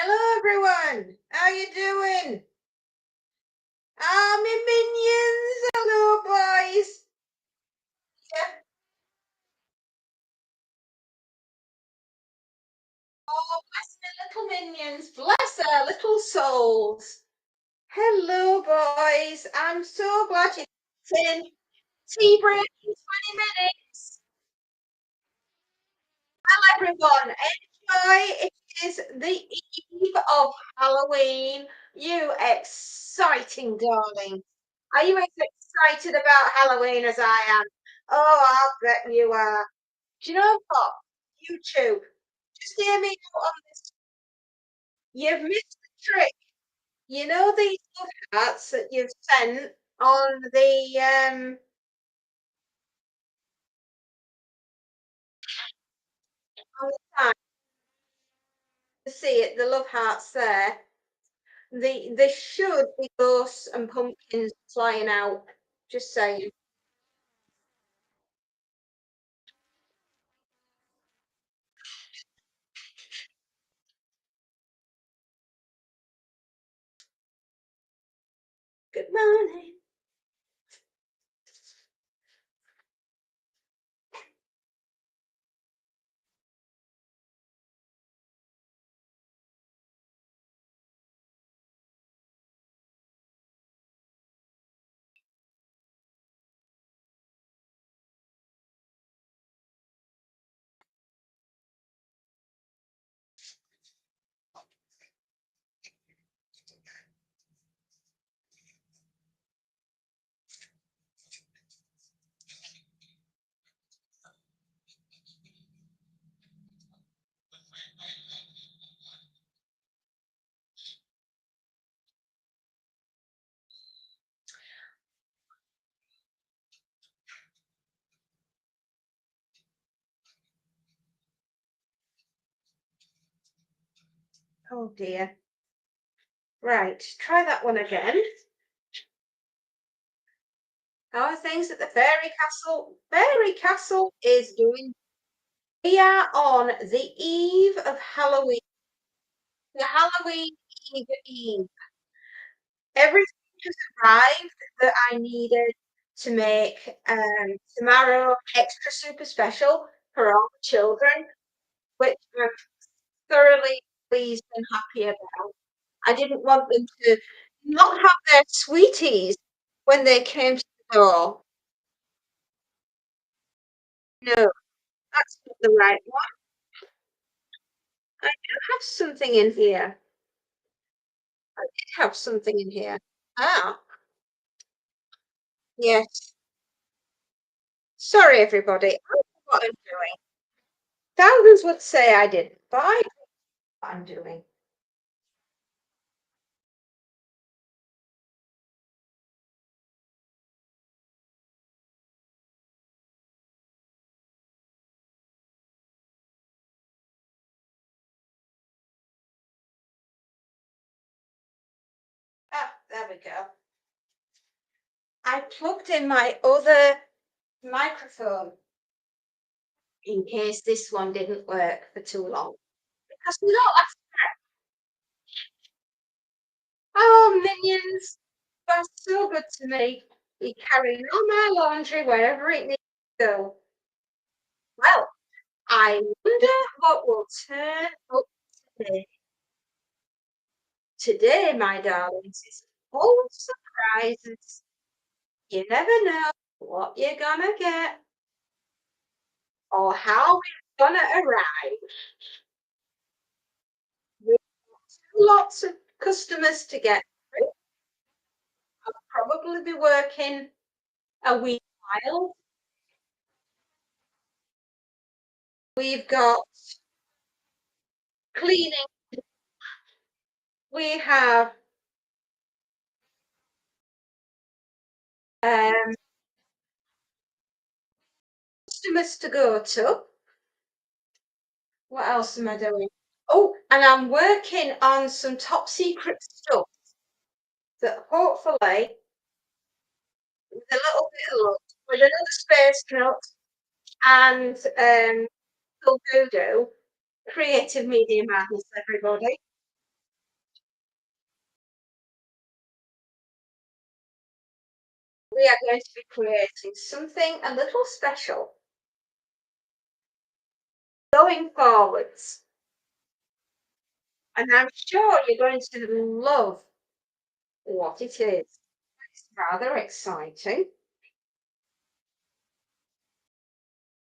Hello, everyone. How you doing? My minions. Hello, boys. Yeah. Oh, bless my little minions. Bless their little souls. Hello, boys. I'm so glad you're in. Tea break in 20 minutes. Hello, everyone. Enjoy. It is the eve of Halloween. You exciting darling. Are you as excited about Halloween as I am? Oh, I'll bet you are. Do you know what? YouTube, just hear me out on this. You've missed the trick. You know these love hearts that you've sent on on the time to see it, the love hearts there. There should be ghosts and pumpkins flying out. Just saying. Good morning. Oh dear. Right, try that one again. How are things at the Fairy Castle? Fairy Castle is doing. We are on the eve of Halloween. The Halloween Eve. Everything has arrived that I needed to make tomorrow extra super special for all the children, which I'm thoroughly pleased and happy about. I didn't want them to not have their sweeties when they came to the door. No, that's not the right one. I do have something in here. I did have something in here. Ah, yes. Sorry, everybody. I don't know what I'm doing. Thousands would say I didn't, but I know what I'm doing. Ah, there we go. I plugged in my other microphone in case this one didn't work for too long. Because you know, oh, minions, that's so good to me. You carrying all my laundry wherever it needs to go. Well, I wonder what will turn up today. Today, my darlings, is full of surprises. You never know what you're gonna get or how it's gonna arrive. We've got lots of customers to get through. I'll probably be working a wee while. We've got cleaning. We have um, customers to go to. What else am I doing? Oh, and I'm working on some top secret stuff that hopefully, with a little bit of luck, with another space note and little voodoo, creative media madness, everybody. we are going to be creating something a little special going forwards. And I'm sure you're going to love what it is. It's rather exciting.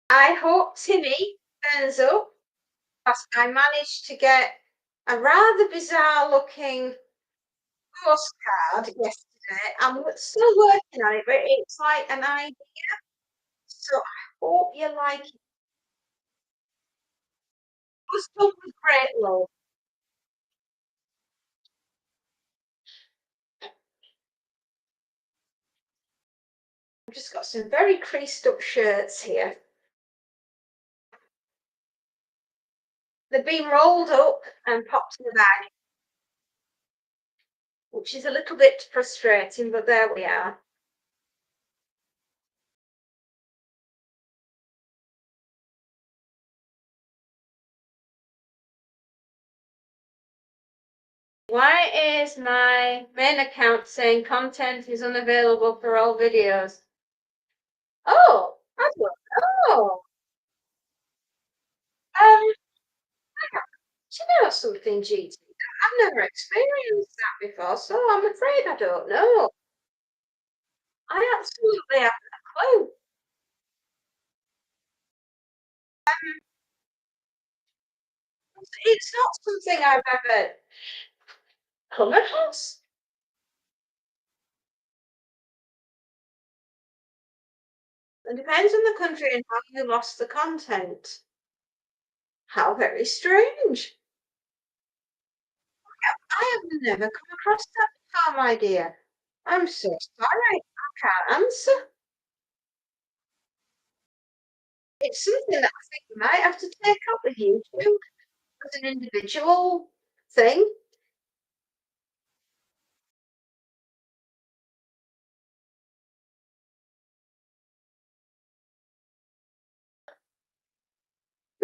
I hope Timmy turns up, because I managed to get a rather bizarre looking postcard yesterday. I'm still working on it, but it's like an idea. So I hope you like it. It was done with great love. I've just got some very creased up shirts here. They've been rolled up and popped in the bag, which is a little bit frustrating, but there we are. Why is my main account saying content is unavailable for all videos? Oh, I don't know. Um, do you know something, GT? I've never experienced that before, so I'm afraid I don't know. I absolutely haven't a clue. It's not something I've ever come across. It depends on the country and how you lost the content. How very strange. I have never come across that before, my dear. I'm so sorry. I can't answer. It's something that I think we might have to take up with YouTube as an individual thing.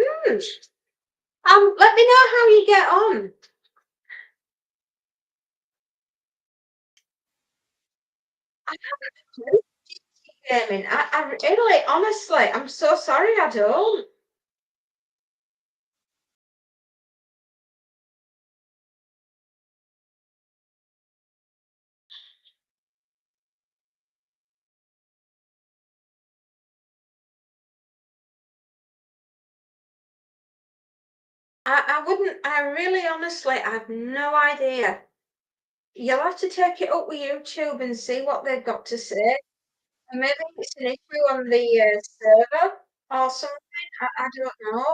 Hmm. Let me know how you get on. I haven't heard gaming. I really, honestly, I'm so sorry I don't. I wouldn't, I really honestly, I have no idea. You'll have to take it up with YouTube and see what they've got to say. And maybe it's an issue on the server or something. I don't know.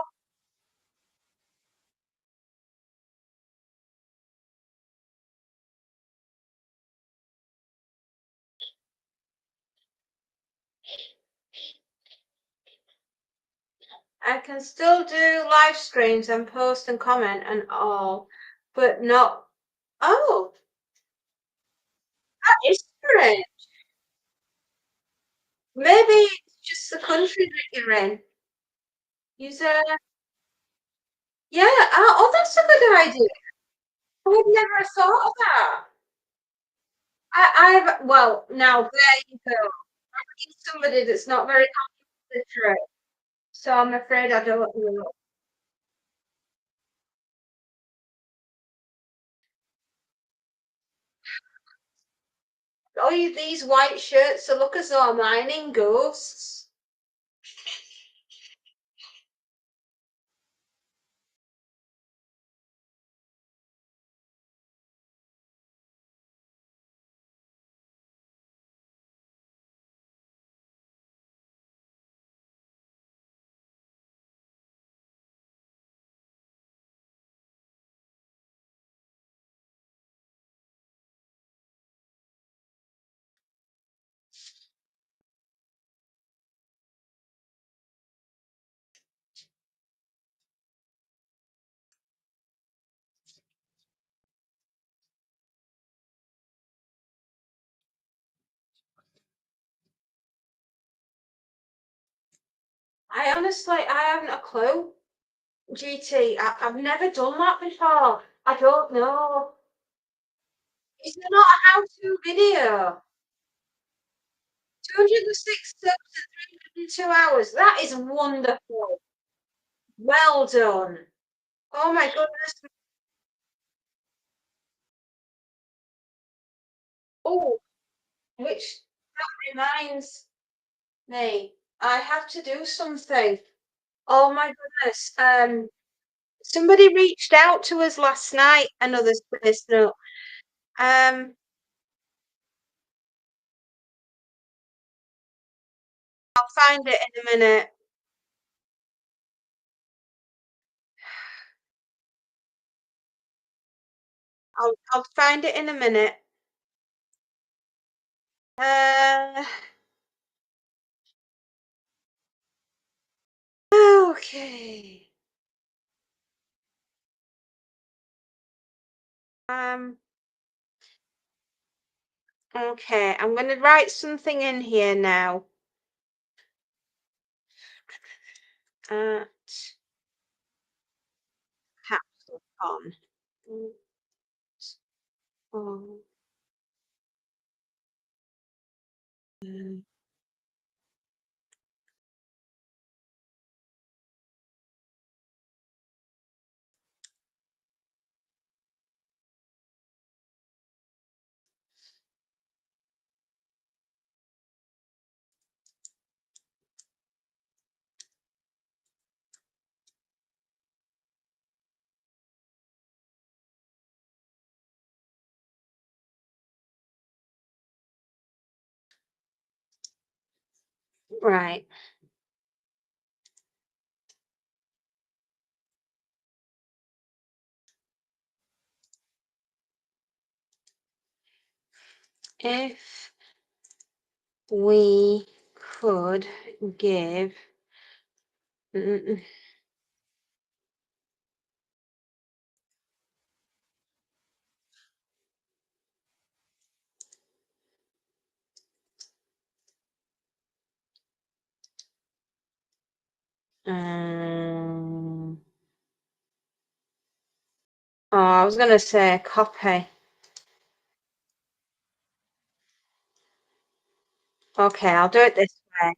I can still do live streams and post and comment and all, but not. Oh, that is strange. Maybe it's just the country that you're in. User, yeah. Oh, that's a good idea. I would never have thought of that. Well, now there you go. I'm somebody that's not very literate, so I'm afraid I don't know. Oh, these white shirts, so look as though I'm mining ghosts. I honestly, I haven't a clue. GT, I've never done that before. I don't know. Is there not a how-to video? 206 steps in 302 hours. That is wonderful. Well done. Oh my goodness. Oh, which that reminds me, I have to do something. Oh my goodness. Somebody reached out to us last night, another space note. Um, I'll find it in a minute. I'll find it in a minute. Uh, okay. Um, okay, I'm gonna write something in here now. At Capsicon. Mm, oh, mm. Right. If we could give mm, um, oh, I was gonna say copy. Okay, I'll do it this way.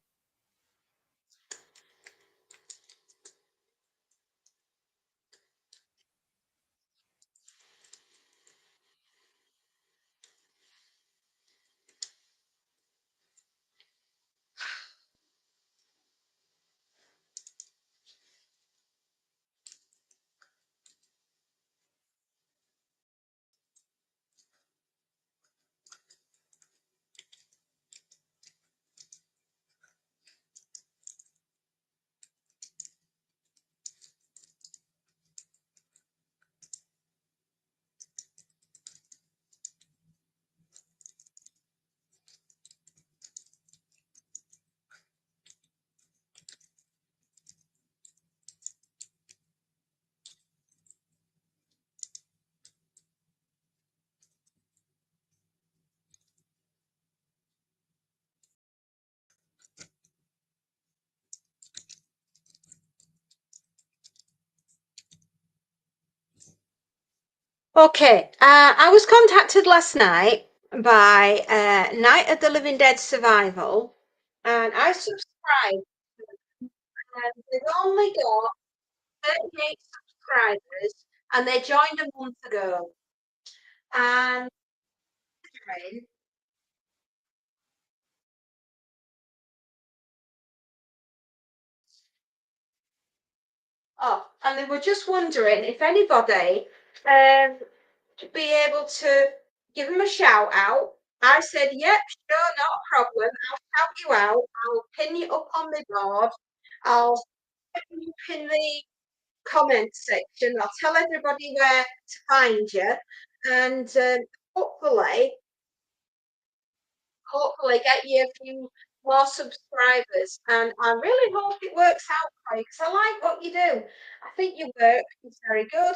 Okay, I was contacted last night by Night of the Living Dead Survival, and I subscribed, and they've only got 38 subscribers, and they joined a month ago. And oh, and they were just wondering if anybody to be able to give them a shout out. I said, yep, sure, not a problem. I'll shout you out. I'll pin you up on the board. I'll pin you up in the comment section. I'll tell everybody where to find you. And hopefully, hopefully get you a few more subscribers. And I really hope it works out for you because I like what you do. I think your work is very good.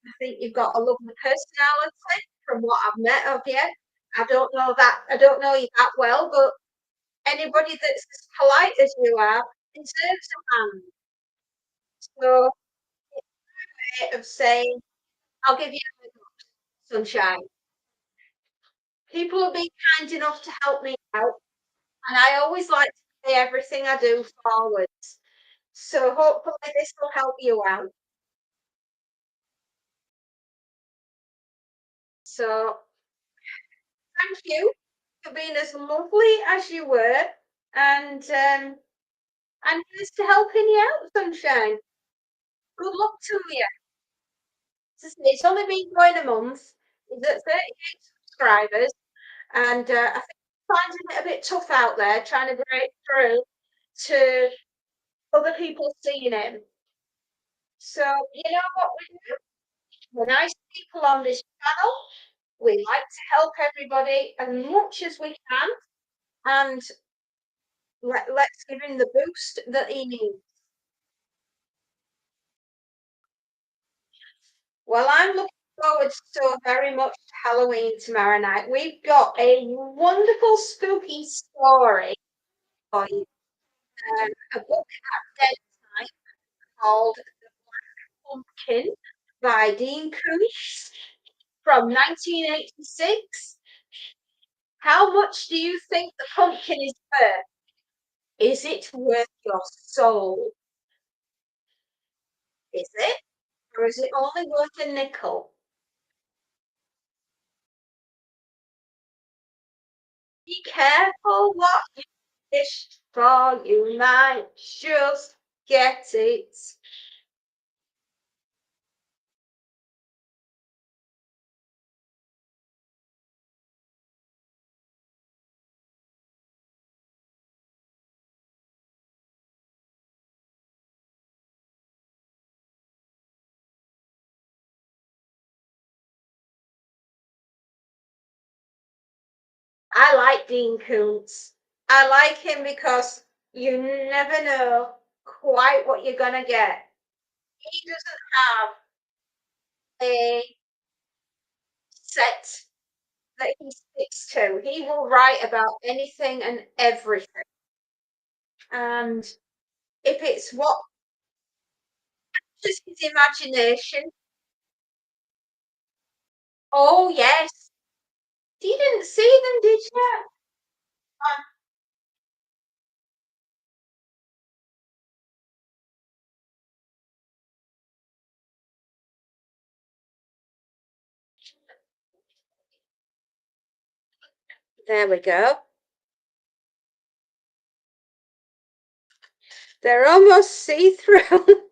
I think you've got a lovely personality from what I've met of you. I don't know you that well, but anybody that's as polite as you are deserves a hand. So it's a way of saying, I'll give you a little sunshine. People have been kind enough to help me out. and I always like to pay everything I do forwards. So hopefully this will help you out. So thank you for being as lovely as you were, and here's to helping you out, sunshine. Good luck to you. As I say, it's only been going a month. He's at 38 subscribers, and I think he's finding it a bit tough out there trying to break through to other people seeing him. So, you know what we do? We're nice people on this channel. We like to help everybody as much as we can, and let's give him the boost that he needs. Well, I'm looking forward so very much to Halloween tomorrow night. We've got a wonderful spooky story for you. A book at dead time called The Pumpkin by Dean Koontz from 1986. How much do you think the pumpkin is worth? Is it worth your soul? Is it? Or is it only worth a nickel? Be careful what you wish for, you might just get it. I like Dean Koontz. I like him because you never know quite what you're gonna get. He doesn't have a set that he sticks to. He will write about anything and everything. And if it's what just his imagination, oh yes. You didn't see them, did you? Uh, there we go. They're almost see-through.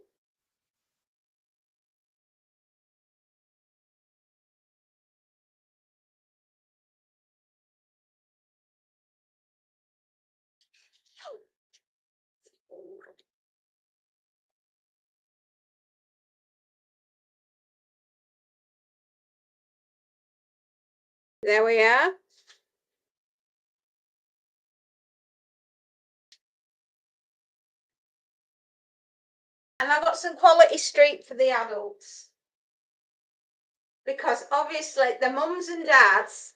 There we are. And I've got some quality street for the adults because obviously the mums and dads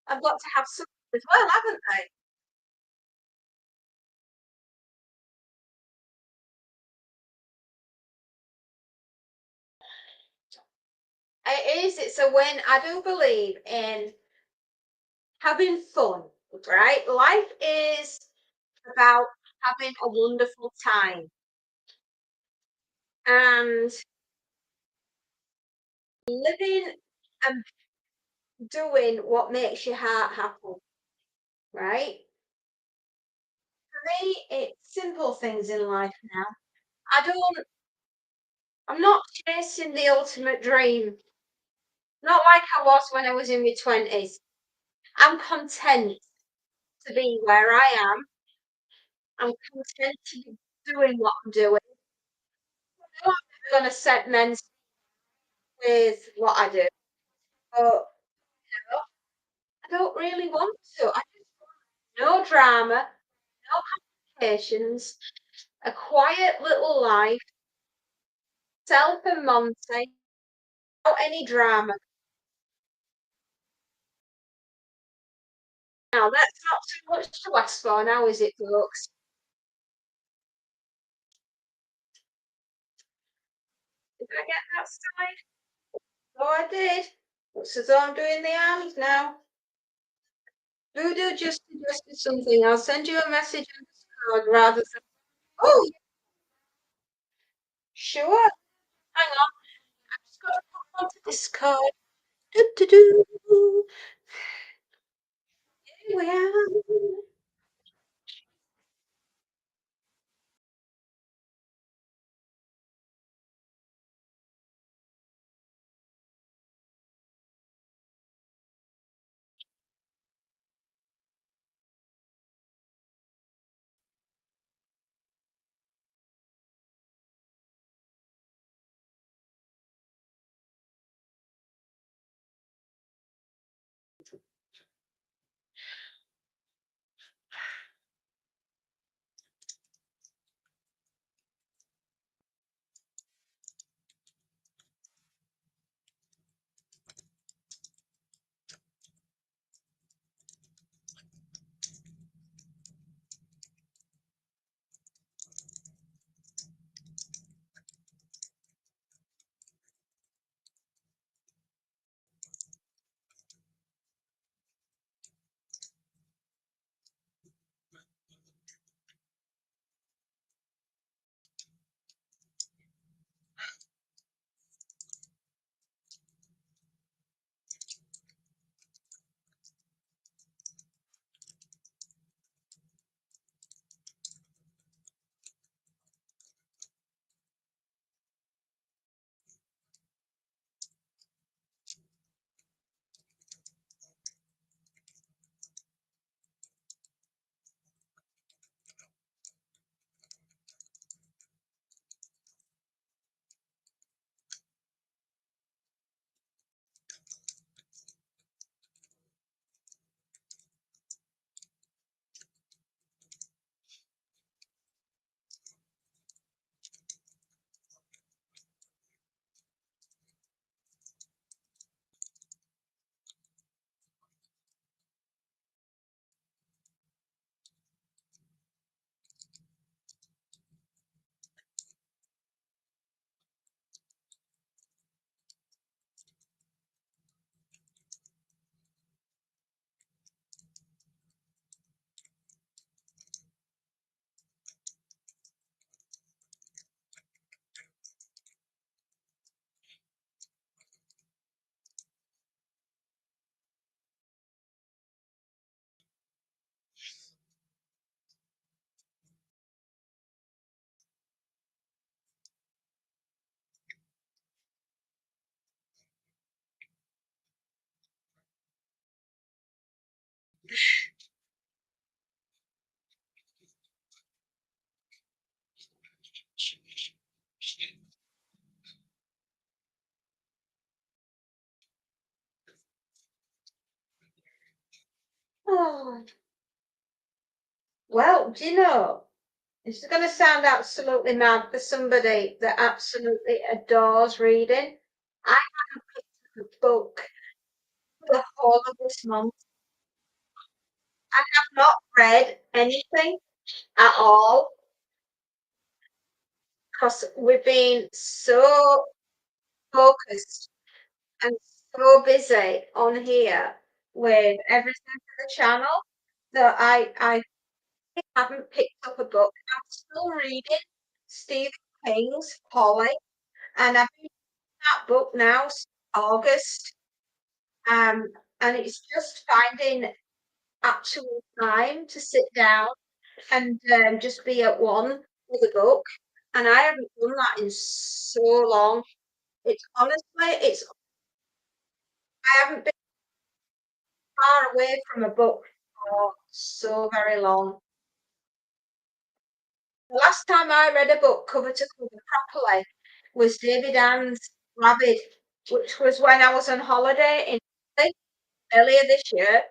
have got to have something as well, haven't they? It is, it's a win. I do believe in having fun, right? Life is about having a wonderful time and living and doing what makes your heart happy, right? For me, it's simple things in life now. I don't, I'm not chasing the ultimate dream, not like I was when I was in my 20s. I'm content to be where I am. I'm content to be doing what I'm doing. I'm not going to set men's with what I do, but no, I don't really want to. I just no drama, no complications, a quiet little life, self and Monty, without any drama. Now that's not too much to ask for now, is it, folks? Did I get that side? Oh, I did. Looks as though I'm doing the arms now. Voodoo just suggested something. I'll send you a message on Discord rather than. Oh, yeah, sure. Hang on. I've just got to pop onto Discord. Do, do, do. Here we are. Oh, well, do you know, this is going to sound absolutely mad for somebody that absolutely adores reading. I haven't picked up a book for the whole of this month. I have not read anything at all because we've been so focused and so busy on here with everything for the channel that I haven't picked up a book. I'm still reading Stephen King's Polly, and I've been reading that book now since August. Um, and it's just finding actual time to sit down and just be at one with a book. And I haven't done that in so long. It's honestly, it's I haven't been far away from a book for so very long. The last time I read a book cover to cover properly was David Ann's Rabid, which was when I was on holiday in Italy earlier this year.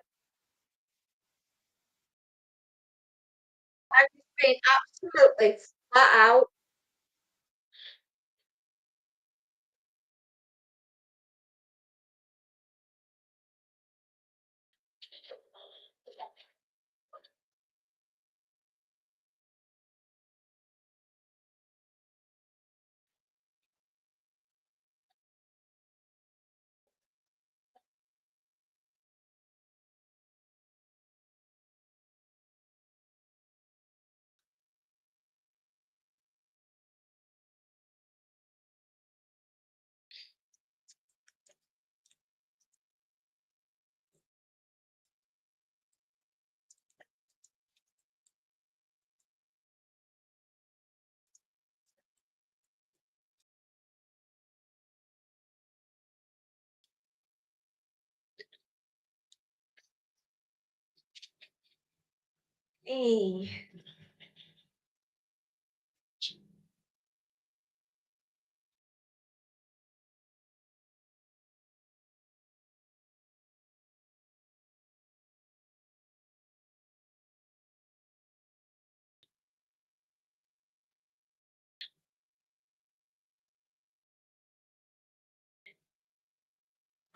I've just been absolutely flat out. Eh.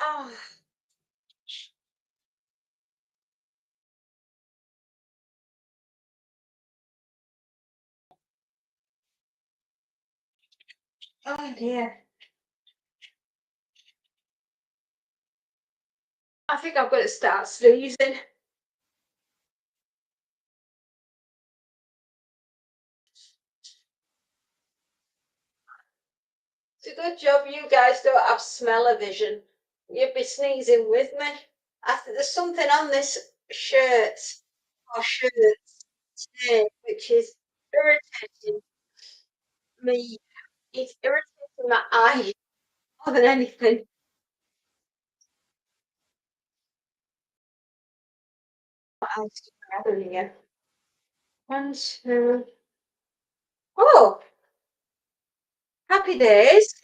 Oh, oh dear. I think I've got to start sneezing. It's a good job you guys don't have smell-o-vision. You'd be sneezing with me. I think there's something on this shirt or shirts today which is irritating me. It's irritating my eyes more than anything. My eyes together here. One, two. Oh, happy days.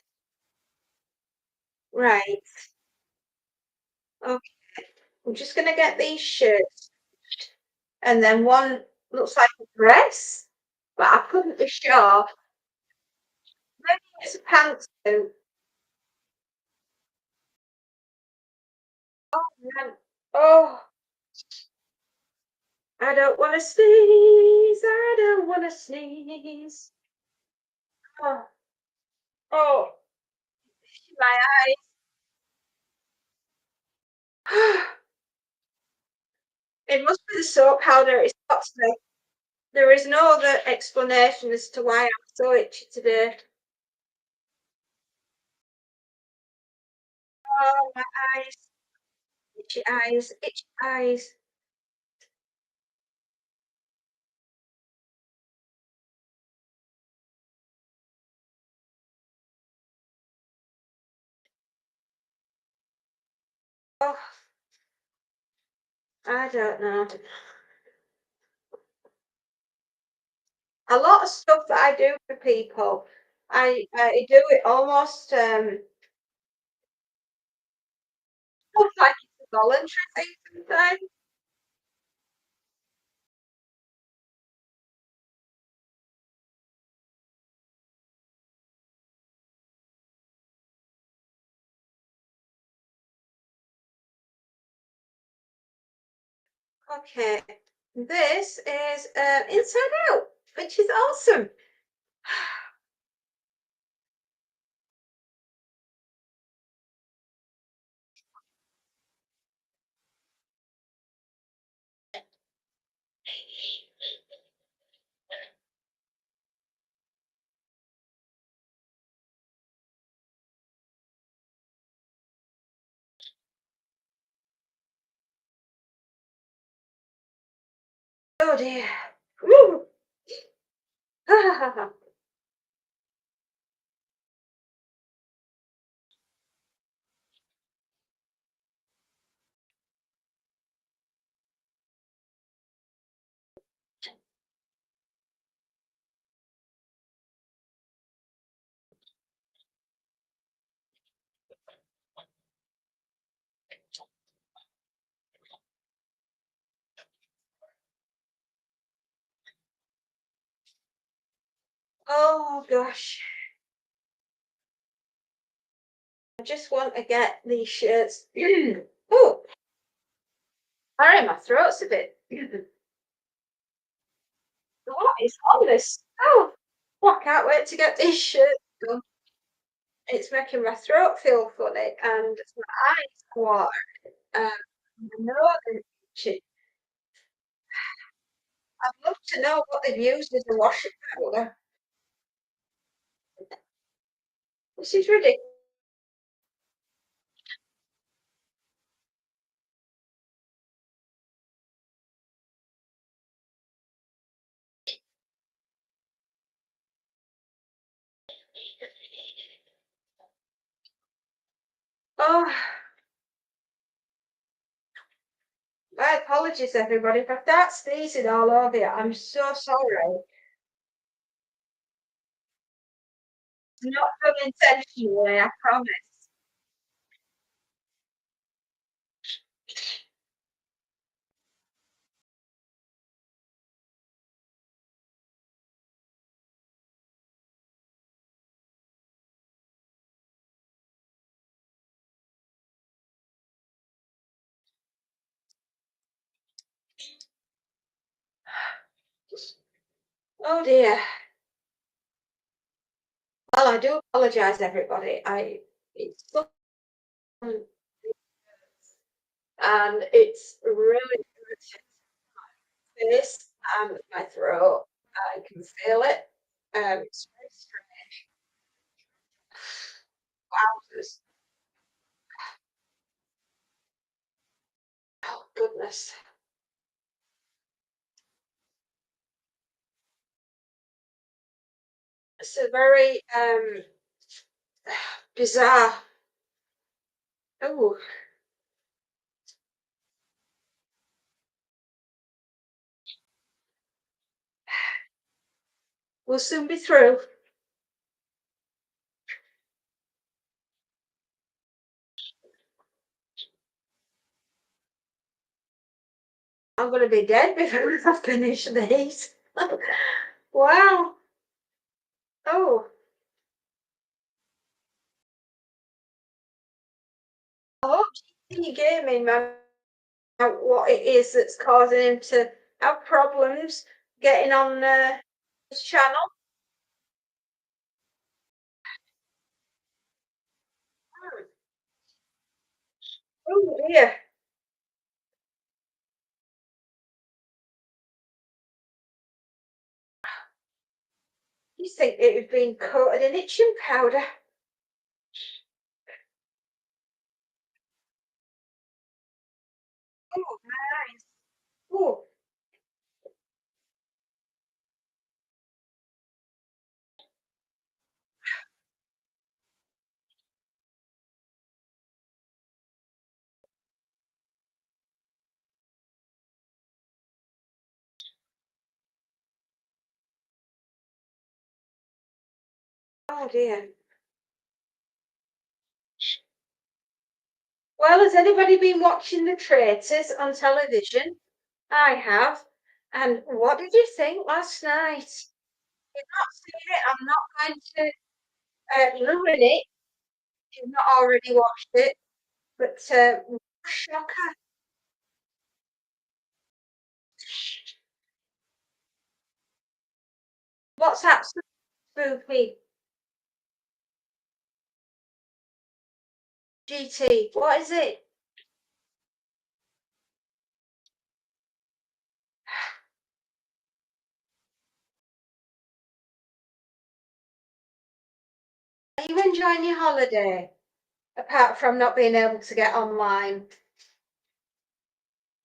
Right. Okay. I'm just gonna get these shirts, and then one looks like a dress, but I couldn't be sure. Maybe it's a pantsuit. Oh man. Oh, I don't want to sneeze. I don't want to sneeze. Oh, oh, my eyes. It must be the soap powder. It's toxic. There is no other explanation as to why I'm so itchy today. Oh, my eyes. Itchy eyes. Itchy eyes. Oh, I don't know. A lot of stuff that I do for people, I do it almost almost like it's a voluntary thing sometimes. Okay, this is Inside Out, which is awesome. Oh dear. Woo. Oh gosh. I just want to get these shirts. Oh, sorry, my throat's a bit. What is on this? Oh, I can't wait to get these shirts done. It's making my throat feel funny and my eyes water. My nose is itchy. I'd love to know what they've used as a washing powder. This is ridiculous. Oh, My apologies, everybody, if I start sneezing all over you. I'm so sorry. Not done intentionally, I promise. Oh dear. Well, I do apologize, everybody. It's something, and it's really irritating my face and my throat. I can feel it. It's very strange. Wowzers. Oh goodness. It's a very bizarre. Oh, we'll soon be through. I'm gonna be dead before I finish these. Wow. Oh, I hope you gave me what it is that's causing him to have problems getting on his channel. Oh dear. You think it had been coated in itching powder? Oh, nice. Oh, oh dear. Well, has anybody been watching The Traitors on television? I have. And what did you think last night? You've not seen it. I'm not going to ruin it if you've not already watched it. But shocker. What's that spooky? GT. What is it? Are you enjoying your holiday? Apart from not being able to get online.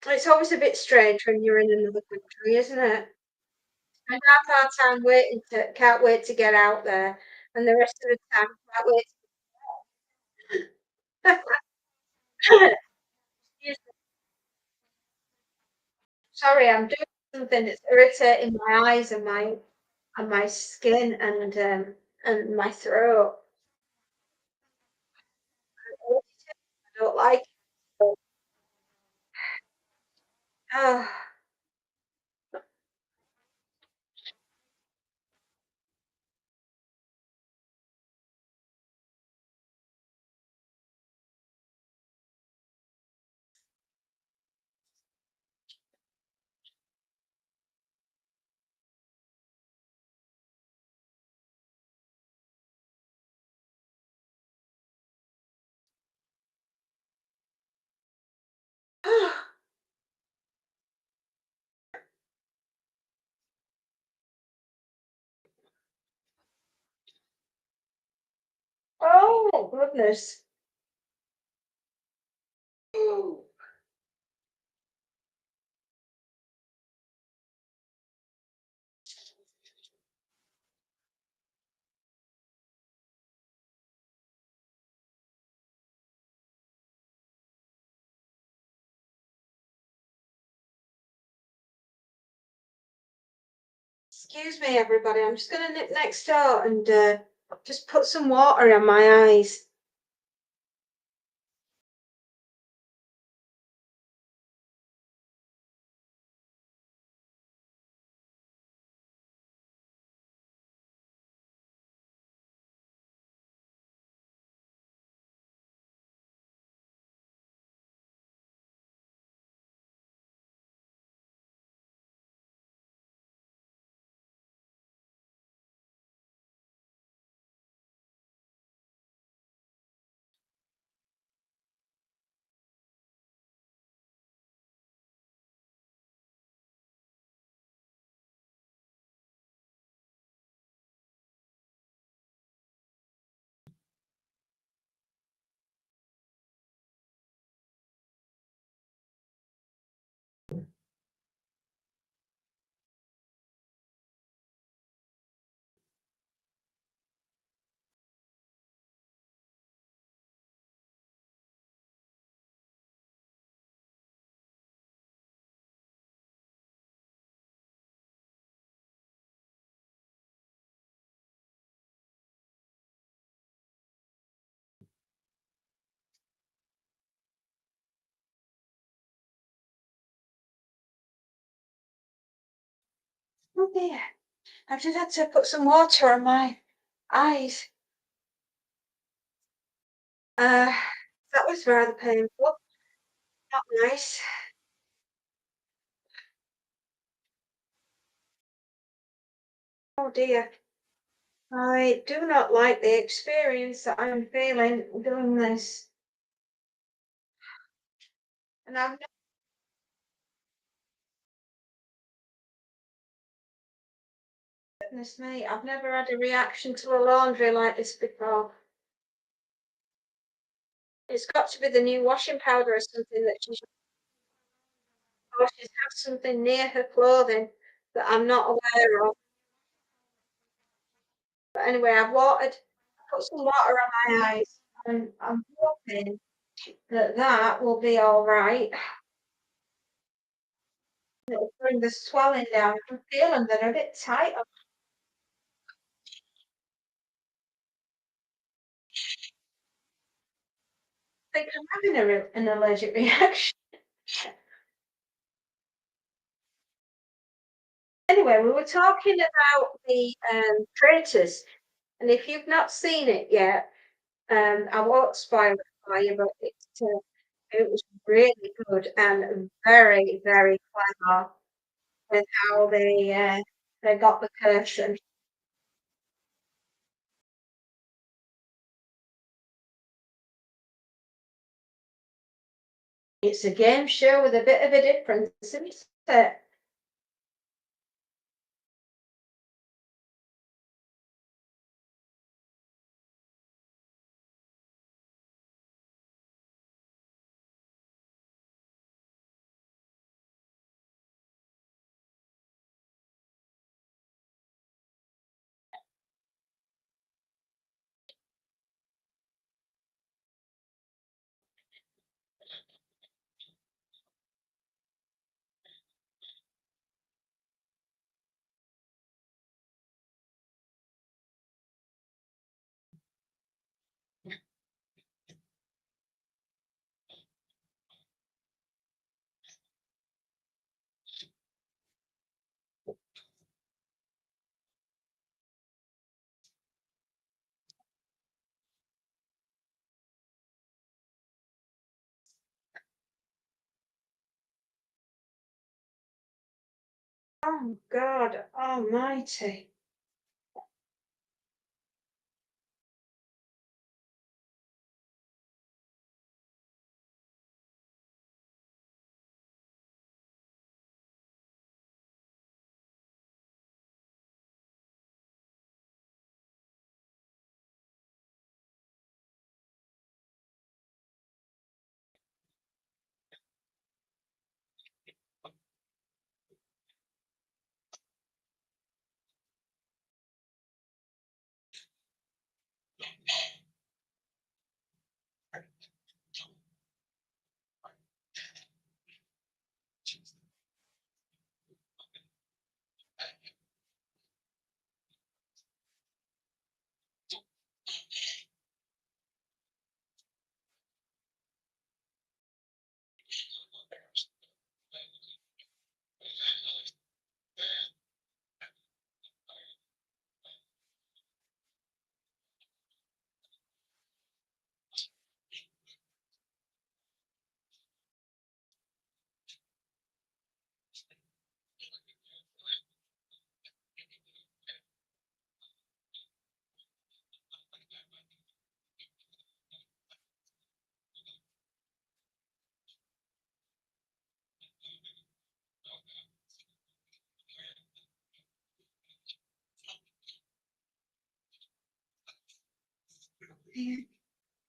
It's always a bit strange when you're in another country, isn't it? And half our time waiting to can't wait to get out there, and the rest of the time can't wait. Excuse me. Sorry, I'm doing something that's irritating my eyes and my skin and my throat. I don't like it. Oh, oh goodness. Oh, Excuse me, everybody. I'm just going to nip next door and just put some water on my eyes. Oh dear. I've just had to put some water on my eyes. Uh, that was rather painful. Not nice. Oh dear. I do not like the experience that I'm feeling doing this. And I've Goodness me, I've never had a reaction to a laundry like this before. It's got to be the new washing powder or something that or she's had something near her clothing that I'm not aware of. But anyway, put some water on my eyes, and I'm hoping that that will be all right. It'll bring the swelling down. I'm feeling that they're a bit tight. I think I'm having an allergic reaction. Anyway, we were talking about the Traitors, and if you've not seen it yet, I won't spoil it for you, but it was really good and very, very clever with how they got the person. It's a game show with a bit of a difference, isn't it? Oh God Almighty.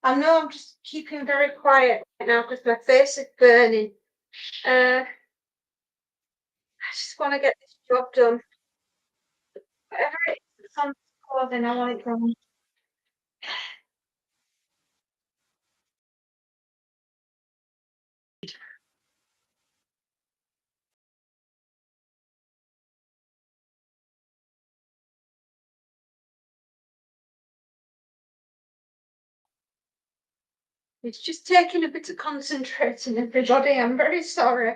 I know I'm just keeping very quiet right now because my face is burning. I just want to get this job done. Whatever it's on clothing, I want it done. It's just taking a bit of concentrating, everybody. I'm very sorry.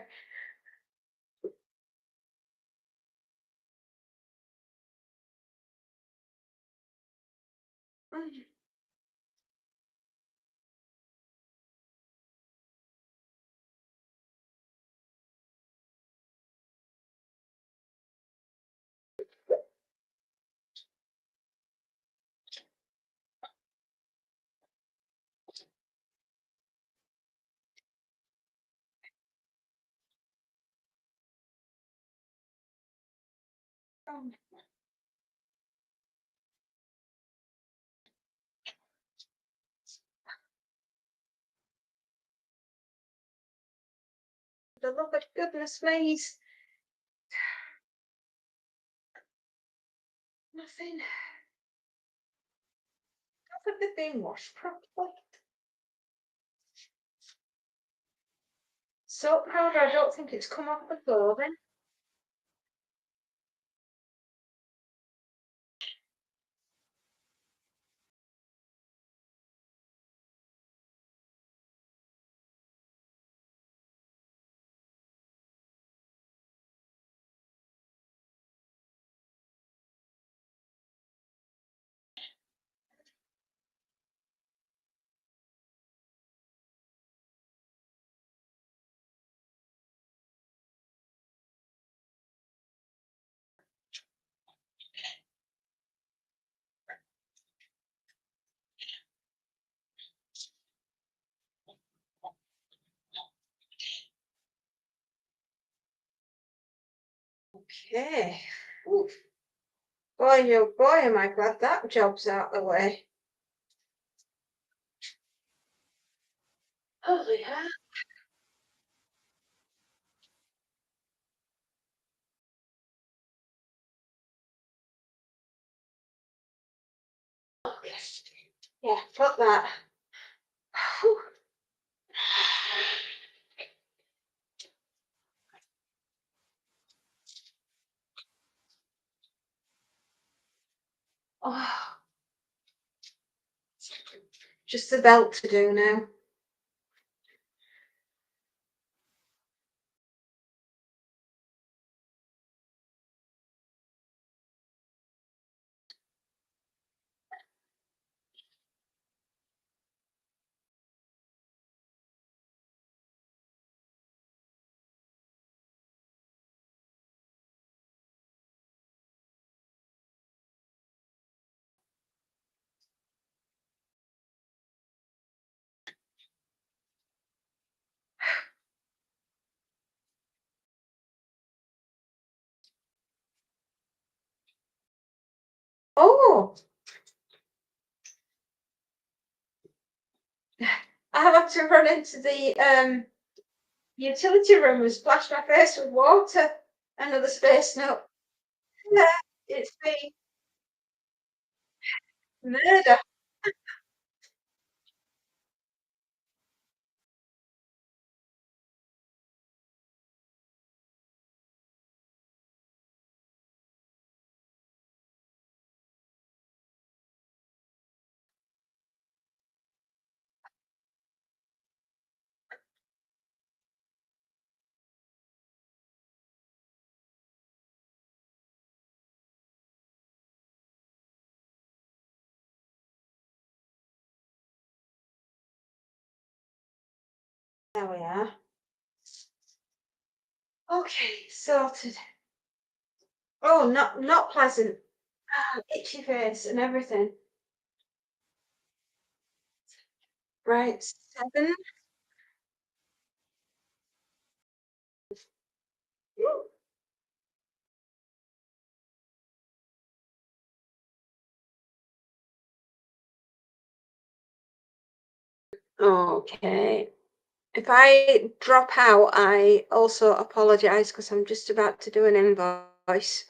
The love of goodness please. Nothing. Hasn't it been washed properly? Soap powder, I don't think it's come off the clothing. Okay. Oof. Boy, oh boy, am I glad that job's out of the way. Holy hell. Okay. Yeah, got that. Whew. Oh, just the belt to do now. Oh, I have had to run into the utility room and splash my face with water. Another space note. Yeah, it's been murder. There we are. Okay, sorted. Oh, not pleasant. Ah, itchy face and everything. Right, 7. Okay. If I drop out, I also apologize because I'm just about to do an invoice.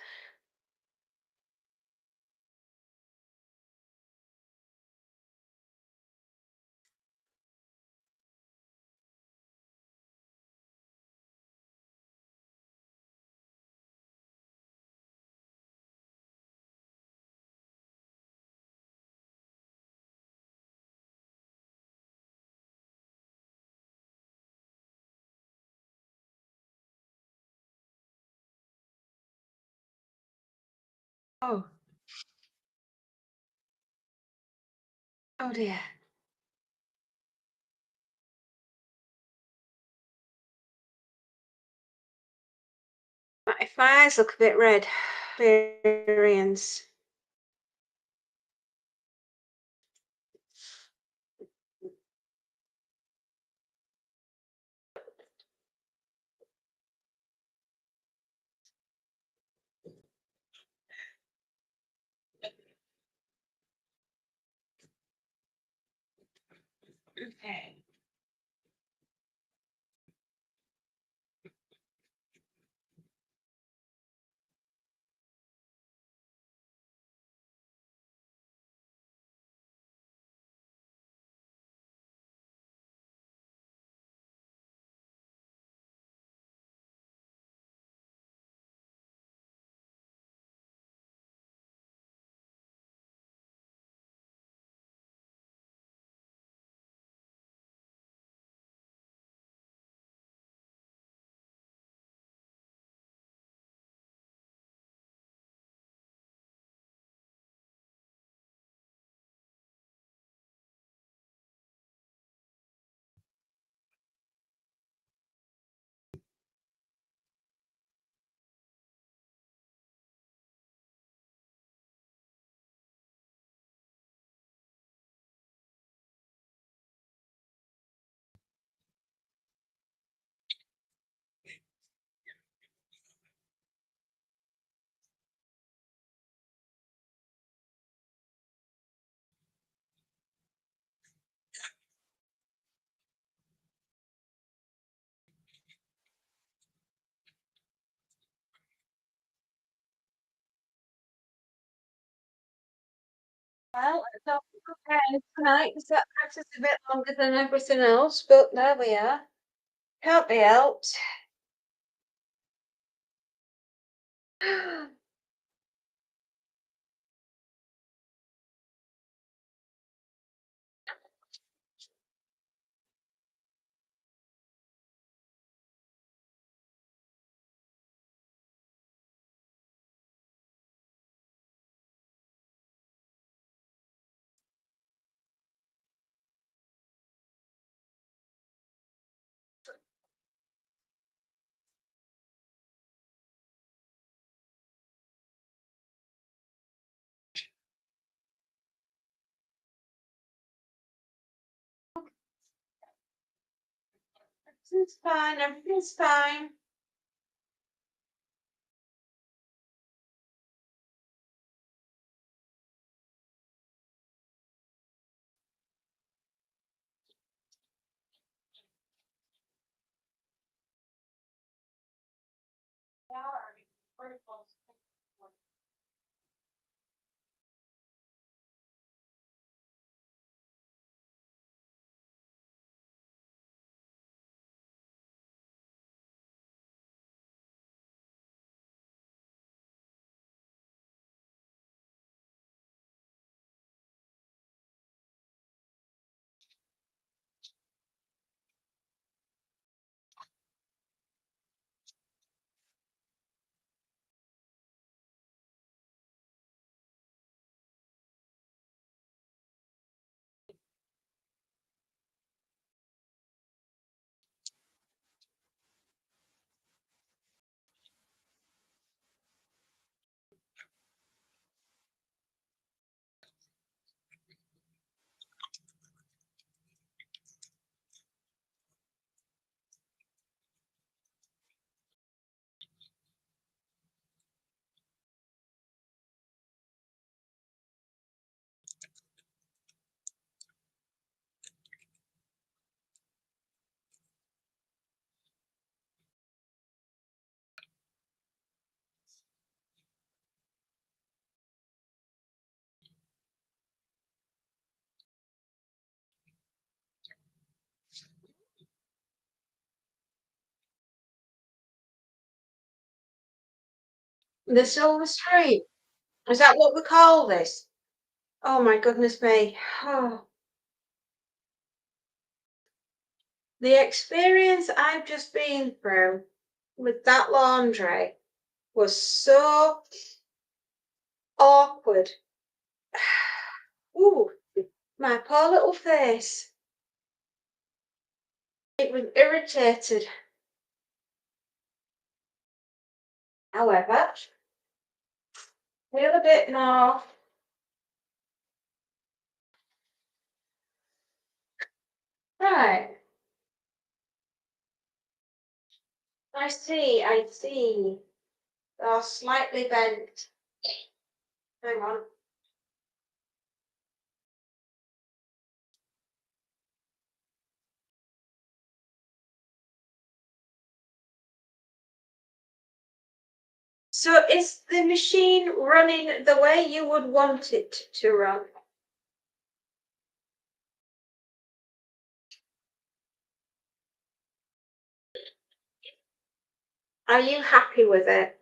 Oh, oh dear. My eyes look a bit red. Experience. Okay. Well, it's not okay tonight because that practice a bit longer than everything else, but there we are. Can't be helped. Everything's fine, everything's fine. The Silver Stream. Is that what we call this? Oh my goodness me. Oh, the experience I've just been through with that laundry was so awkward. Ooh, my poor little face. It was irritated. However, feel a bit more. Right. I see, I see. They're slightly bent. Hang on. So is the machine running the way you would want it to run? Are you happy with it?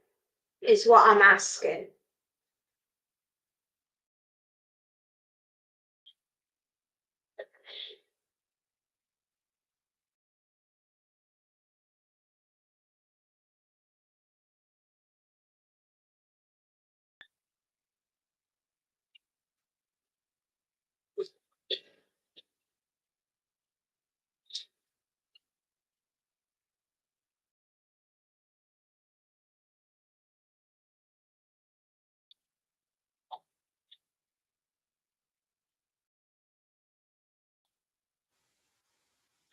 Is what I'm asking.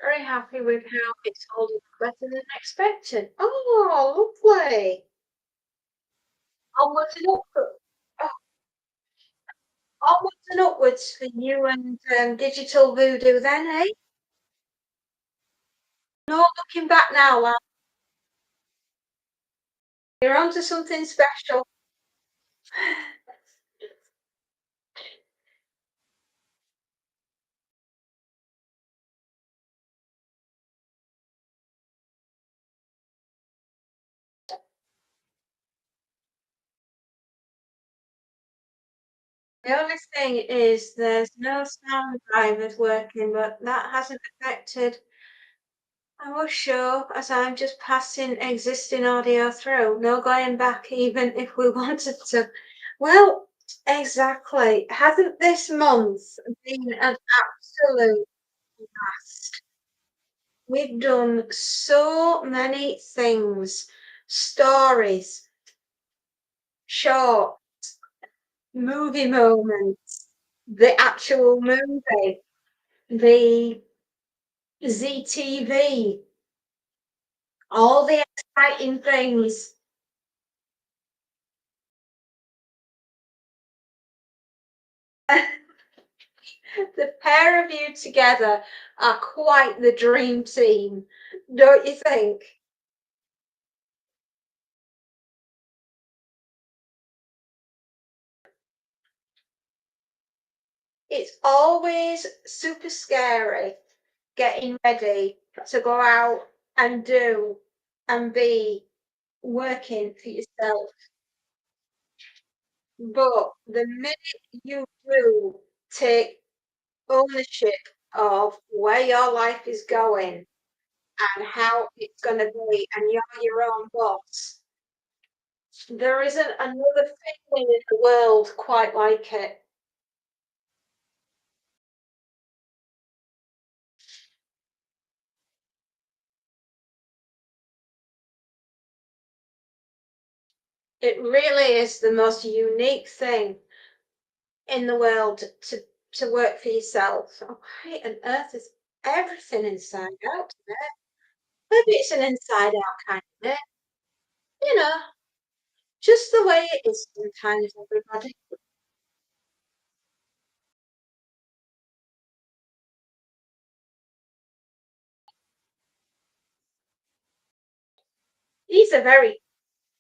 Very happy with how it's holding up better than expected. Oh, lovely. Onwards and upwards. Oh, onwards and upwards for you and Digital Voodoo then, eh? No looking back now, lad. You're onto something special. The only thing is there's no sound drivers working, but that hasn't affected our show as I'm just passing existing audio through. No going back even if we wanted to. Well, exactly. Hasn't this month been an absolute blast? We've done so many things, stories, short, movie moments, the actual movie, the ZTV, all the exciting things. The pair of you together are quite the dream team, don't you think? It's always super scary getting ready to go out and do and be working for yourself. But the minute you do take ownership of where your life is going and how it's going to be, and you're your own boss, there isn't another feeling in the world quite like it. It really is the most unique thing in the world to work for yourself. Oh, why on earth is everything inside out today? Maybe it's an inside out kind of day, you know, just the way it is sometimes, everybody. These are very,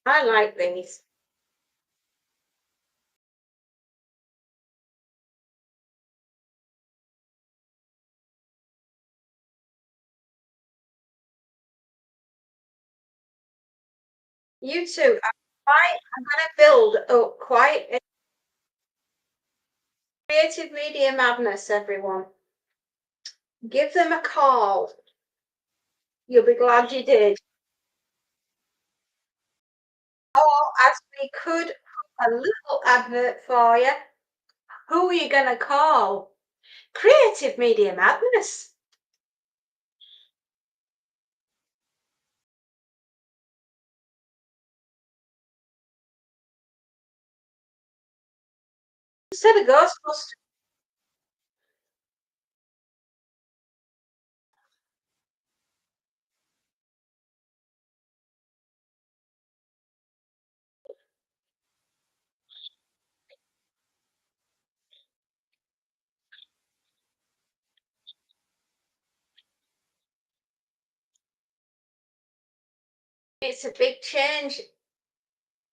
I like these. You too. Right, I'm gonna build up quite a creative media madness, everyone. Give them a call. You'll be glad you did. Or as we could put a little advert for you. Who are you gonna call? Creative Media Madness. Instead of Ghostbusters. It's a big change.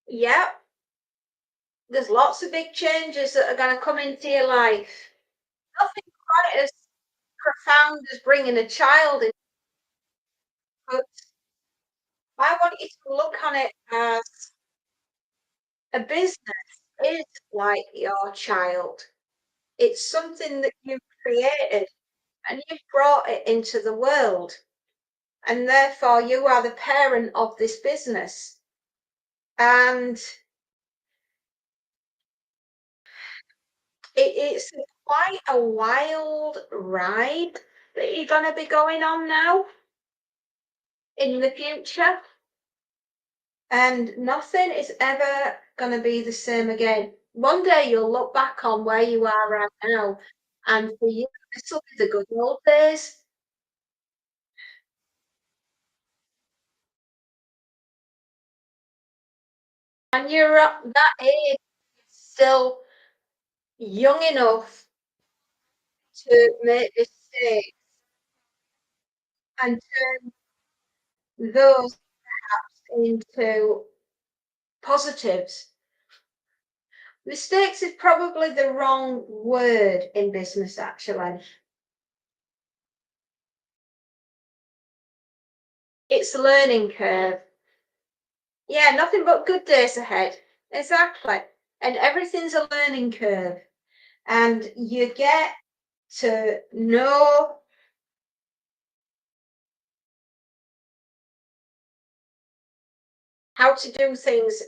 Yep. There's lots of big changes that are going to come into your life. Nothing quite as profound as bringing a child in, but I want you to look on it as a business is like your child. It's something that you've created and you've brought it into the world. And therefore, you are the parent of this business. And it's quite a wild ride that you're going to be going on now in the future. And nothing is ever going to be the same again. One day you'll look back on where you are right now, and for you, this will be the good old days. And you're at that age, still young enough to make mistakes and turn those into positives. Mistakes is probably the wrong word in business, actually. It's a learning curve. Yeah, nothing but good days ahead. Exactly. And everything's a learning curve. And you get to know how to do things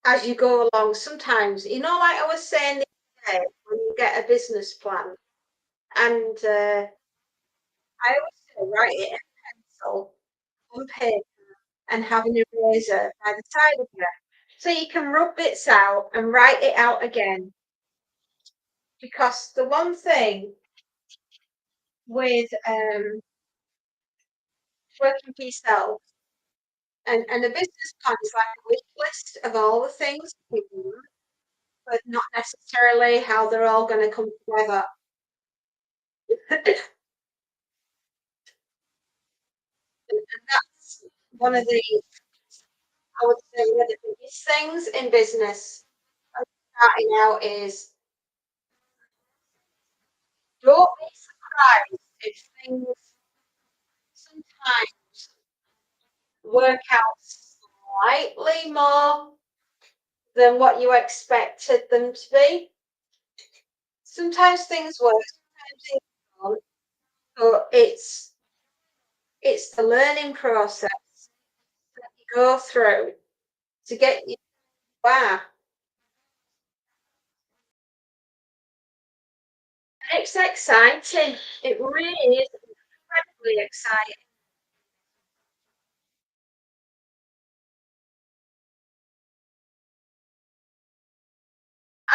as you go along. Sometimes, like I was saying the other day, when you get a business plan, and I always say, write it in pencil on paper and have an eraser by the side of you. So you can rub bits out and write it out again. Because the one thing with working for yourself and a business plan is like a wish list of all the things you want, but not necessarily how they're all going to come together. And that's one of the, I would say, one of the biggest things in business starting out is don't be surprised if things sometimes work out slightly more than what you expected them to be. Sometimes things work, sometimes they don't, but it's the learning process that you go through to get you where. It's exciting. It really is incredibly exciting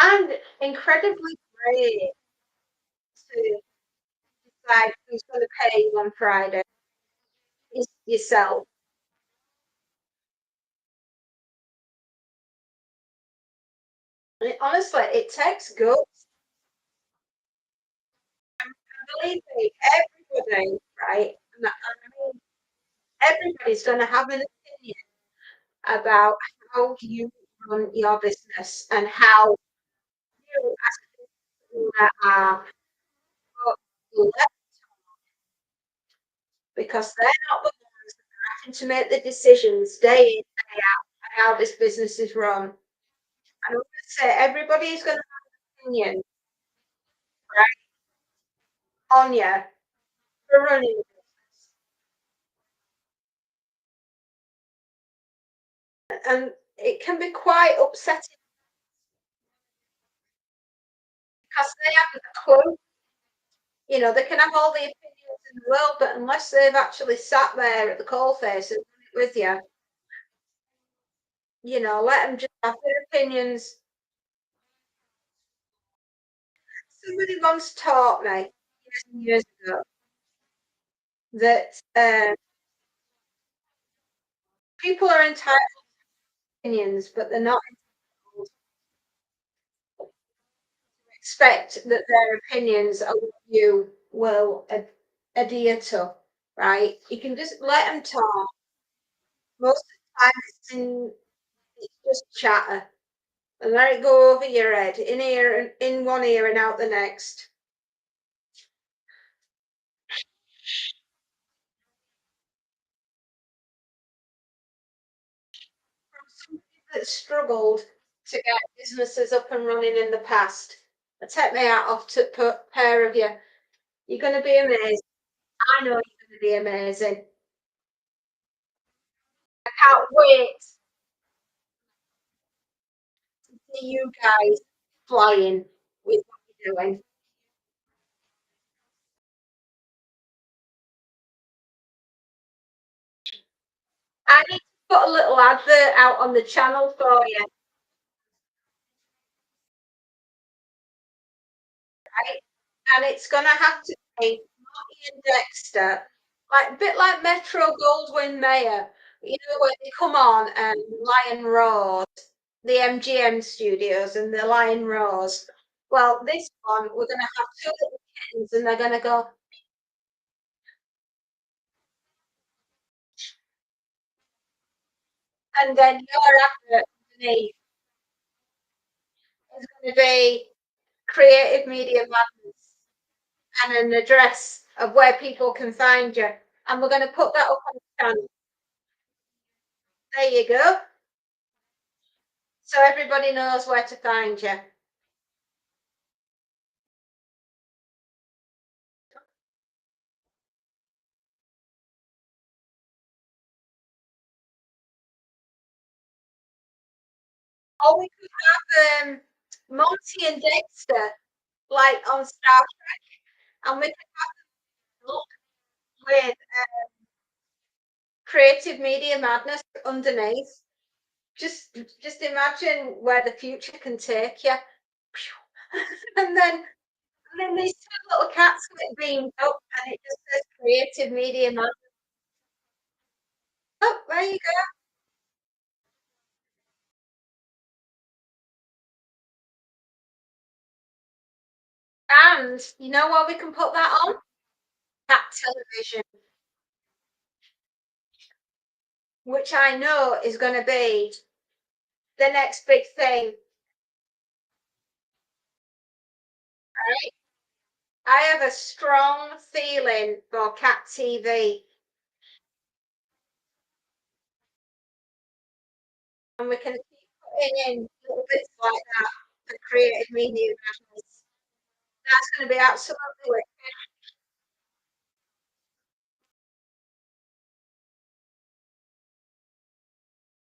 and incredibly great to decide who's going to pay you on Friday. Is yourself. And honestly, it takes guts. Believe me, everybody, right? I mean, everybody's going to have an opinion about how you run your business and how you as a business owner are left because they're not the ones having to make the decisions day in, day out. how this business is run. And I'm gonna say everybody's gonna have an opinion, right, on you for running the business. And it can be quite upsetting because they haven't a clue. You know, they can have all the opinions in the world, but unless they've actually sat there at the coalface and done it with you know, let them just have their opinions. Somebody once taught me years and years ago that people are entitled to opinions, but they're not entitled to expect that their opinions are what you will adhere to, right? You can just let them talk. Most of the time, it's just chatter, and let it go over your head, in ear, in one ear and out the next. From somebody that struggled to get businesses up and running in the past, I take my hat off to pair of you. You're going to be amazed. I know you're going to be amazing. I can't wait to see you guys flying with what you're doing. I need to put a little advert out on the channel for you, right? And it's going to have to be Marty and Dexter, like a bit like Metro Goldwyn Mayer. You know, when they come on and Lion Roar, the MGM studios and the Lion Roars. Well, this one, we're going to have two little kittens and they're going to go, and then your advert underneath is going to be Creative Media Madness and an address of where people can find you. And we're going to put that up on the channel. There you go. So everybody knows where to find you. Or we could have Monty and Dexter like on Star Trek, and we could look with Creative Media Madness underneath. Just imagine where the future can take you. and then and then these two little cats get beamed up and it just says Creative Media Madness. Oh, there you go. And you know what we can put that on? Cat television, which I know is going to be the next big thing. Right? I have a strong feeling for cat TV, and we can keep putting in little bits like that for Creative Media Madness. That's going to be absolutely wicked.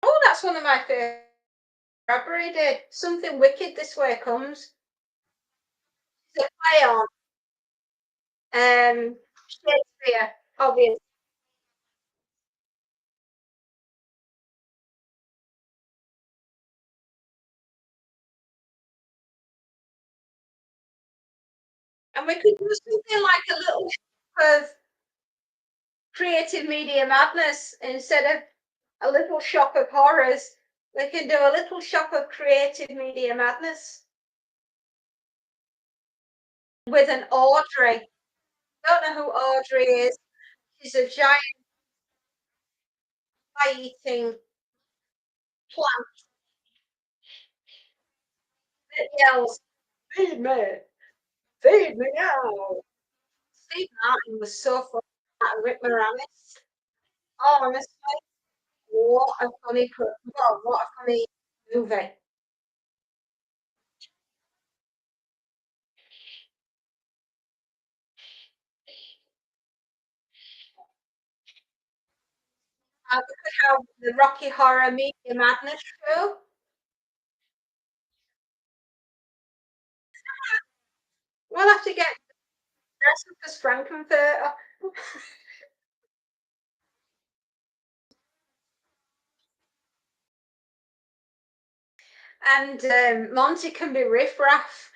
Oh, that's one of my favourite. Bradbury did something wicked. This way comes. It's a play on Shakespeare, obviously, and we could do something like a little shop of Creative Media Madness instead of a little shop of horrors. We can do a little shop of Creative Media Madness with an Audrey. Don't know who Audrey is. She's a giant pie-eating plant that yells, "Feed me, feed me now." Steve Martin was so funny. Rick Moranis. Oh, honestly, what a funny well, what a funny movie. We could have the Rocky Horror Media Madness show. We'll have to get dressed up as Frankenfurter. And Monty can be Riff Raff.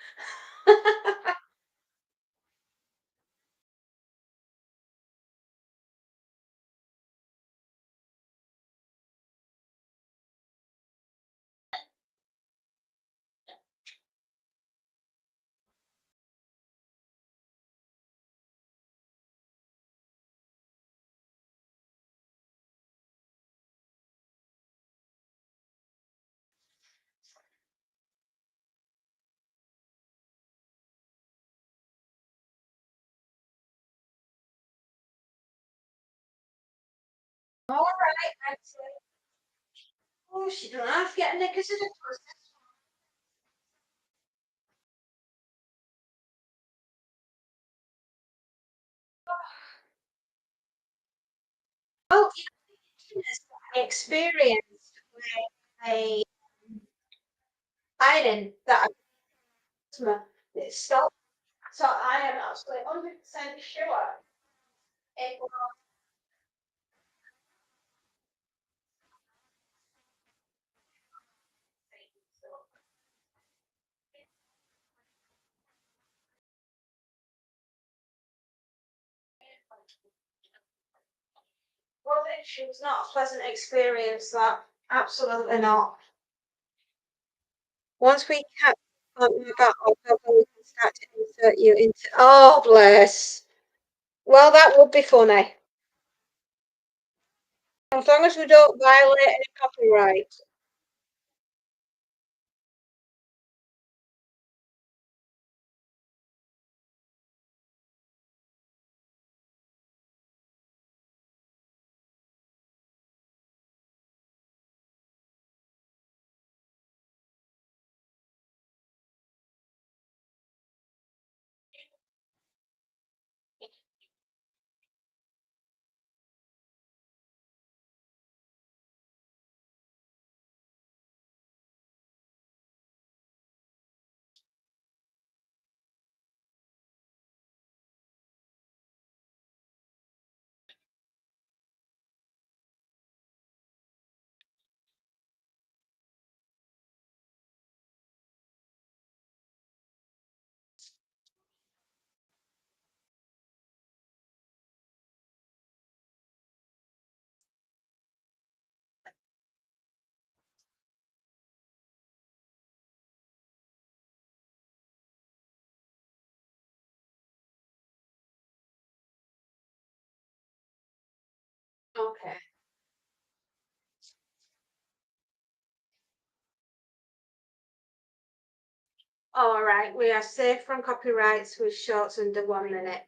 All right, excellent. Oh, she don't have to get knickers in a twist. Oh, you know, experience with a iron that I it's stopped. So I am absolutely 100% sure it will. Was it? She was not a pleasant experience. That absolutely not. Once we have about our cover, we can start to insert you into. Oh, bless. Well, that would be funny. As long as we don't violate any copyright. Okay. All right. We are safe from copyrights with shorts under 1 minute.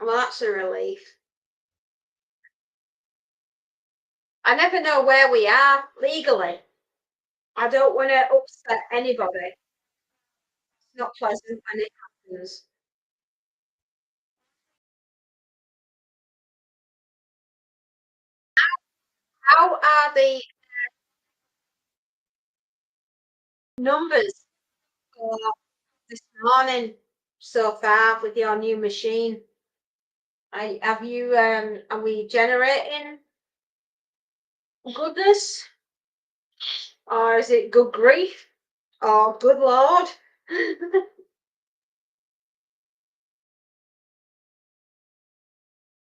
Well, that's a relief. I never know where we are legally. I don't want to upset anybody. It's not pleasant when it happens. How are the numbers for this morning so far with your new machine? Have you are we generating goodness? Or is it good grief? Or good lord?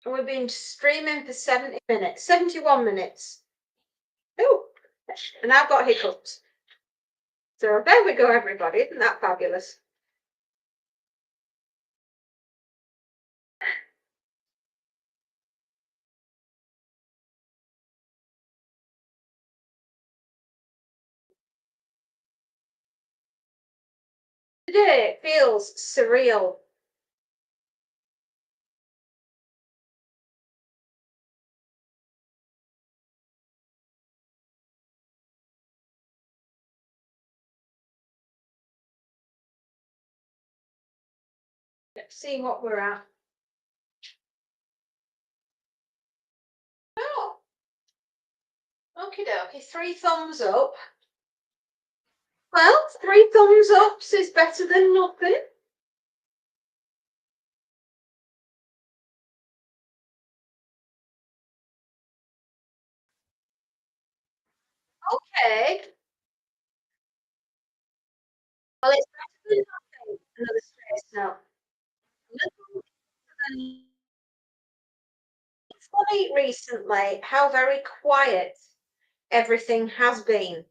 We've been streaming for 70 minutes, 71 minutes. Oh, and I've got hiccups. So there we go, everybody. Isn't that fabulous? Today feels surreal. see what we're at. Oh, okie dokie. 3 thumbs up. Well, 3 thumbs ups is better than nothing. Okay. Well, it's better than nothing. Another space now. Little than- It's funny recently how very quiet everything has been.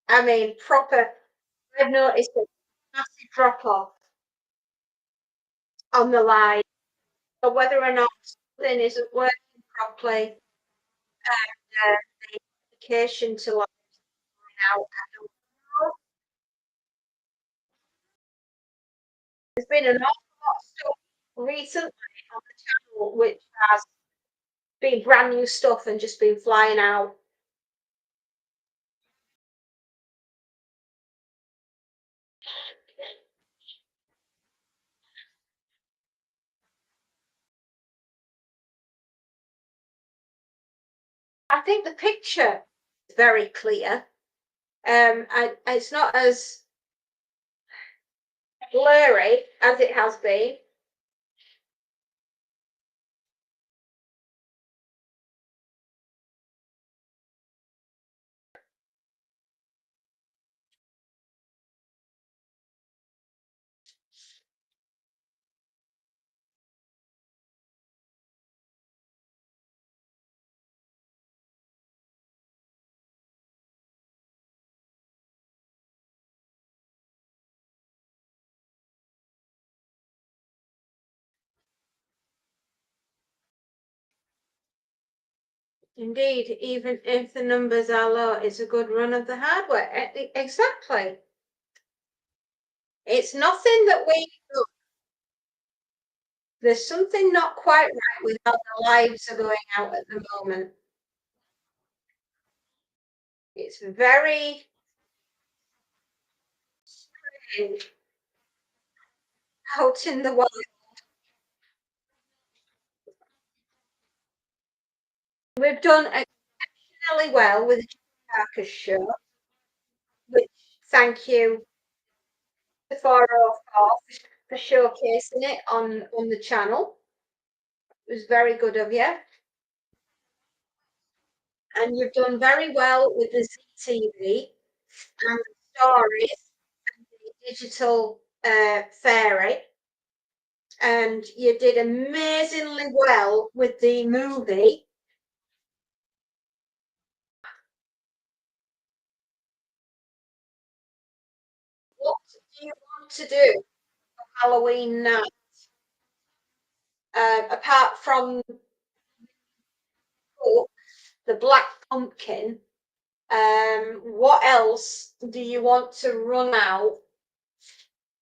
I mean, proper. I've noticed a massive drop off on the line, or whether or not something isn't working properly. Uh, the application to line out. I don't know. There's been an awful lot of stuff recently on the channel which has been brand new stuff and just been flying out. I think the picture is very clear. It's not as blurry as it has been. Indeed, even if the numbers are low, it's a good run of the hardware. Exactly. It's nothing that we do. There's something not quite right with how the lives are going out at the moment. It's very strange out in the world. We've done exceptionally well with the Carcass show, which thank you to 404 for showcasing it on the channel. It was very good of you. And you've done very well with the ZTV and the stories and the digital fairy. And you did amazingly well with the movie. What do you want to do for Halloween night? Apart from the Black Pumpkin, what else do you want to run out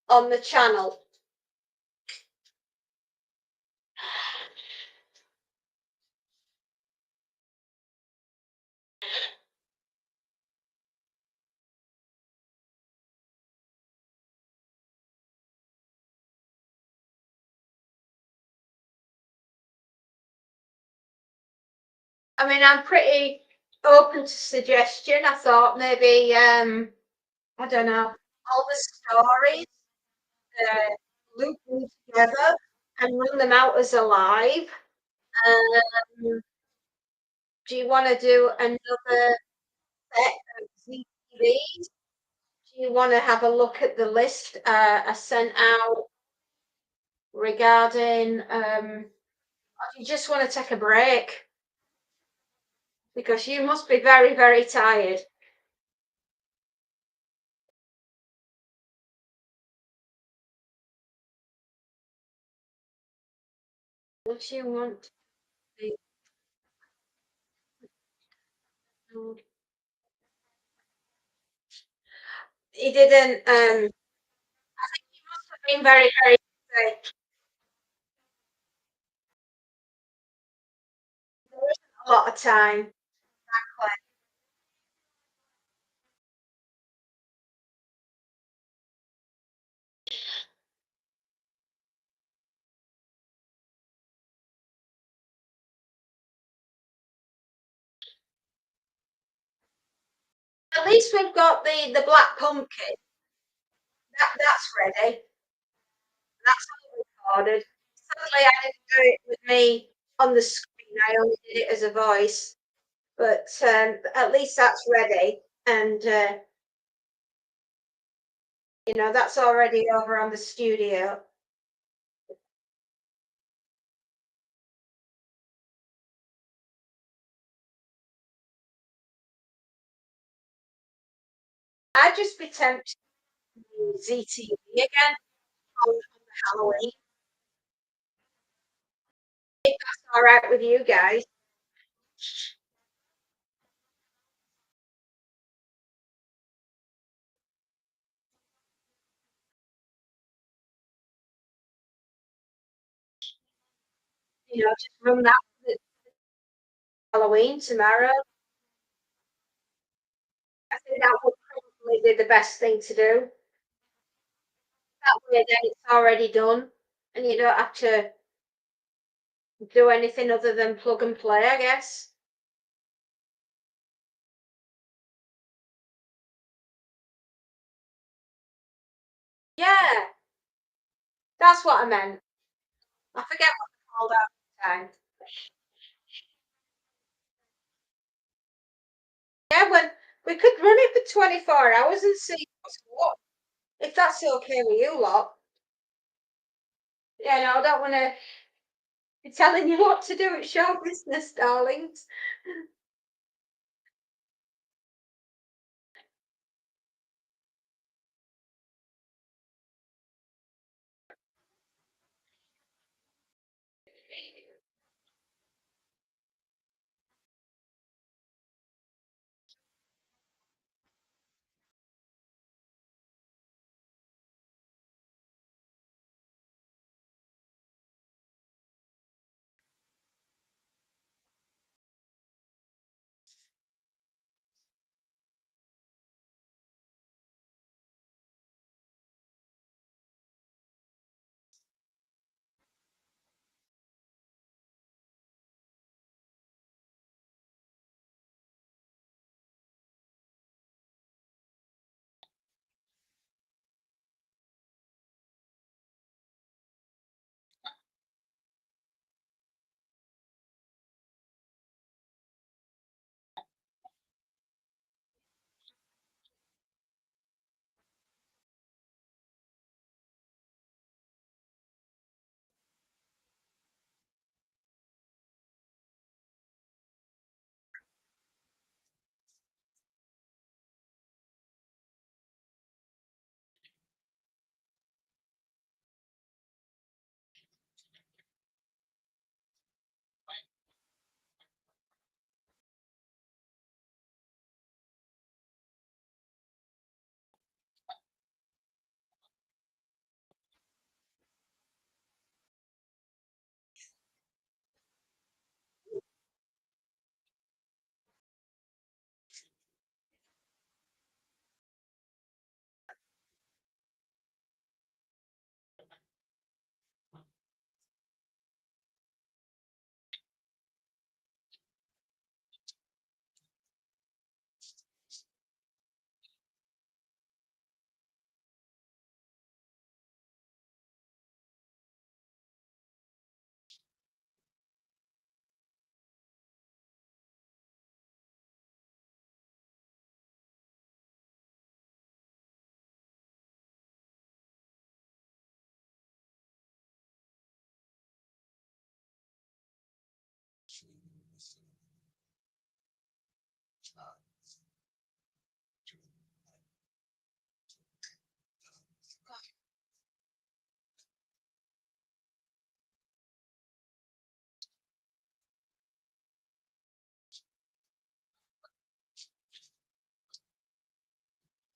on the channel? I mean, I'm pretty open to suggestion. I thought maybe, I don't know, all the stories, loop them together and run them out as a live. Um, do you want to do another set of ZTVs? Do you want to have a look at the list I sent out regarding, or do you just want to take a break? Because you must be very, very tired. What do you want? He didn't, he must have been very, very busy. There isn't a lot of time. At least we've got the black pumpkin. That's ready. That's all recorded. Sadly, I didn't do it with me on the screen. I only did it as a voice, but at least that's ready, and that's already over on the studio. I'd just be tempted to do ZTV again on Halloween. If that's all right with you guys. Just run that for Halloween tomorrow. I think that would probably be the best thing to do. That way, then it's already done, and you don't have to do anything other than plug and play, I guess. Yeah, that's what I meant. I forget what they're called half the time. Yeah, when we could run it for 24 hours and see what's what. If that's okay with you lot. Yeah, no, I don't want to be telling you what to do. It's your business, darlings.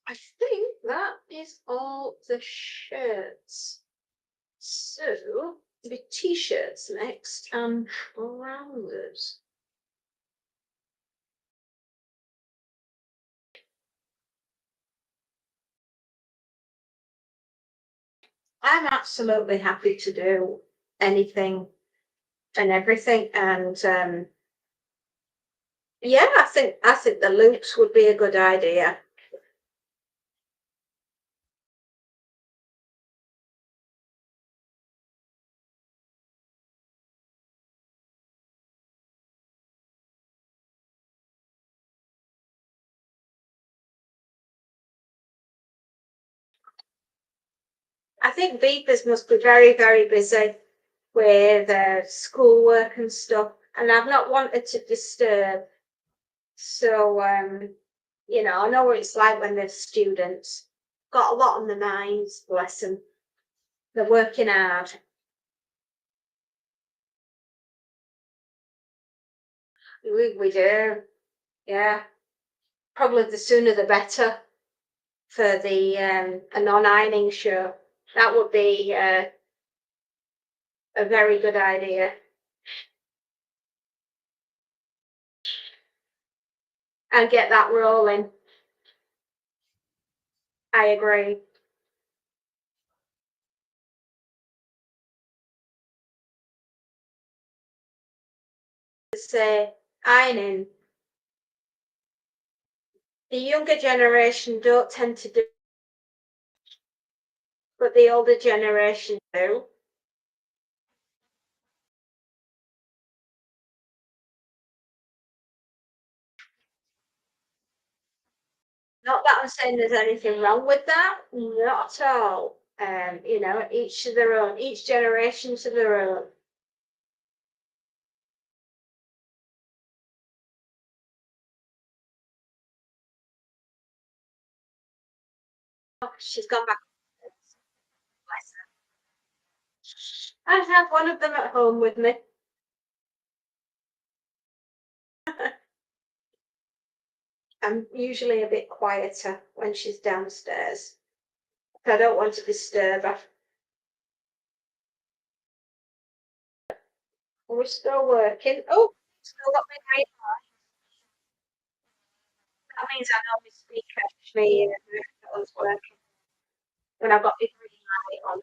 I think that is all the shirts. So, the t-shirts next and trousers. I'm absolutely happy to do anything and everything, and Yeah, I think the loops would be a good idea. I think beepers must be very, very busy with schoolwork and stuff, and I've not wanted to disturb. So, I know what it's like when there's students. Got a lot on their minds, bless them. They're working hard. We do, yeah. Probably the sooner the better for the a non-ironing show. That would be a very good idea. And get that rolling. I agree. Say ironing. The younger generation don't tend to do, but the older generation do. Not that I'm saying there's anything wrong with that, not at all. Each to their own, each generation to their own. Oh, she's gone back. Bless her. I have one of them at home with me. I'm usually a bit quieter when she's downstairs. I don't want to disturb her. We're still working. Oh, still got my green light. That means I know my speaker actually was working when I got my green light on.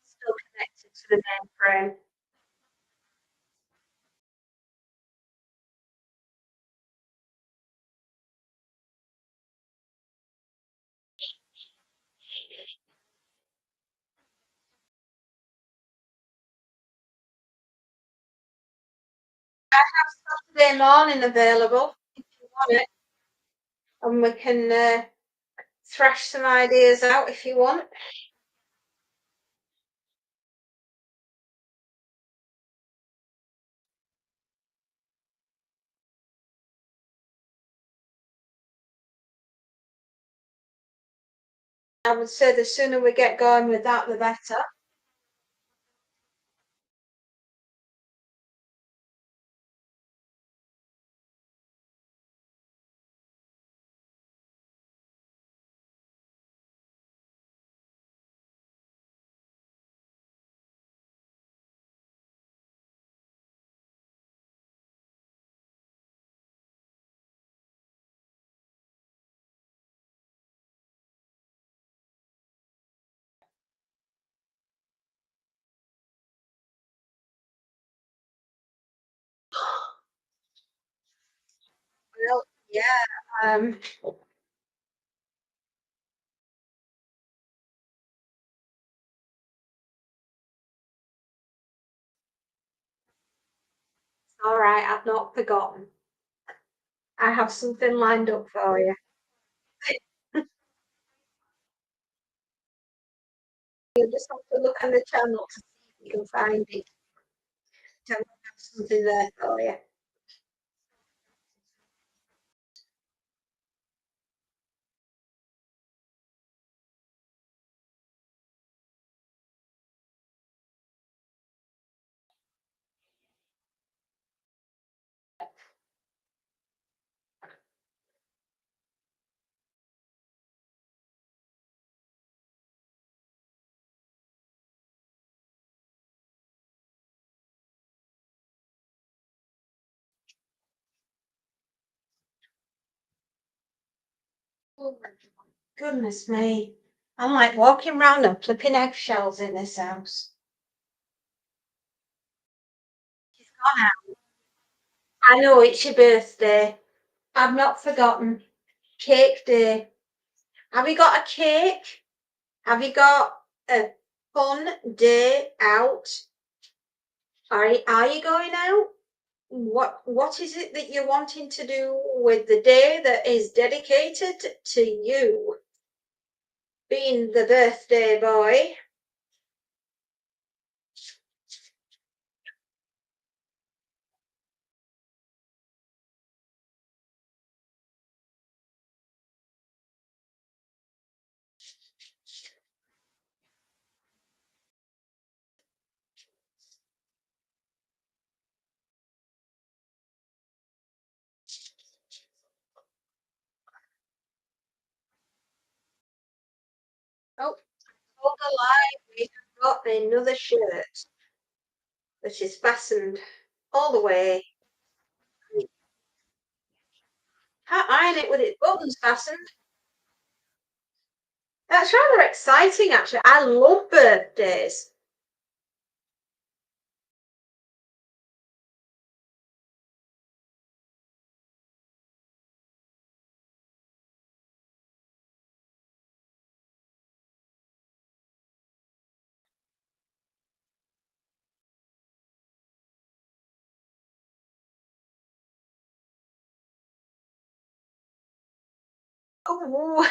Still connected to the main frame. I have Saturday morning available if you want it, and we can thrash some ideas out if you want. I would say the sooner we get going with that, the better. Well, yeah, all right, I've not forgotten. I have something lined up for you. You just have to look on the channel to see if you can find it. Tell me I have something there for you. Oh, goodness me. I'm like walking round and flipping eggshells in this house. She's gone out. I know it's your birthday. I've not forgotten. Cake day. Have you got a cake? Have you got a fun day out? Are you going out? What is it that you're wanting to do with the day that is dedicated to you being the birthday boy? Oh, hold the line. We have got another shirt that is fastened all the way. Can't iron it with its buttons fastened. That's rather exciting, actually. I love birthdays. Oh,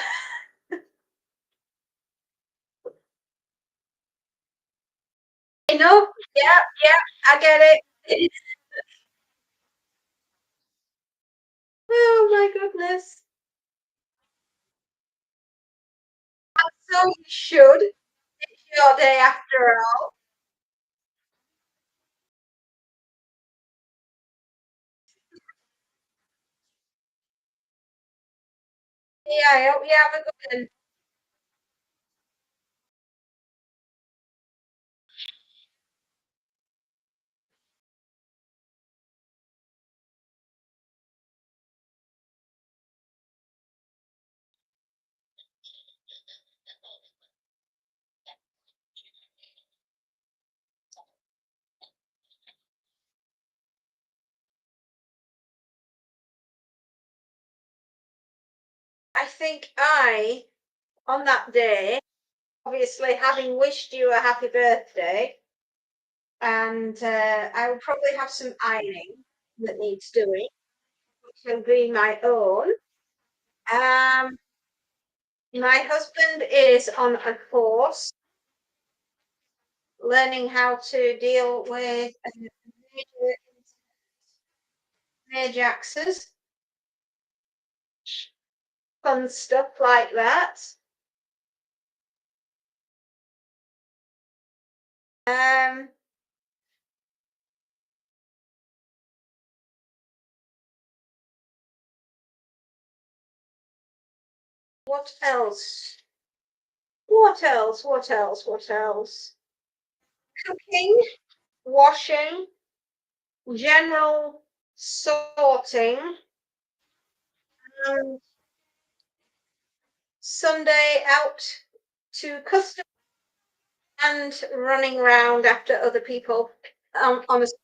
I know. Yeah, yeah, I get it. Oh my goodness. So you should. It's your day after all. Yeah, I hope you have a good one. I think on that day, obviously having wished you a happy birthday, and I will probably have some ironing that needs doing, which will be my own. Um, my husband is on a course learning how to deal with major, major axes, fun stuff like that. Um, what else? What else? What else? What else? Cooking, washing, general sorting, and Sunday out to custom and running around after other people. Honestly,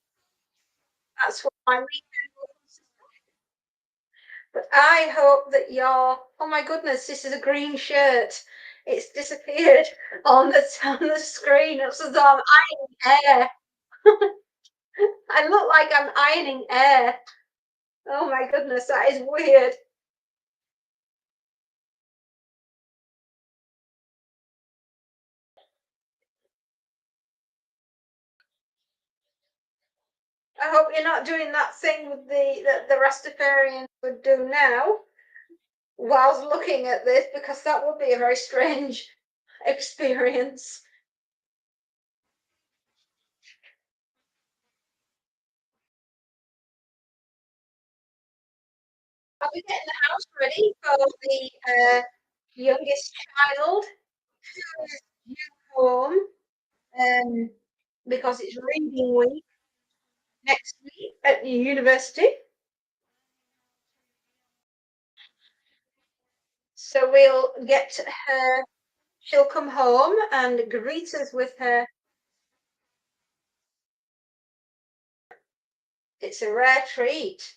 that's what my weekend was. But I hope that you're. Oh my goodness, this is a green shirt. It's disappeared on the screen. It's as though I'm ironing air. I look like I'm ironing air. Oh my goodness, that is weird. I hope you're not doing that thing with the Rastafarians would do now whilst looking at this, because that would be a very strange experience. Are we getting the house ready for the youngest child who's due home? Um, because it's reading week next week at the university. So we'll get her, she'll come home and greet us with her It's a rare treat.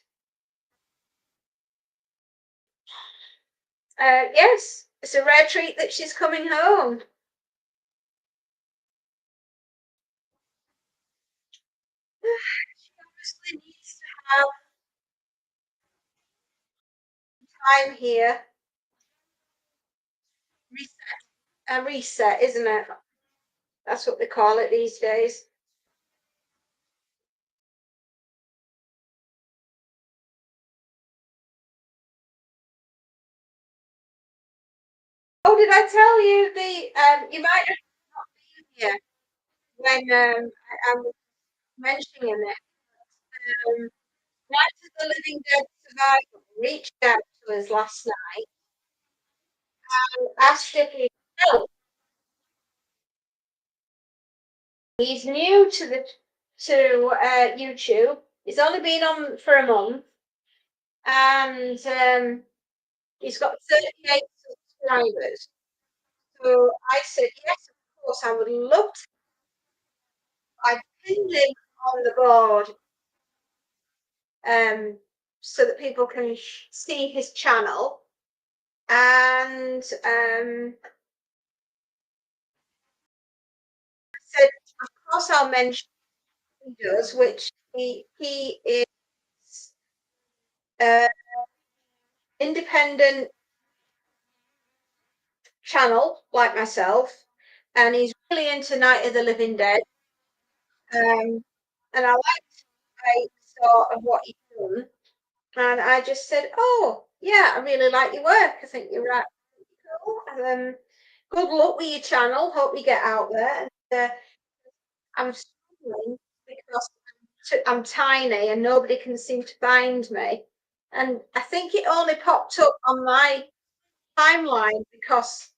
Yes, it's a rare treat that she's coming home. She obviously needs to have time here. A reset, isn't it? That's what they call it these days. Oh, did I tell you you might have been here when I was mentioning it. Um, Night of the Living Dead survivor reached out to us last night and asked if we could help. He's new to the YouTube. He's only been on for a month, and he's got 38 subscribers. So I said, yes, of course, I would love to. I pinned him on the board um, so that people can see his channel. And I said, of course, I'll mention he does, which he is uh, independent channel like myself, and he's really into Night of the Living Dead. And I liked sort of what he's done. And I just said, "Oh, yeah, I really like your work. I think you're right. Cool. Good luck with your channel. Hope you get out there." And, I'm struggling because I'm tiny and nobody can seem to find me. And I think it only popped up on my timeline because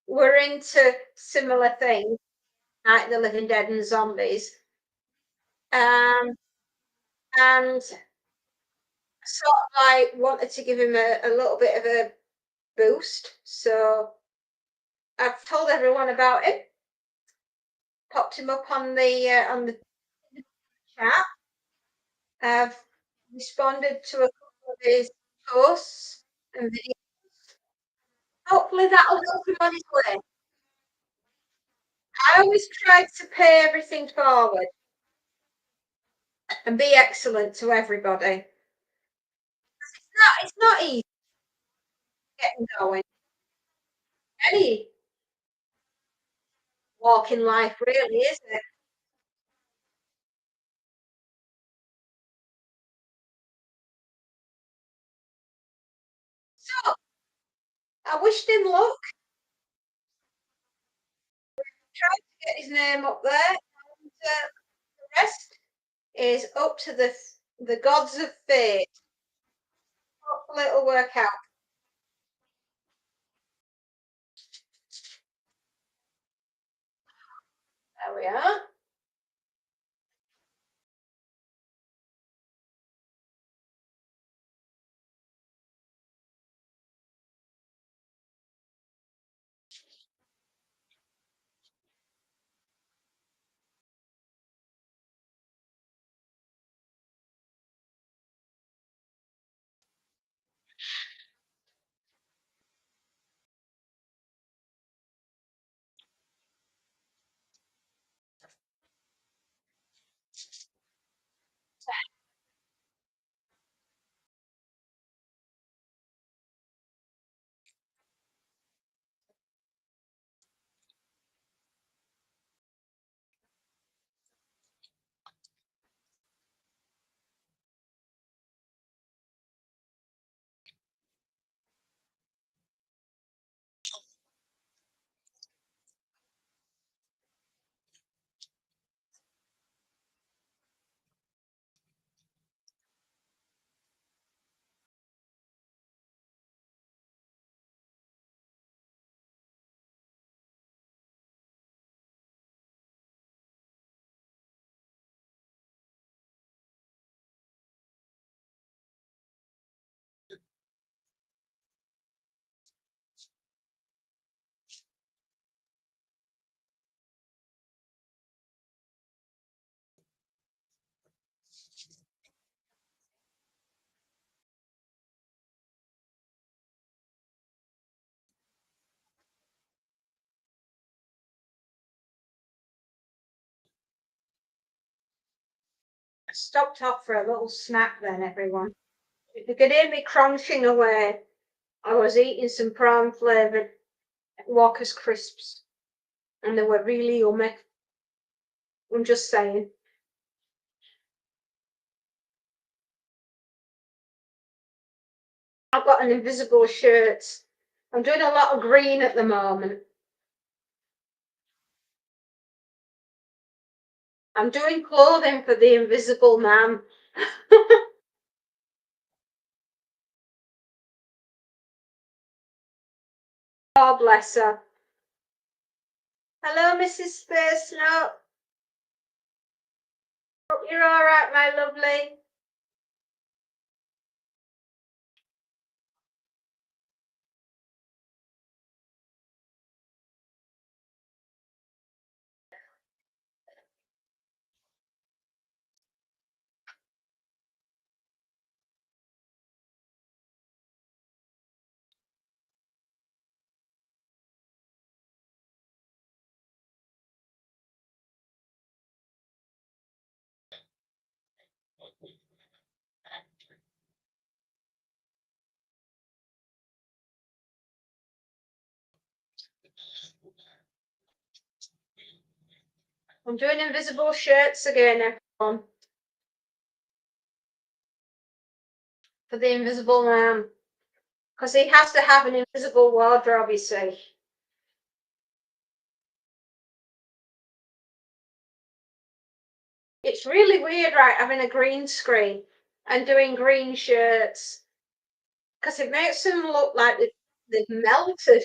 we're into similar things, like the Living Dead and zombies. Um, and sort of like wanted to give him a little bit of a boost. So I've told everyone about it, popped him up on the chat. I've responded to a couple of his posts and videos. Hopefully that'll help him on his way. I always try to pay everything forward and be excellent to everybody. It's not easy getting going. Any walk in life, really, is it? So I wished him luck. Tried to get his name up there, and the rest is up to the gods of fate. Hopefully it'll work out. There we are. Stopped off for a little snack then, everyone. If you could hear me crunching away, I was eating some prawn flavoured Walker's crisps, and they were really yummy. I'm just saying. I've got an invisible shirt. I'm doing a lot of green at the moment. I'm doing clothing for the Invisible Man. God bless her. Hello, Mrs. Space Note. Hope you're all right, my lovely. I'm doing invisible shirts again, everyone. For the Invisible Man. Because he has to have an invisible wardrobe, you see. It's really weird, right, having a green screen and doing green shirts. Because it makes them look like they've melted.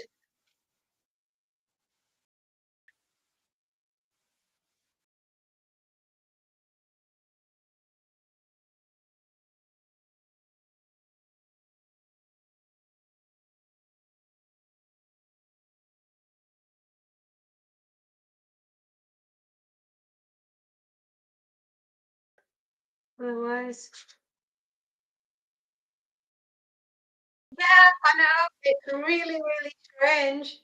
Otherwise. Yeah, I know. It's really, really strange.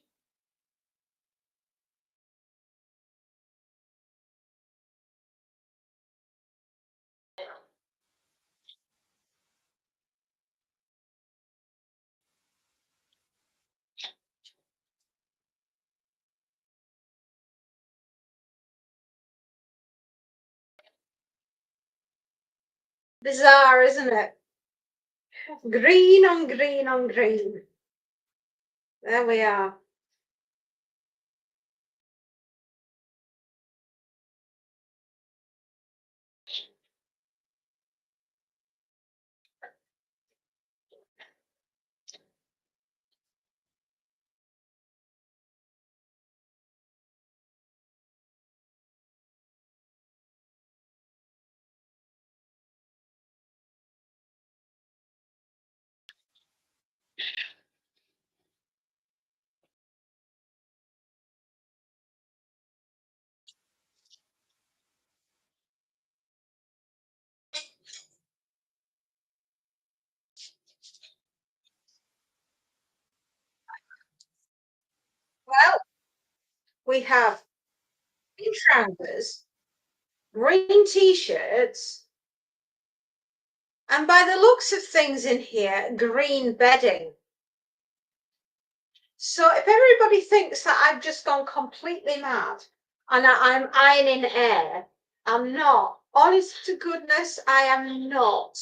Bizarre, isn't it? Green on green on green. There we are. Well, we have green trousers, green t-shirts, and by the looks of things in here, green bedding. So if everybody thinks that I've just gone completely mad and I'm ironing air, I'm not. Honest to goodness, I am not.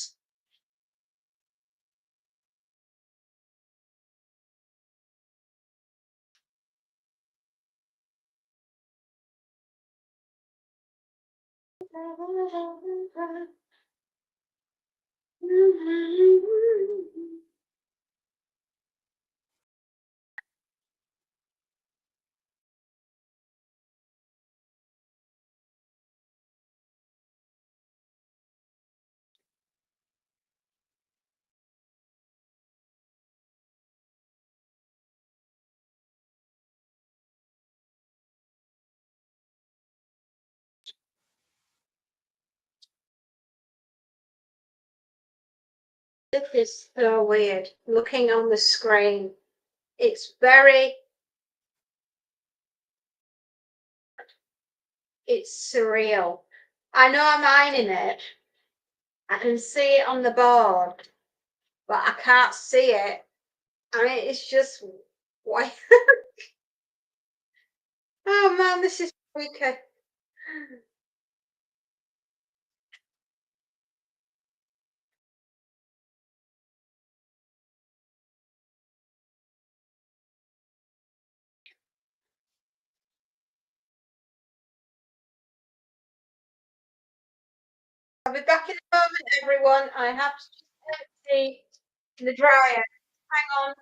This is so weird looking on the screen. It's it's surreal. I know I'm ironing it, I can see it on the board, but I can't see it. I mean, it's just why. Oh man, this is freaky. I'll be back in a moment, everyone. I have to just empty the dryer. Hang on.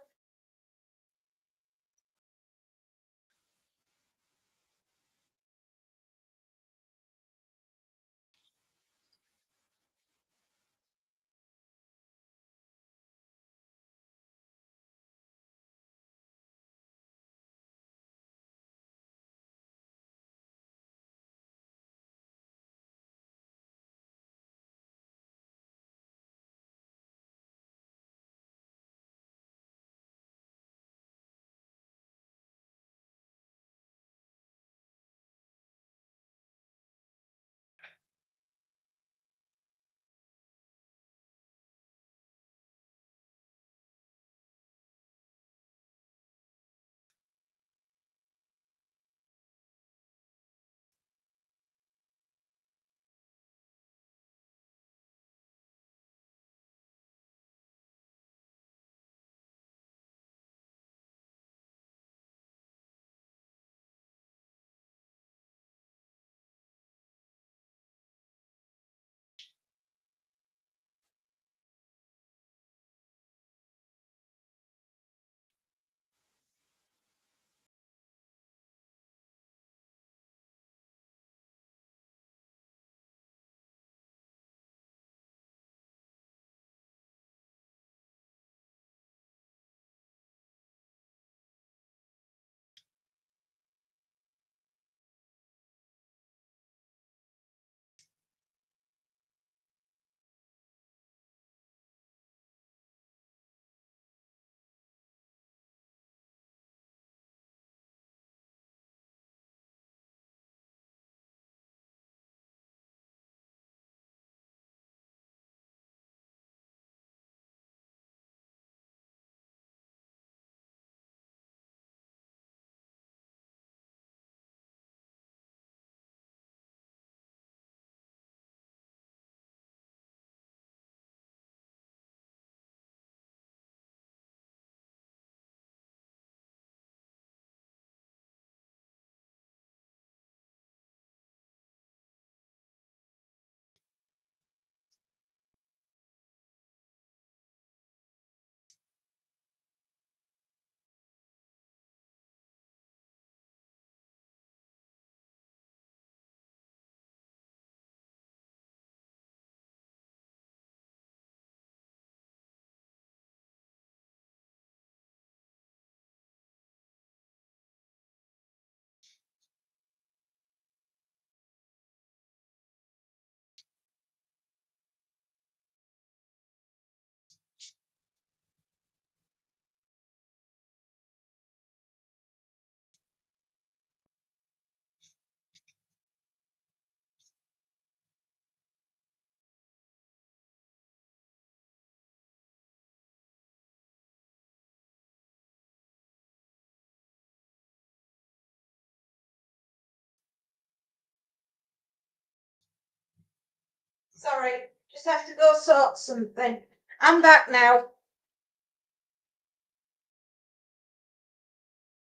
Sorry, just have to go sort something. I'm back now.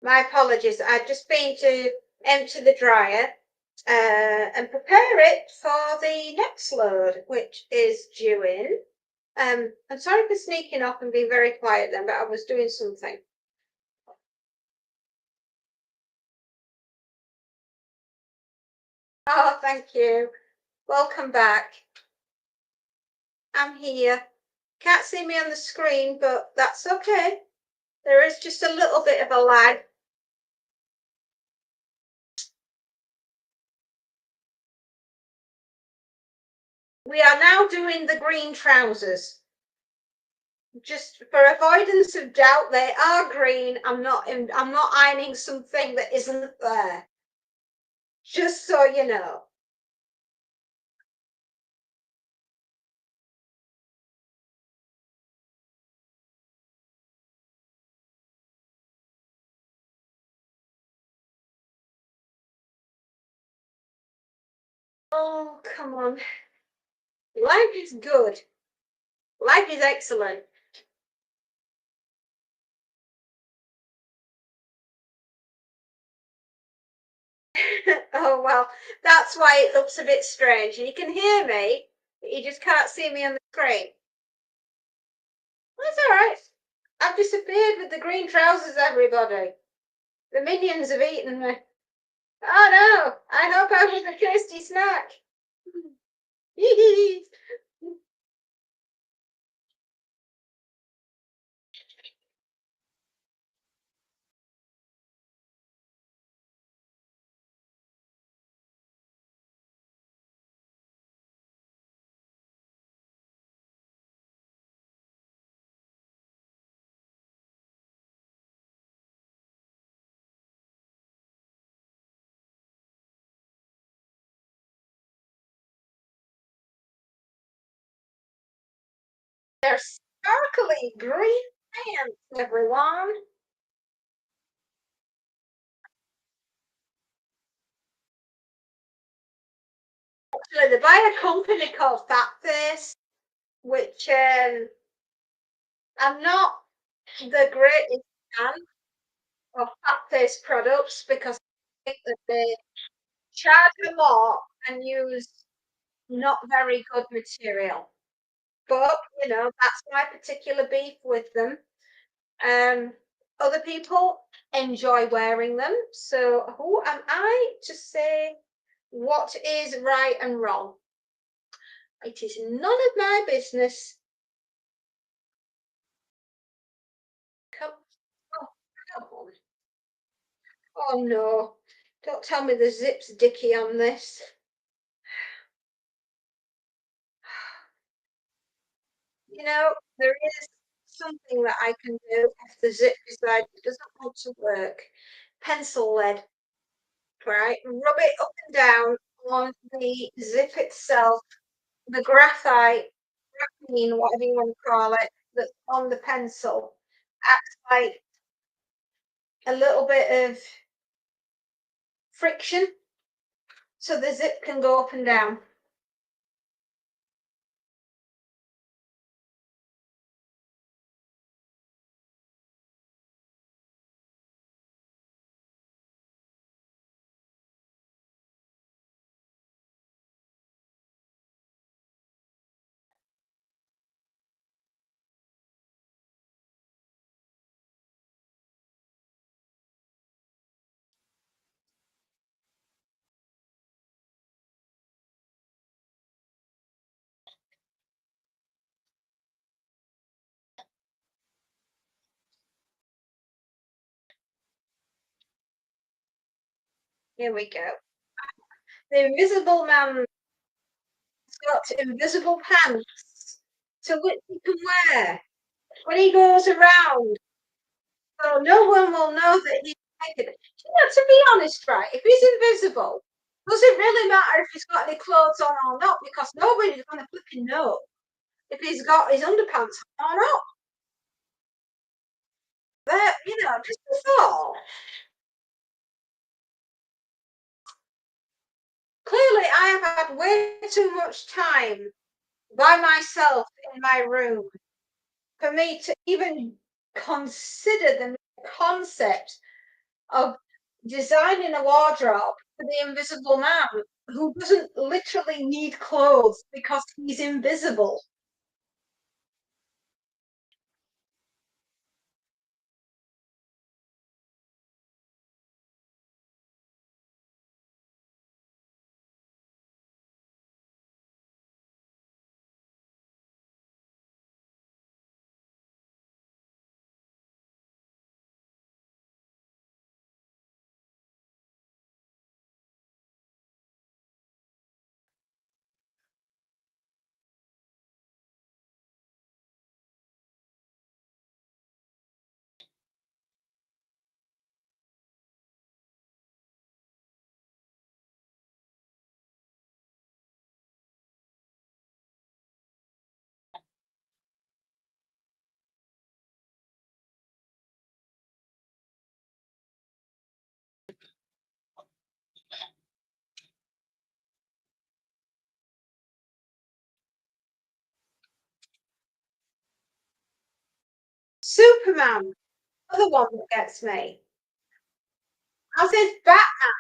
My apologies. I've just been to empty the dryer and prepare it for the next load, which is due in. I'm sorry for sneaking off and being very quiet then, but I was doing something. Oh, thank you. Welcome back. I'm here. Can't see me on the screen, but that's okay. There is just a little bit of a lag. We are now doing the green trousers. Just for avoidance of doubt, they are green. I'm not ironing something that isn't there. Just so you know. Oh, come on. Life is good. Life is excellent. Oh, well, that's why it looks a bit strange. You can hear me, but you just can't see me on the screen. That's all right. I've disappeared with the green trousers, everybody. The minions have eaten me. Oh no! I hope I was a tasty snack. They're sparkly green pants, everyone. Actually, they're by a company called Fat Face, which I'm not the greatest fan of Fat Face products because I think that they charge a lot and use not very good material. But that's my particular beef with them. Um, Other people enjoy wearing them. So who am I to say what is right and wrong? It is none of my business. Come, oh, come on. Oh no. Don't tell me the zip's dicky on this. There is something that I can do if the zip decides it doesn't want to work. Pencil lead, right? Rub it up and down on the zip itself, the graphite, graphene, whatever you want to call it, that's on the pencil acts like a little bit of friction so the zip can go up and down. Here we go. The Invisible Man's got invisible pants to which he can wear when he goes around, so no one will know that he's naked. To be honest, right, if he's invisible, does it really matter if he's got any clothes on or not? Because nobody's going to flipping know if he's got his underpants on or not. But, just a thought. Clearly, I have had way too much time by myself in my room for me to even consider the concept of designing a wardrobe for the invisible man who doesn't literally need clothes because he's invisible. Superman, other one that gets me. As is Batman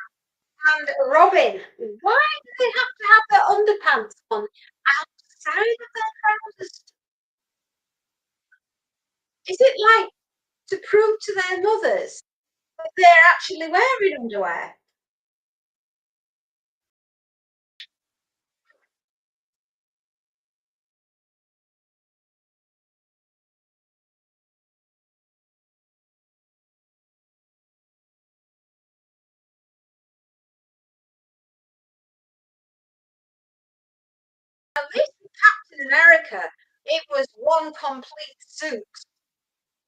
and Robin. Why do they have to have their underpants on outside of their trousers? Is it like to prove to their mothers that they're actually wearing underwear? At least in Captain America, it was one complete suit.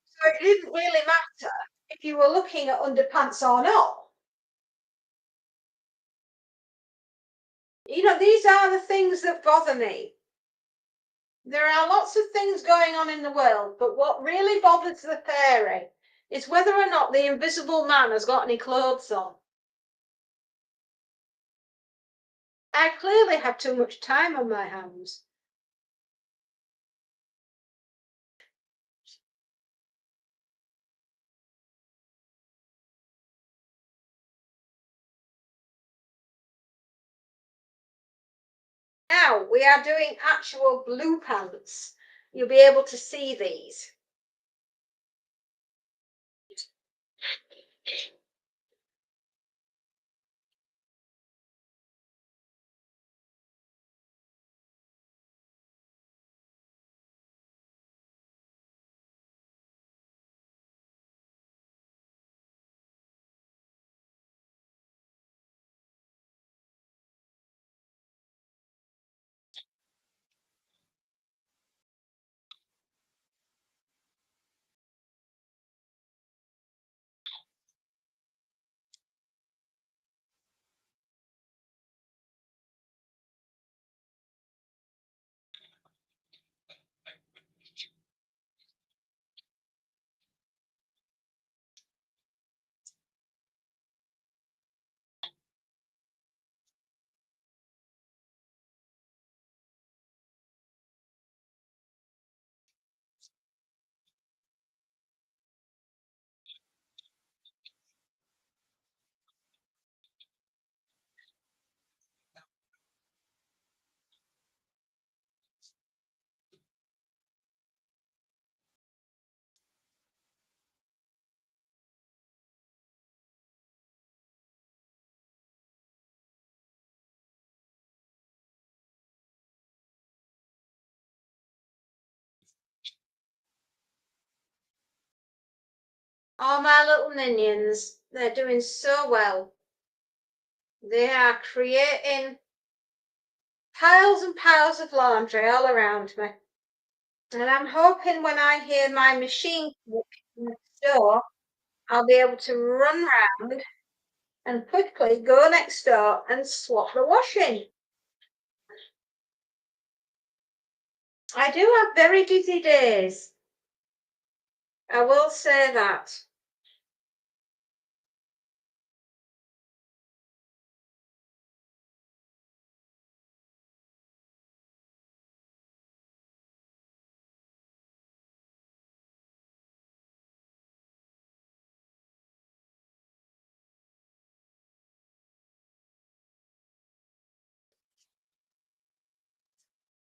So it didn't really matter if you were looking at underpants or not. These are the things that bother me. There are lots of things going on in the world, but what really bothers the fairy is whether or not the invisible man has got any clothes on. I clearly have too much time on my hands. Now we are doing actual blue pants. You'll be able to see these. Oh, my little minions, they're doing so well. They are creating piles and piles of laundry all around me. And I'm hoping when I hear my machine next door, I'll be able to run round and quickly go next door and swap the washing. I do have very busy days. I will say that.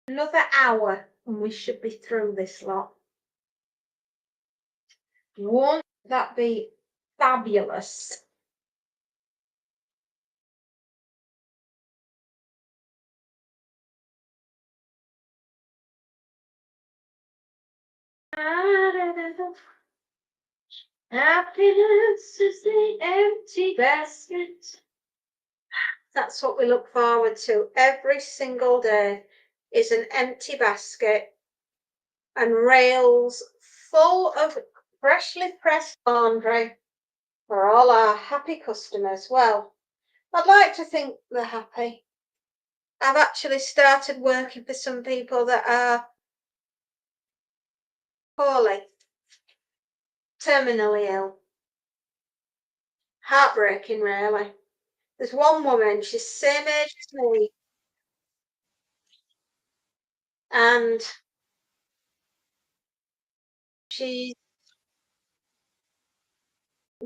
Another hour and we should be through this lot. Won't that be fabulous? Happiness is the empty basket. That's what we look forward to every single day, is an empty basket and rails full of freshly pressed laundry for all our happy customers. Well, I'd like to think they're happy. I've actually started working for some people that are poorly, terminally ill. Heartbreaking, really. There's one woman, she's the same age as me, and she's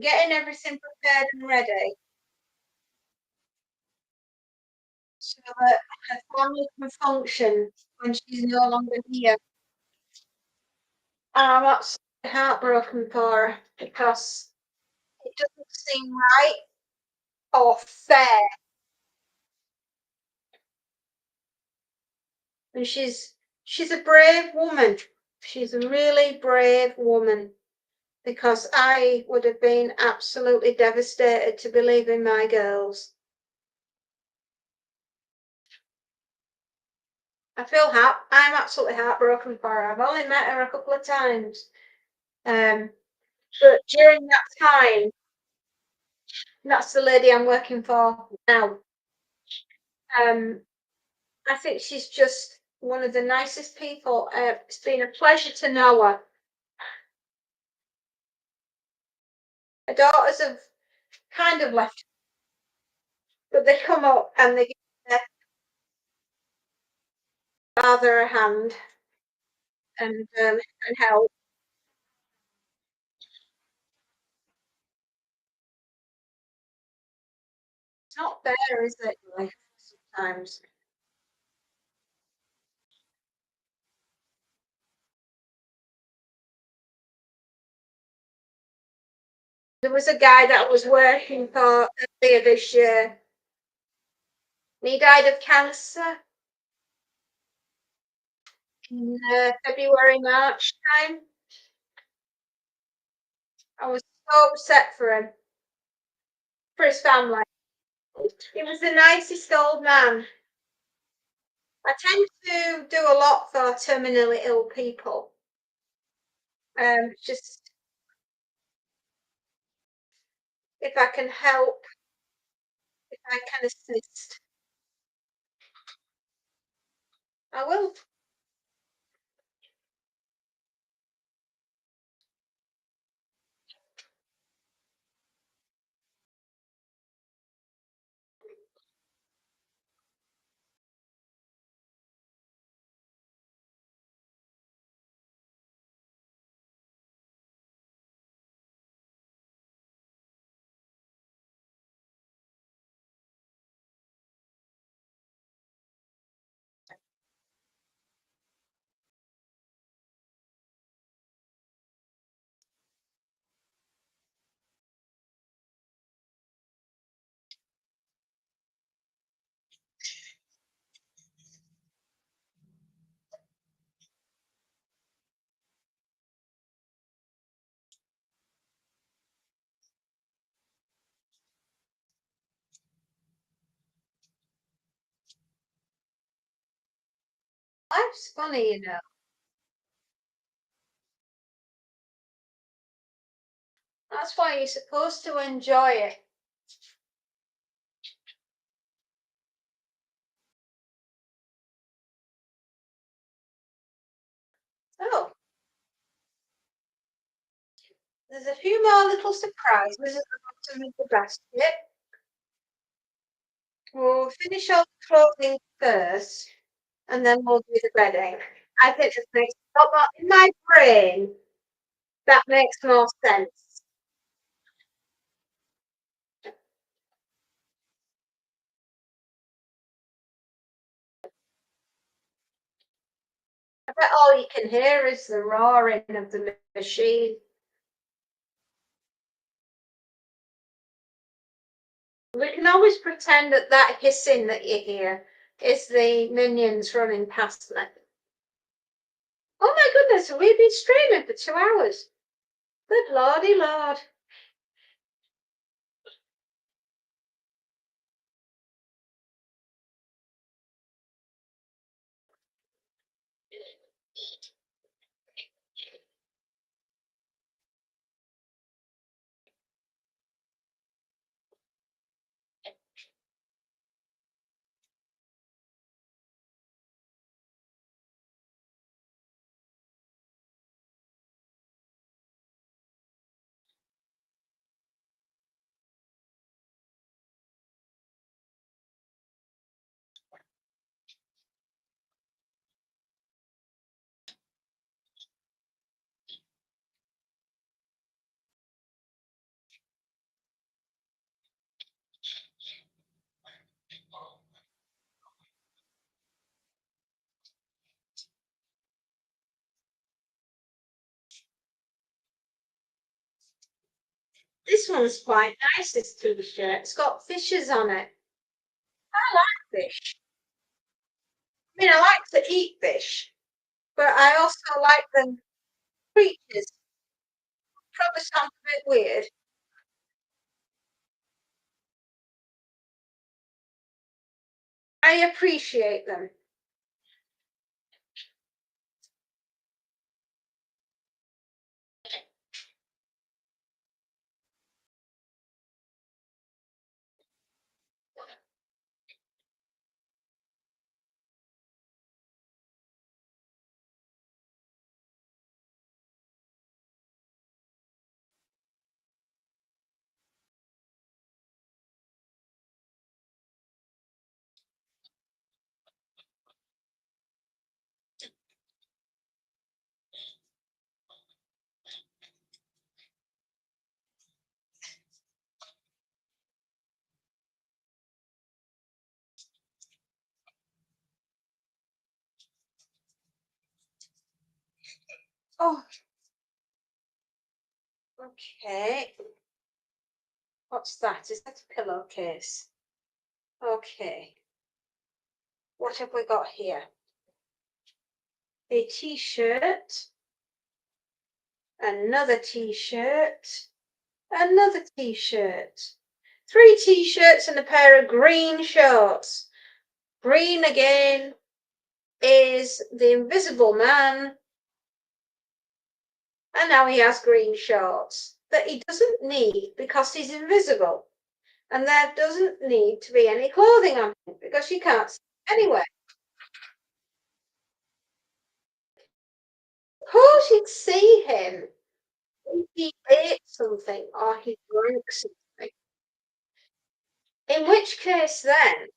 getting everything prepared and ready so that her family can function when she's no longer here. And I'm absolutely heartbroken for her because it doesn't seem right or fair. And she's a brave woman. She's a really brave woman because I would have been absolutely devastated to be leaving my girls. I'm absolutely heartbroken for her. I've only met her a couple of times. Um, but during that time, that's the lady I'm working for now. Um, I think she's just one of the nicest people. It's been a pleasure to know her. Her daughters have kind of left, but they come up and they give their father a hand and help. It's not fair, is it? Like sometimes there was a guy that I was working for earlier this year, and he died of cancer in February, March time. I was so upset for him, for his family. He was the nicest old man. I tend to do a lot for terminally ill people. Just if I can help, if I can assist, I will. Life's funny, you know. That's why you're supposed to enjoy it. Oh, there's a few more little surprises at the bottom of the basket. We'll finish off the clothing first, and then we'll do the bedding. I think this makes a lot more in my brain. That makes more sense. I bet all you can hear is the roaring of the machine. We can always pretend that that hissing that you hear is the minions running past me. Oh my goodness, we've been streaming for 2 hours. Good lordy lord. This one's quite nice, this t-shirt. It's got fishes on it. I like fish. I mean, I like to eat fish, but I also like them creatures. Probably sounds a bit weird. I appreciate them. Oh, okay. What's that? Is that a pillowcase? Okay. What have we got here? A t-shirt, another t-shirt, another t-shirt. 3 t-shirts and a pair of green shorts. Green again is the Invisible Man, and now he has green shorts that he doesn't need because he's invisible. And there doesn't need to be any clothing on him because you can't see anywhere. Of course you'd see him if he ate something or he drank something. In which case then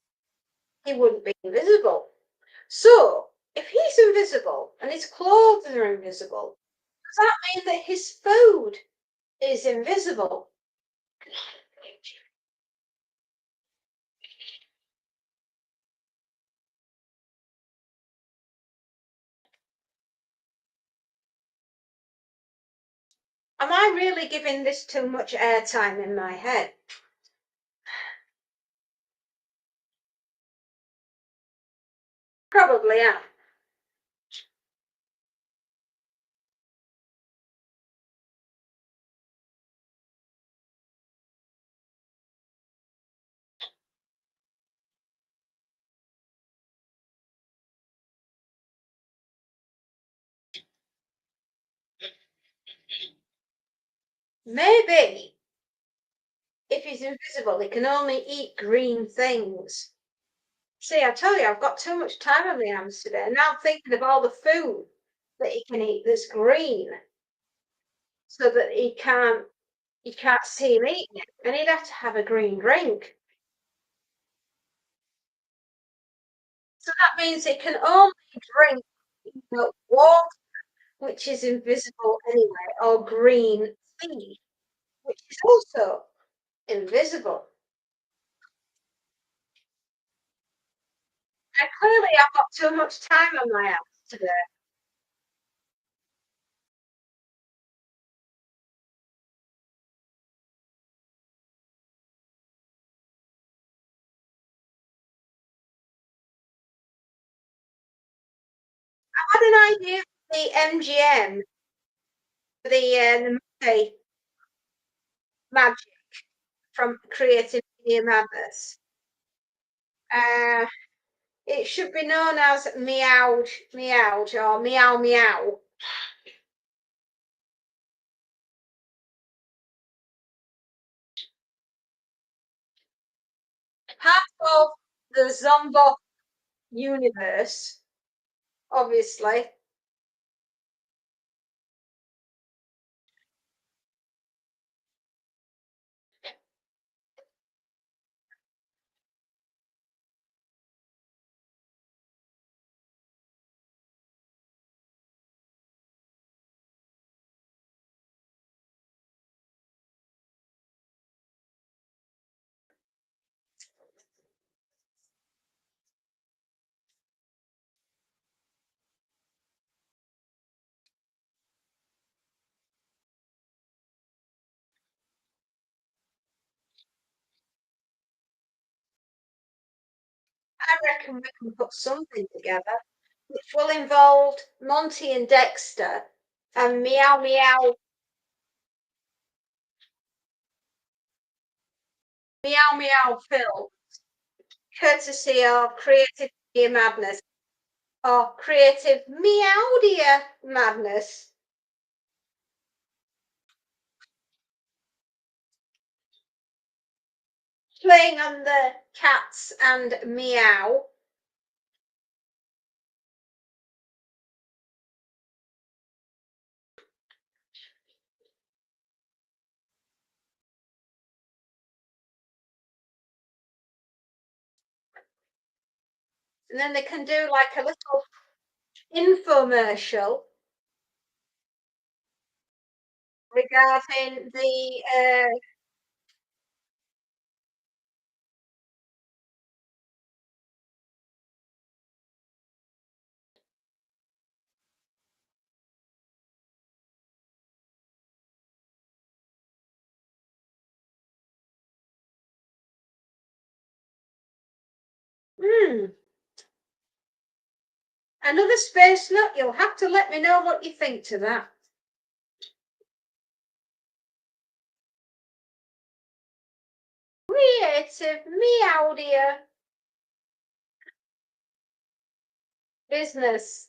he wouldn't be invisible. So if he's invisible and his clothes are invisible, does that mean that his food is invisible? Am I really giving this too much airtime in my head? Probably am. Maybe if he's invisible, he can only eat green things. See, I tell you, I've got too much time on my hands today. Now I'm thinking of all the food that he can eat that's green, so that you can't see him eating it, and he'd have to have a green drink. So that means he can only drink water, which is invisible anyway, or green tea, which is also invisible. And clearly, I've got too much time on my hands today. I had an idea for the MGM, the Monday Magic from Creative Media Madness. Uh, it should be known as Meowed Meowed or Meow Meow. Part of the Zombo universe, obviously. I reckon we can put something together which will involve Monty and Dexter and Meow Meow Meow Meow Phil, courtesy of Creative Media Madness or Creative Meowdia Madness. Playing on the cats and meow. And then they can do like a little infomercial regarding the another space nut. You'll have to let me know what you think to that. Creative meow dear business.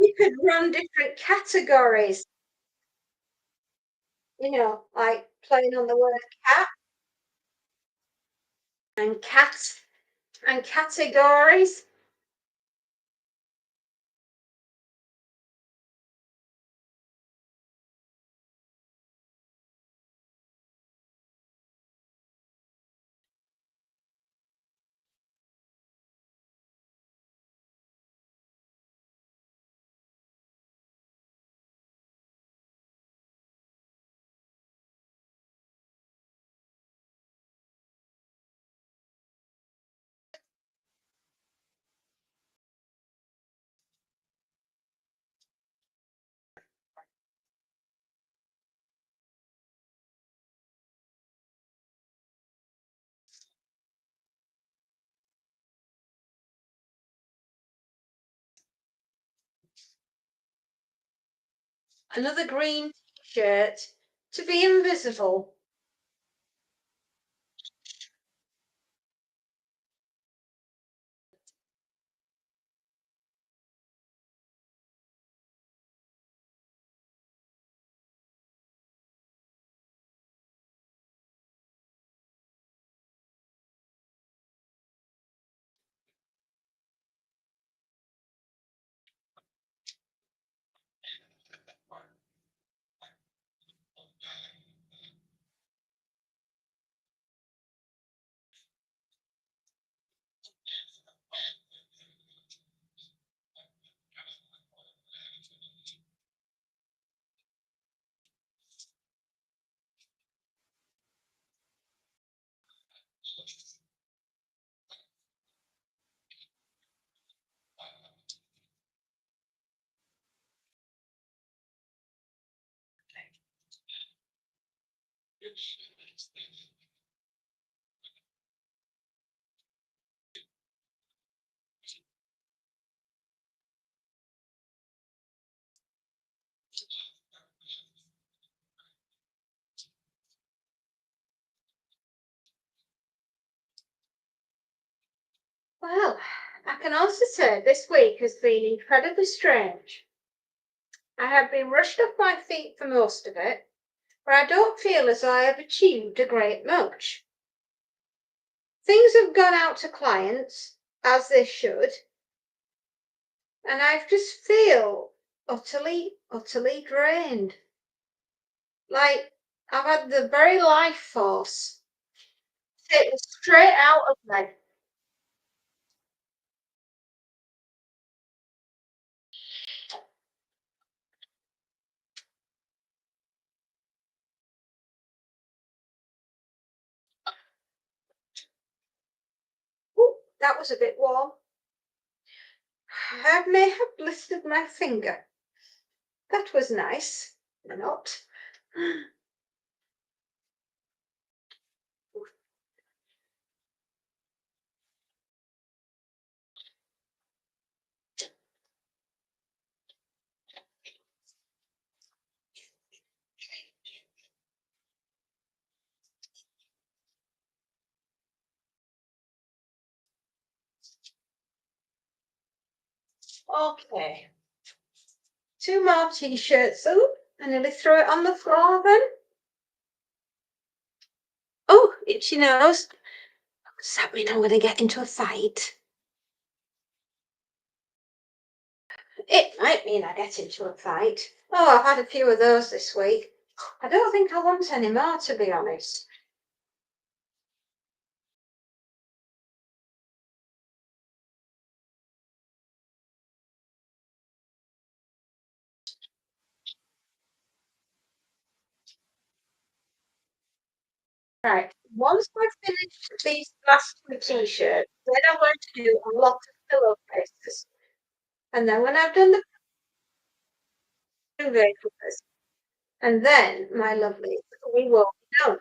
You could run different categories, like playing on the word cat and cat and categories. Another green t-shirt to be invisible. Well, I can also say this week has been incredibly strange. I have been rushed off my feet for most of it, but I don't feel as though I have achieved a great much. Things have gone out to clients, as they should, and I just feel utterly drained. Like I've had the very life force taken straight out of me. That was a bit warm. I may have blistered my finger. That was nice. Not. Okay. Two more t-shirts up. I nearly threw it on the floor then. Oh, itchy nose. Does that mean I'm going to get into a fight? It might mean I get into a fight. Oh, I've had a few of those this week. I don't think I want any more, to be honest. Right, once I've finished these last two t-shirts, then I'm going to do a lot of pillowcases. And then when I've done the duvet covers, and then, my lovely, we will be done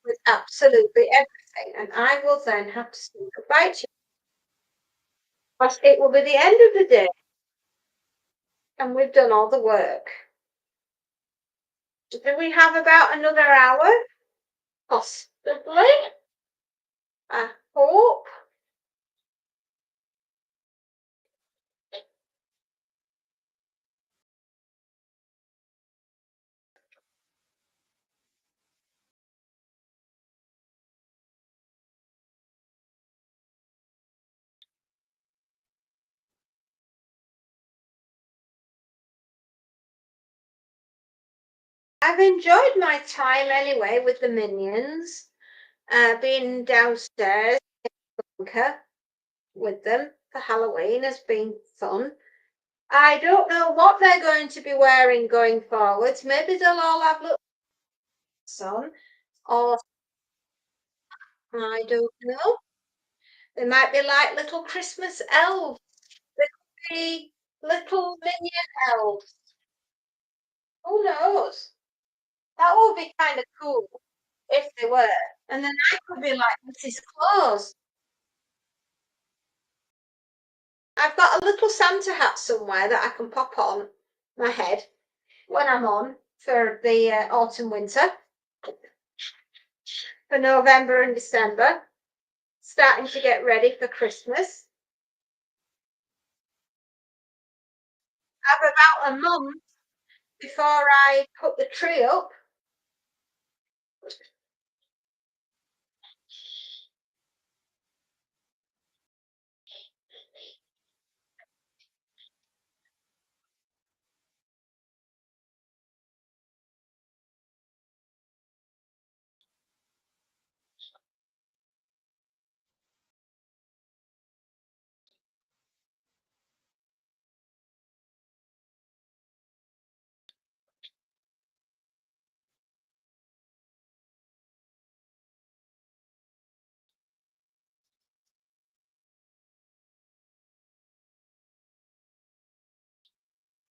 with absolutely everything. And I will then have to say goodbye to you. But it will be the end of the day, and we've done all the work. Do we have about another hour? Possibly. I hope. I've enjoyed my time anyway with the minions, being downstairs with them for Halloween has been fun. I don't know what they're going to be wearing going forwards. Maybe they'll all have little on, or I don't know. They might be like little Christmas elves. They could be little minion elves. Who knows? That would be kind of cool if they were. And then I could be like Mrs. Claus. I've got a little Santa hat somewhere that I can pop on my head when I'm on for the autumn winter, for November and December, starting to get ready for Christmas. I've about a month before I put the tree up.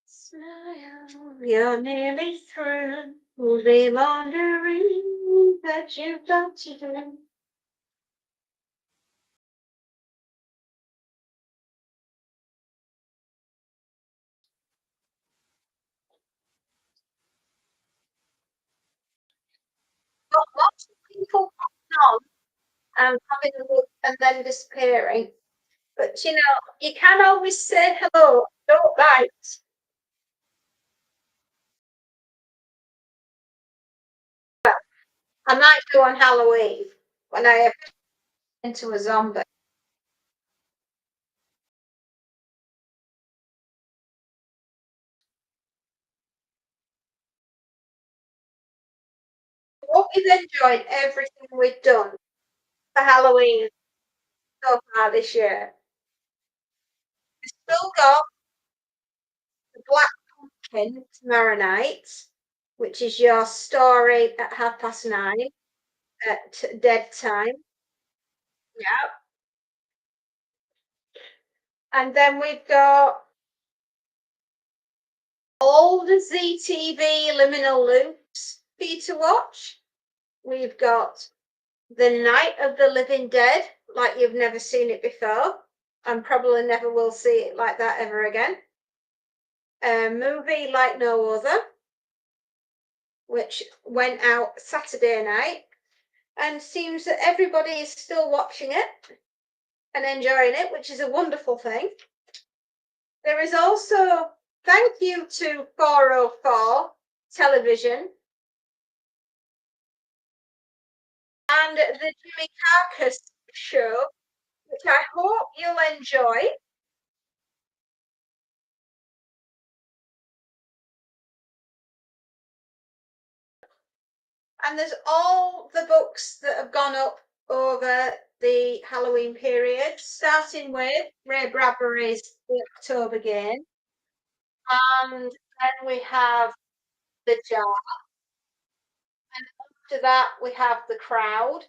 Smile, you're nearly through the laundering that you've got to do. Got lots of people popping on and having a look and then disappearing. But you know, you can always say hello, don't bite. I might do on Halloween when I have into a zombie. Hope you've enjoyed everything we've done for Halloween so far this year. We've still got the Black Pumpkin tomorrow night, which is your story at 9:30 at dead time. Yeah. And then we've got all the ZTV liminal loops for you to watch. We've got The Night of the Living Dead, like you've never seen it before, and probably never will see it like that ever again. A movie like no other, which went out Saturday night, and seems that everybody is still watching it and enjoying it, which is a wonderful thing. There is also, thank you to 404 television and the Jimmy Carcass show, which I hope you'll enjoy. And there's all the books that have gone up over the Halloween period, starting with Ray Bradbury's The October Game. And then we have The Jar. And after that, we have The Crowd.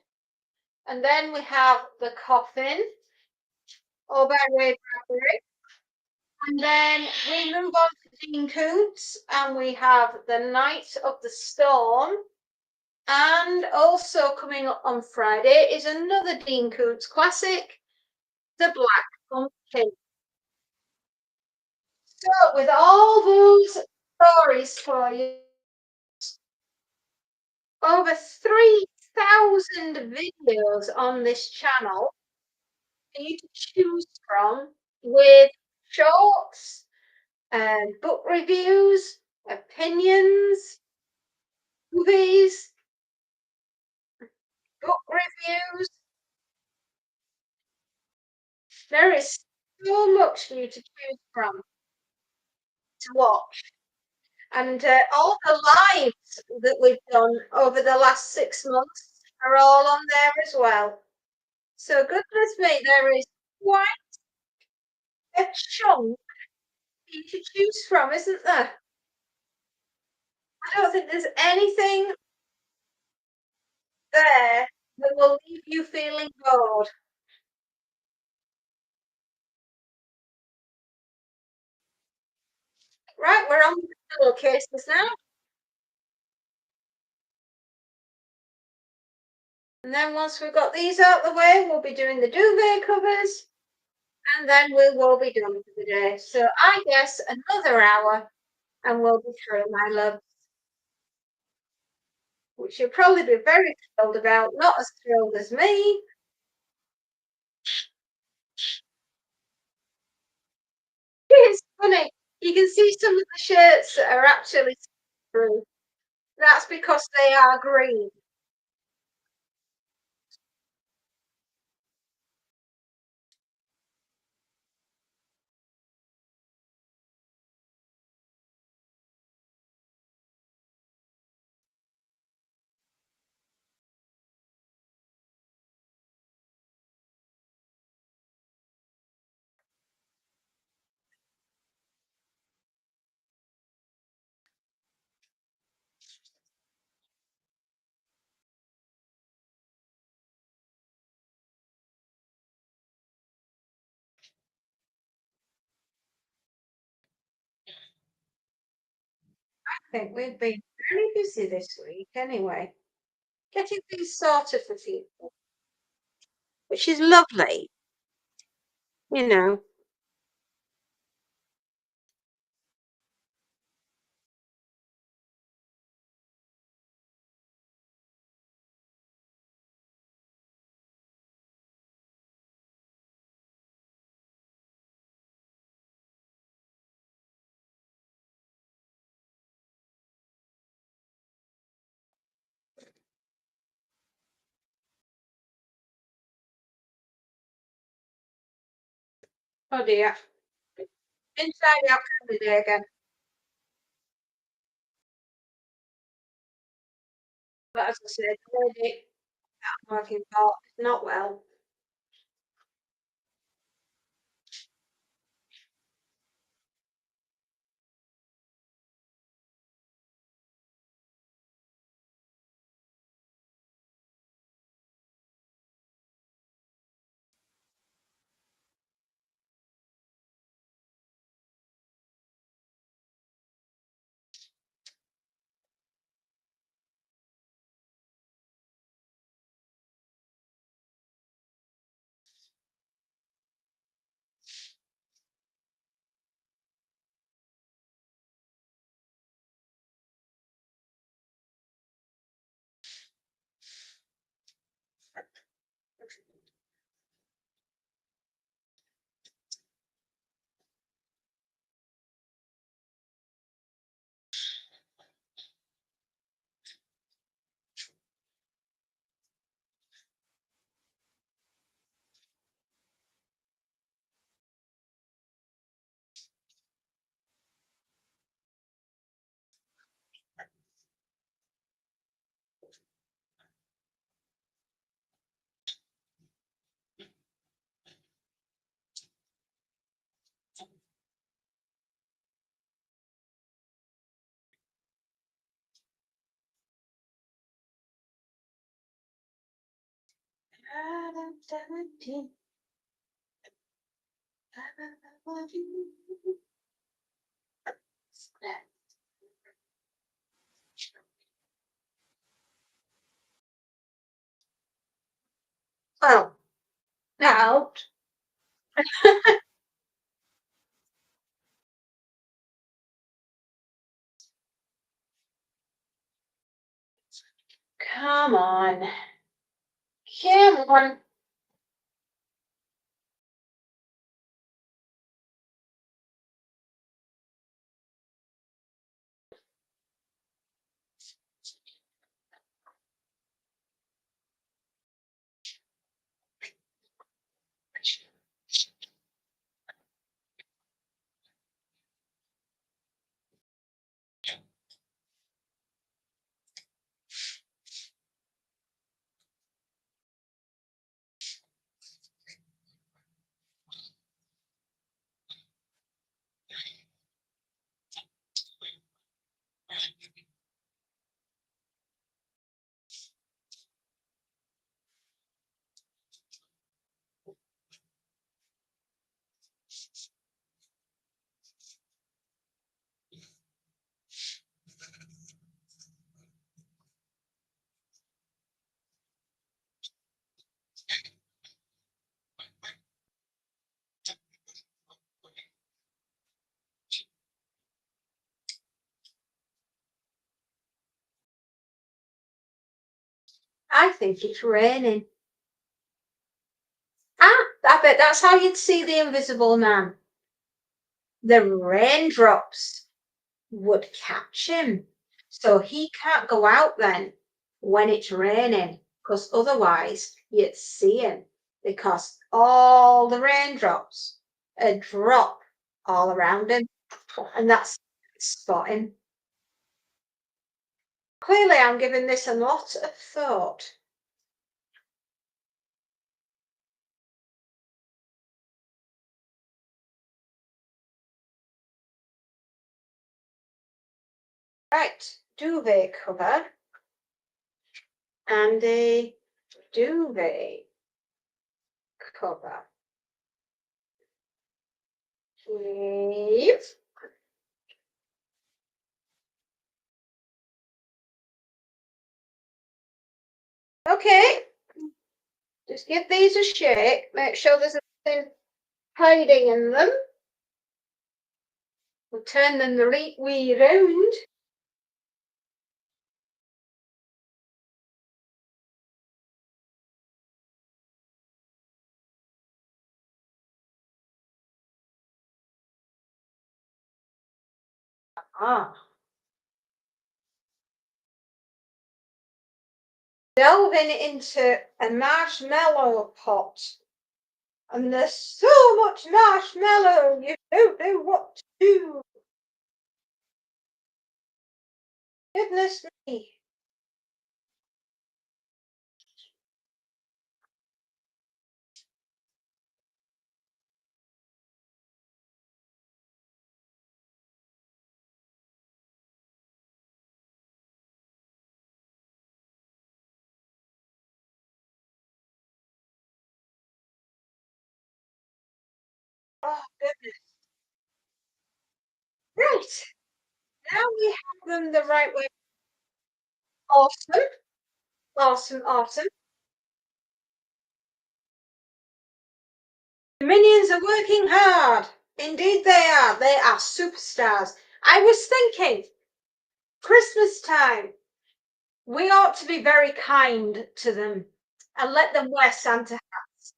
And then we have The Coffin, all by Ray Bradbury. And then we move on to Dean Koontz, and we have The Night of the Storm. And also coming up on Friday is another Dean Koontz classic, The Black Pumpkin. So, with all those stories for you, over 3,000 videos on this channel for you to choose from, with shorts, book reviews, opinions, movies, book reviews. There is so much for you to choose from to watch. And all the lives that we've done over the last 6 months are all on there as well. So goodness me, there is quite a chunk for you to choose from, isn't there? I don't think there's anything there that will leave you feeling bored. Right, we're on with the pillowcases now. And then once we've got these out the way, we'll be doing the duvet covers, and then we will be done for the day. So I guess another hour and we'll be through, my love. Which you'll probably be very thrilled about, not as thrilled as me. It's funny. You can see some of the shirts that are actually through. That's because they are green. I think we've been very busy this week anyway, getting things sorted for people, which is lovely, you know. Oh dear. Inside out day again. But as I said, the lady that I'm working for is not well. Well, out. Come on. Come on. I think it's raining. Ah, I bet that's how you'd see the Invisible Man. The raindrops would catch him. So he can't go out then when it's raining, because otherwise you'd see him, because all the raindrops drop all around him, and that's spotting. Clearly, I'm giving this a lot of thought. Right, duvet cover and a duvet cover. Please. Okay, just give these a shake. Make sure there's nothing hiding in them. We'll turn them the right way round. Ah. Delving into a marshmallow pot. And there's so much marshmallow, you don't know what to do. Goodness me. Oh, goodness. Right. Now we have them the right way. Awesome. Awesome. Awesome. The minions are working hard. Indeed, they are. They are superstars. I was thinking, Christmas time, we ought to be very kind to them and let them wear Santa hats.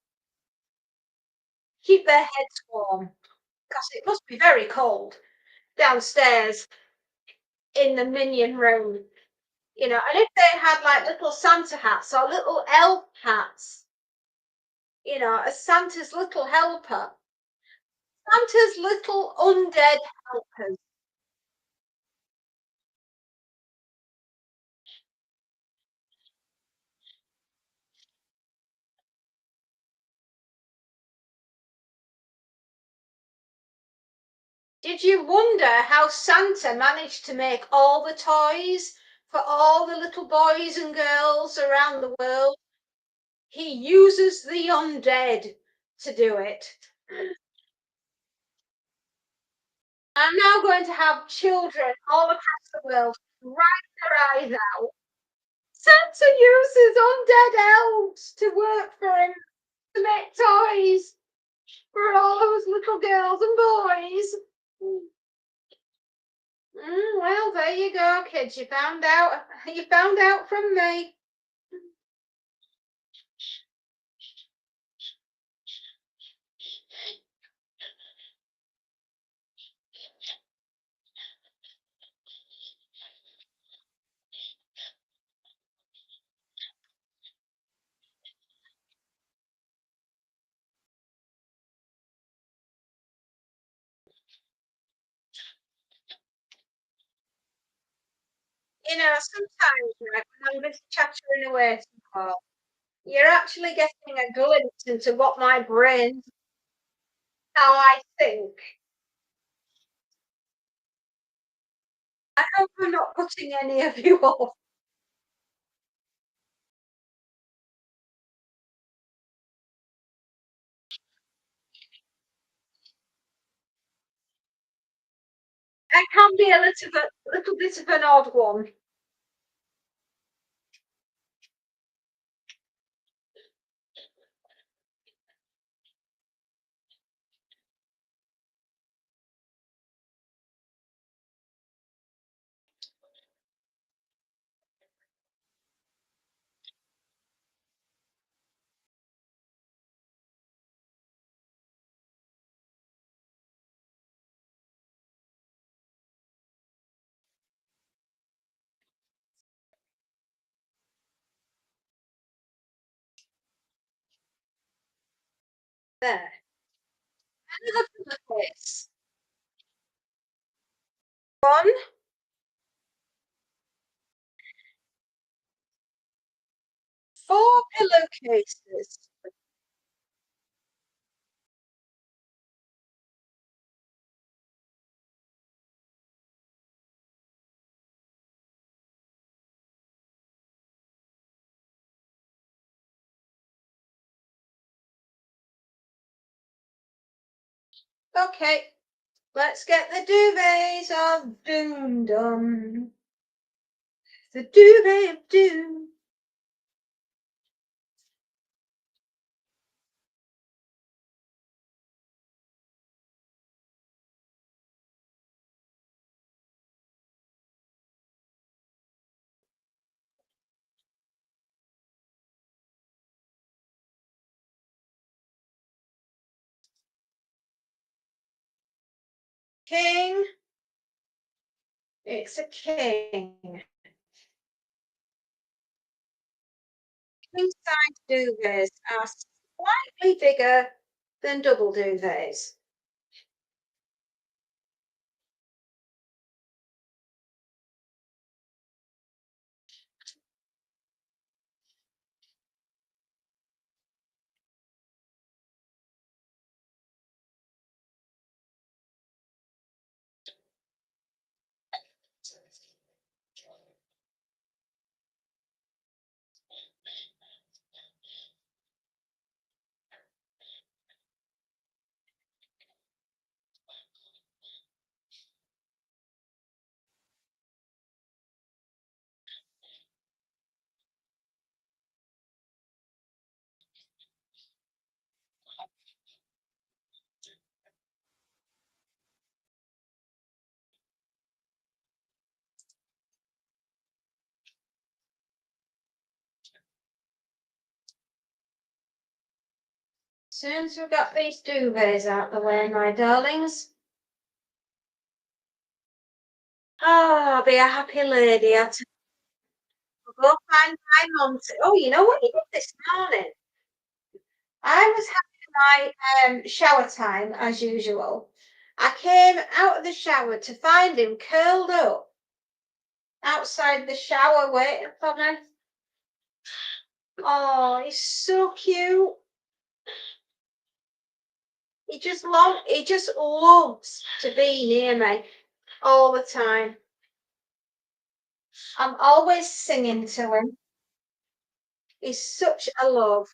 Keep their heads warm, because it must be very cold downstairs in the minion room. And if they had like little Santa hats or little elf hats, as Santa's little helper, Santa's little undead helpers. Did you wonder how Santa managed to make all the toys for all the little boys and girls around the world? He uses the undead to do it. I'm now going to have children all across the world cry their eyes out. Santa uses undead elves to work for him to make toys for all those little girls and boys. Well, there you go, kids. You found out. You found out from me. Sometimes, right, when I'm just chattering away to Paul, you're actually getting a glimpse into what my brain, how I think. I hope I'm not putting any of you off. I can be a little bit of an odd one. There. Another pillowcase. One, 4 pillowcases. Okay, let's get the duvets of doom done. The duvet of doom. King. It's a king. King size duvets are slightly bigger than double duvets. Soon as we've got these duvets out the way, my darlings. Oh, I'll be a happy lady. I'll go find my mum. Oh, you know what you did this morning? I was having my shower time as usual. I came out of the shower to find him curled up outside the shower waiting for me. Oh, he's so cute. He just loves to be near me all the time. I'm always singing to him. He's such a love.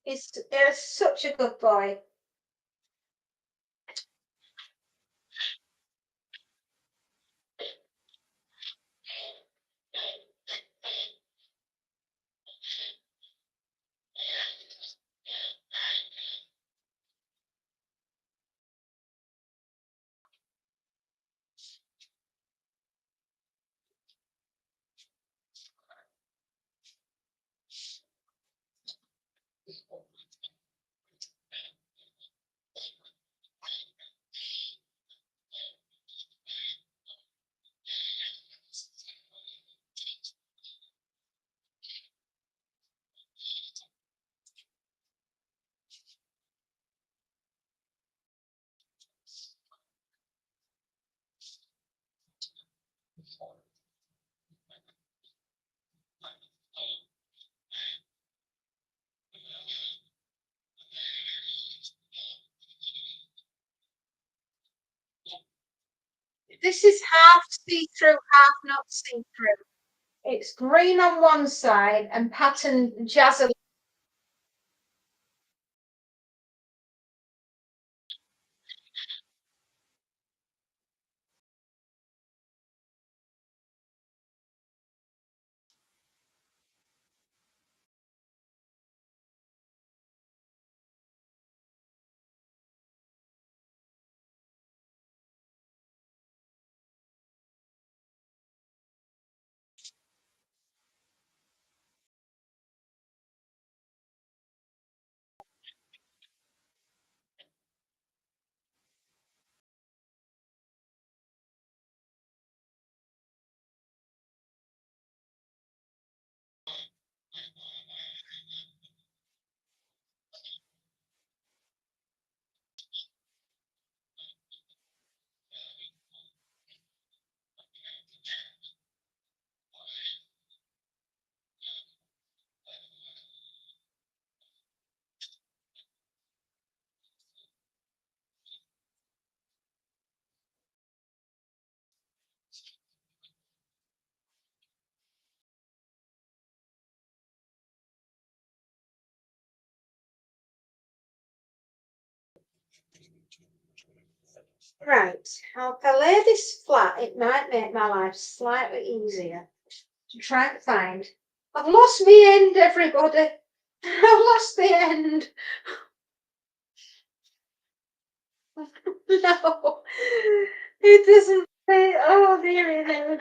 He's such a good boy. This is half see-through, half not see-through. It's green on one side and patterned jazz. Right, if I lay this flat, it might make my life slightly easier to try and find. I've lost my end, everybody. I've lost the end. No, it doesn't say, oh, there it is.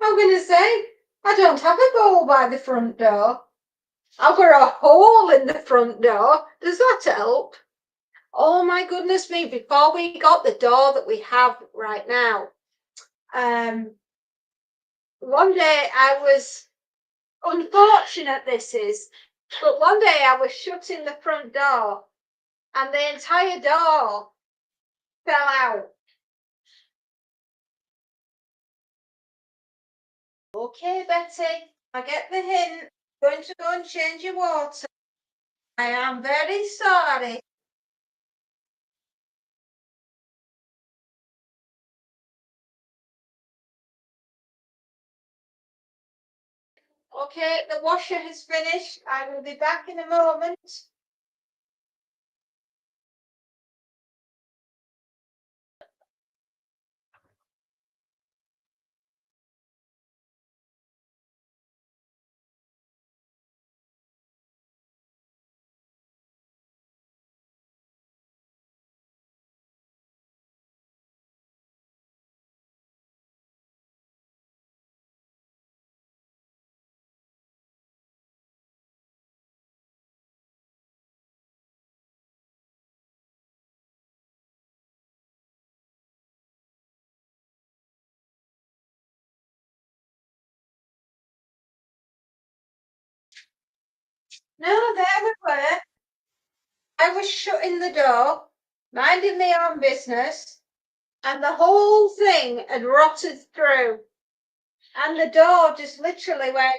I'm gonna say, I don't have a bowl by the front door. I've got a hole in the front door. Does that help? Oh my goodness me, before we got the door that we have right now, um, one day I was, unfortunate this is, but one day I was shutting the front door and the entire door fell out. Okay, Betty, I get the hint. Going to go and change your water. I am very sorry. Okay, the washer has finished. I will be back in a moment. No, there we were. was shutting the door, minding my own business, and the whole thing had rotted through. And the door just literally went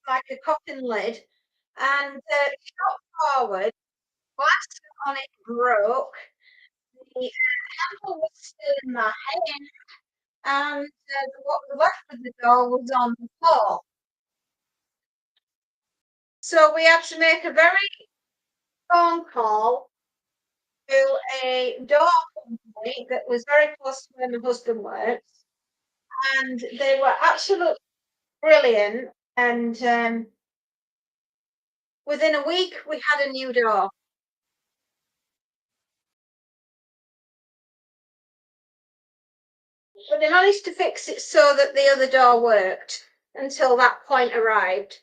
like a coffin lid and shot forward. Glass on it broke. The handle was still in my hand, and what was left of the door was on the floor. So we had to make a very phone call to a door company that was very close to where my husband works, and they were absolutely brilliant. And within a week, we had a new door. But they managed to fix it so that the other door worked until that point arrived.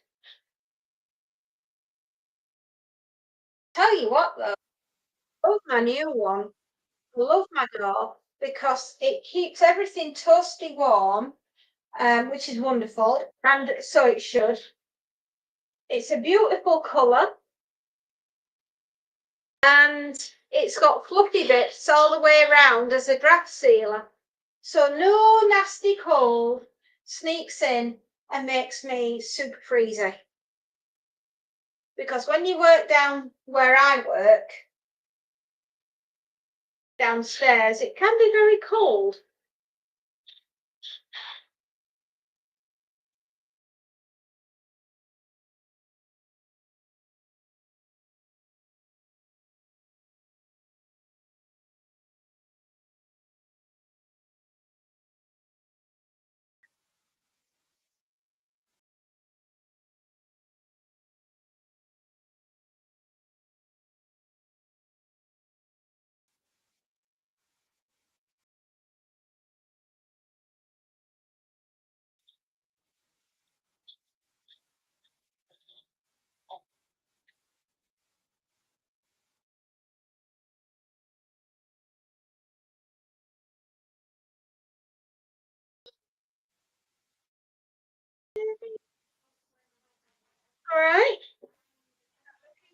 Tell you what, though, I love my new one. I love my door because it keeps everything toasty warm, which is wonderful, and so it should. It's a beautiful colour, and it's got fluffy bits all the way around as a draft sealer. So no nasty cold sneaks in and makes me super freezy. Because when you work down where I work, downstairs, it can be very cold. All right,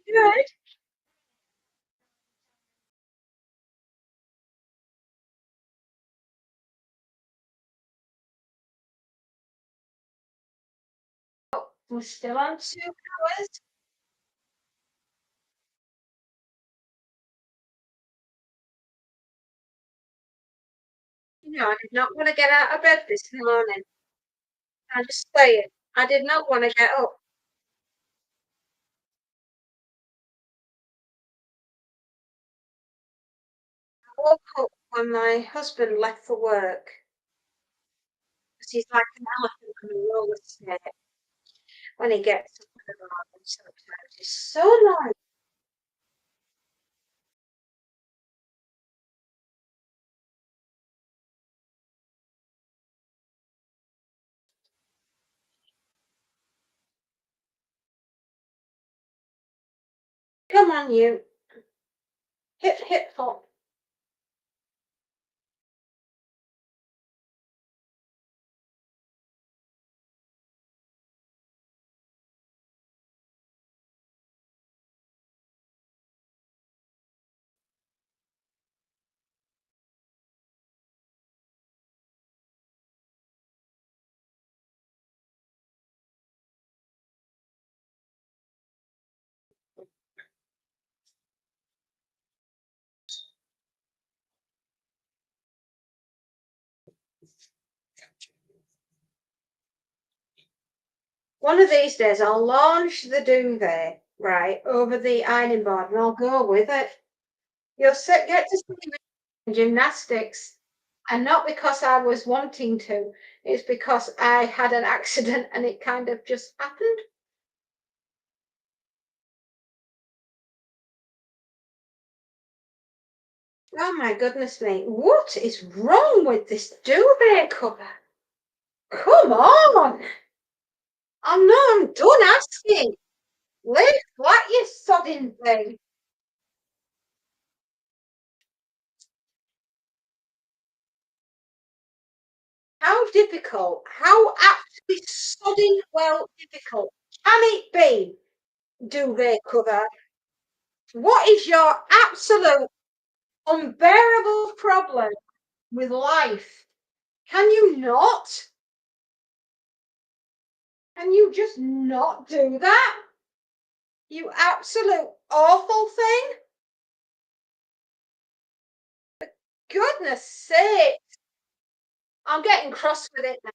good. We're still on 2 hours. I did not want to get out of bed this morning. I just say it. I did not want to get up. I woke up when my husband left for work because he's like an elephant on a roller skate when he gets up in the morning. Sometimes it's so annoying. Come on, you. Hip, hip, hop. One of these days, I'll launch the duvet right over the ironing board and I'll go with it. Get to see me in gymnastics, and not because I was wanting to, it's because I had an accident and it kind of just happened. Oh my goodness me, what is wrong with this duvet cover? Come on! Oh no, I'm done asking. Lay flat, you sodding thing. How difficult, how actually sodding well difficult can it be? Duvet cover. What is your absolute unbearable problem with life? Can you not? Can you just not do that? You absolute awful thing. Goodness sake. I'm getting cross with it now.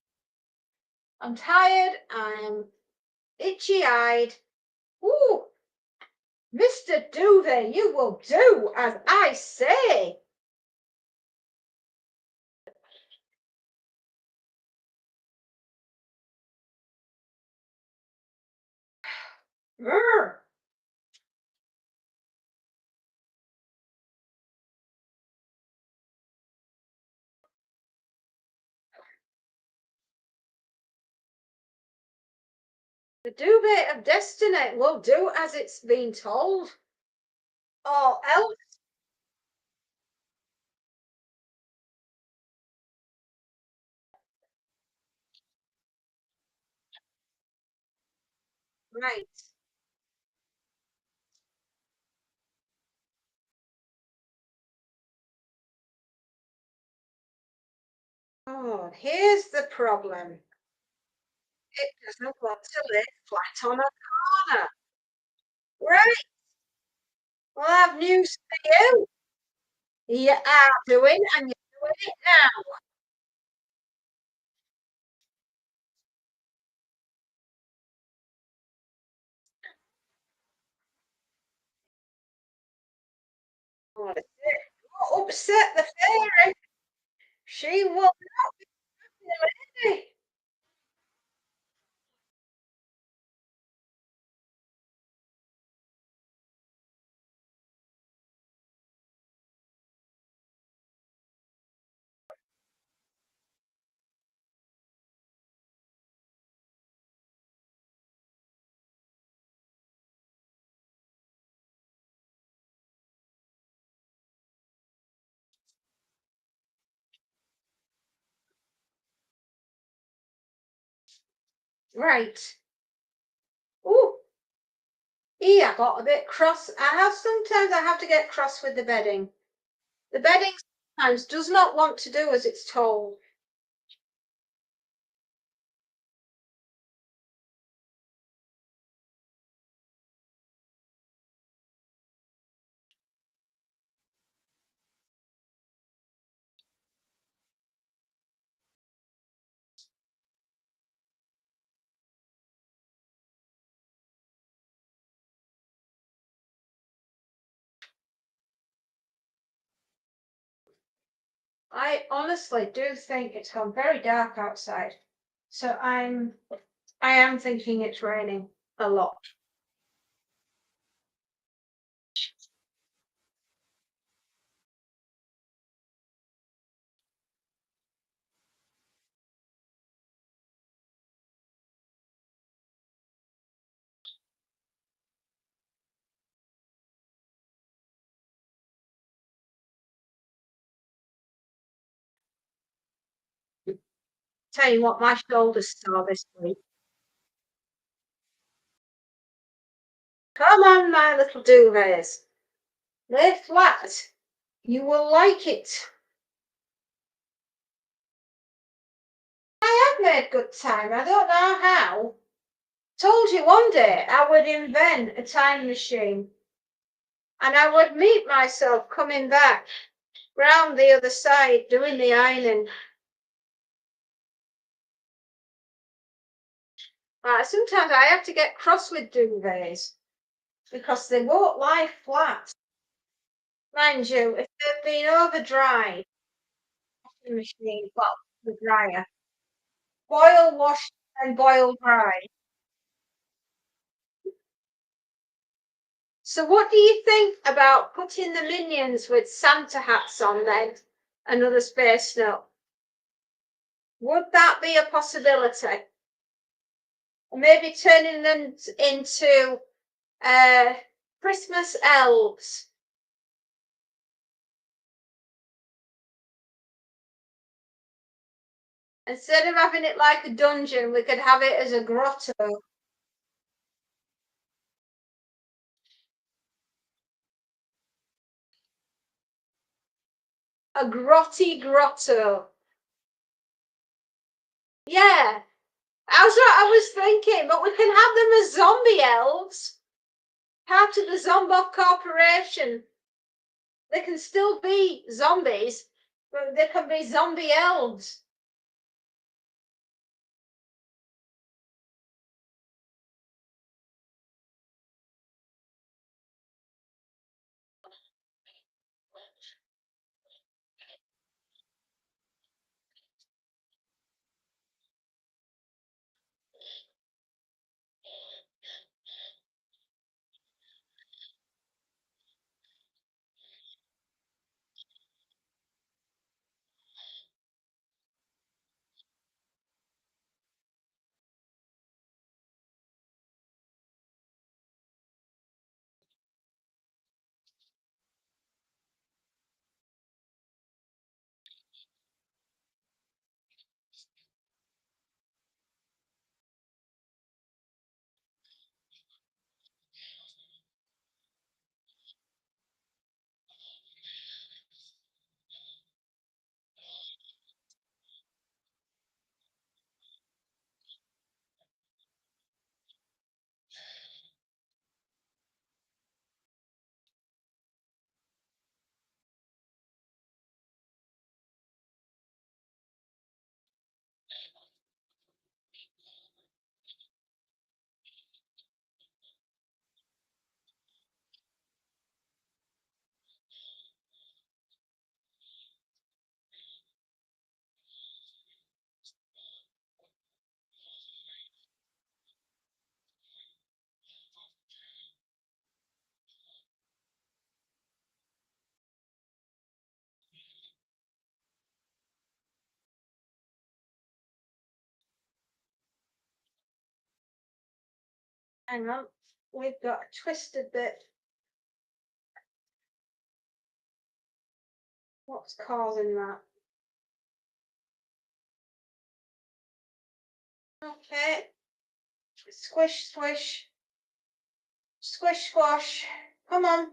I'm tired. I'm itchy-eyed. Ooh, Mr. Duvet, you will do as I say. Grr. The duvet of destiny will do as it's been told, or else. Right. Oh, here's the problem. It doesn't want to lay flat on a corner. Right. Well, I've news for you. You are doing, and you're doing it now. Oh, don't upset the fairy. She will not be ready. Right. Oh, I got a bit cross. Sometimes I have to get cross with the bedding. The bedding sometimes does not want to do as it's told. I honestly do think it's gone very dark outside. So I am thinking it's raining a lot. Tell you what, my shoulders sore this week. Come on, my little duvets. Lay flat. You will like it. I have made good time. I don't know how. Told you one day I would invent a time machine and I would meet myself coming back round the other side doing the ironing. Sometimes I have to get cross with duvets because they won't lie flat. Mind you, if they've been over dried, washing machine, well, the dryer, boil, wash, and boil dry. So what do you think about putting the minions with Santa hats on then? Another space note. Would that be a possibility? Or maybe turning them into uh, Christmas elves. Instead of having it like a dungeon, we could have it as a grotto. A grotty grotto. Yeah, that's what I was thinking, but we can have them as zombie elves. Part of the Zombot Corporation. They can still be zombies, but they can be zombie elves. Hang on, we've got a twisted bit. What's causing that? Okay, squish, squish, squish, squash. Come on.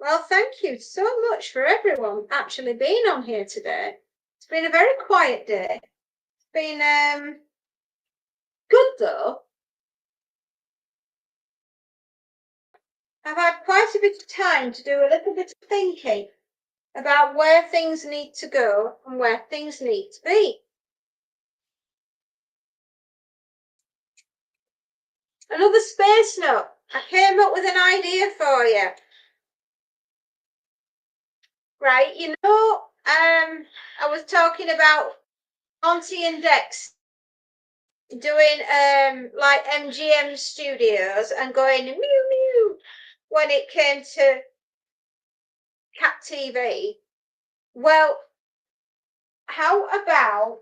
Well, thank you so much for everyone actually being on here today. It's been a very quiet day. It's been good though. I've had quite a bit of time to do a little bit of thinking about where things need to go and where things need to be. Another space note. I came up with an idea for you. Right, I was talking about Monty and Dex doing like MGM Studios and going mew mew when it came to Cat TV. Well, how about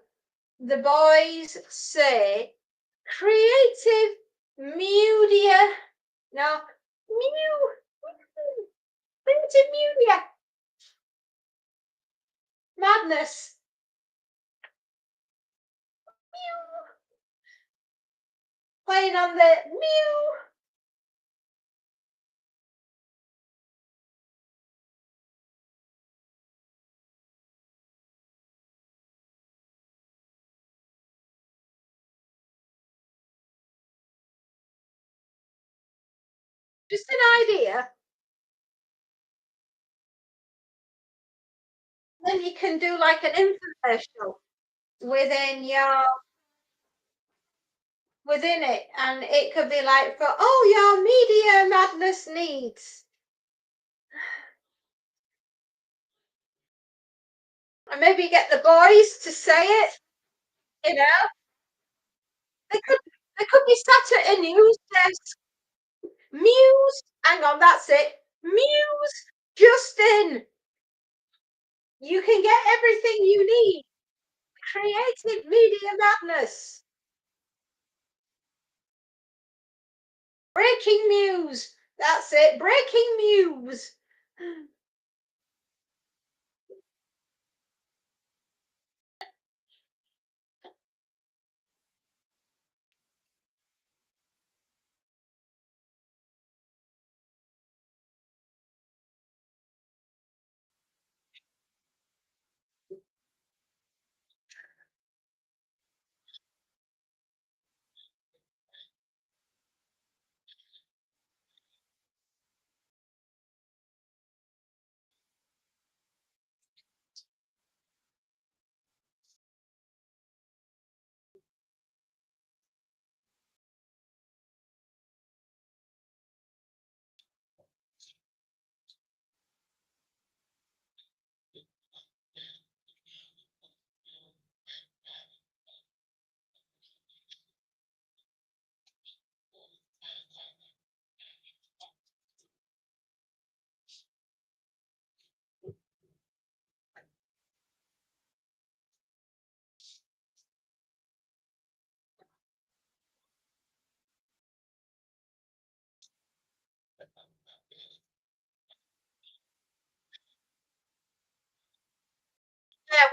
the boys say creative media? No, mew, creative media madness. Mew, playing on the mew. Just an idea. Then you can do like an infomercial within your within it, and it could be like for all your media madness needs. And maybe get the boys to say it, you know. They could be sat at a news desk. Muse, hang on, that's it. Muse, Justin, you can get everything you need. Creative media madness. Breaking news. That's it. Breaking news.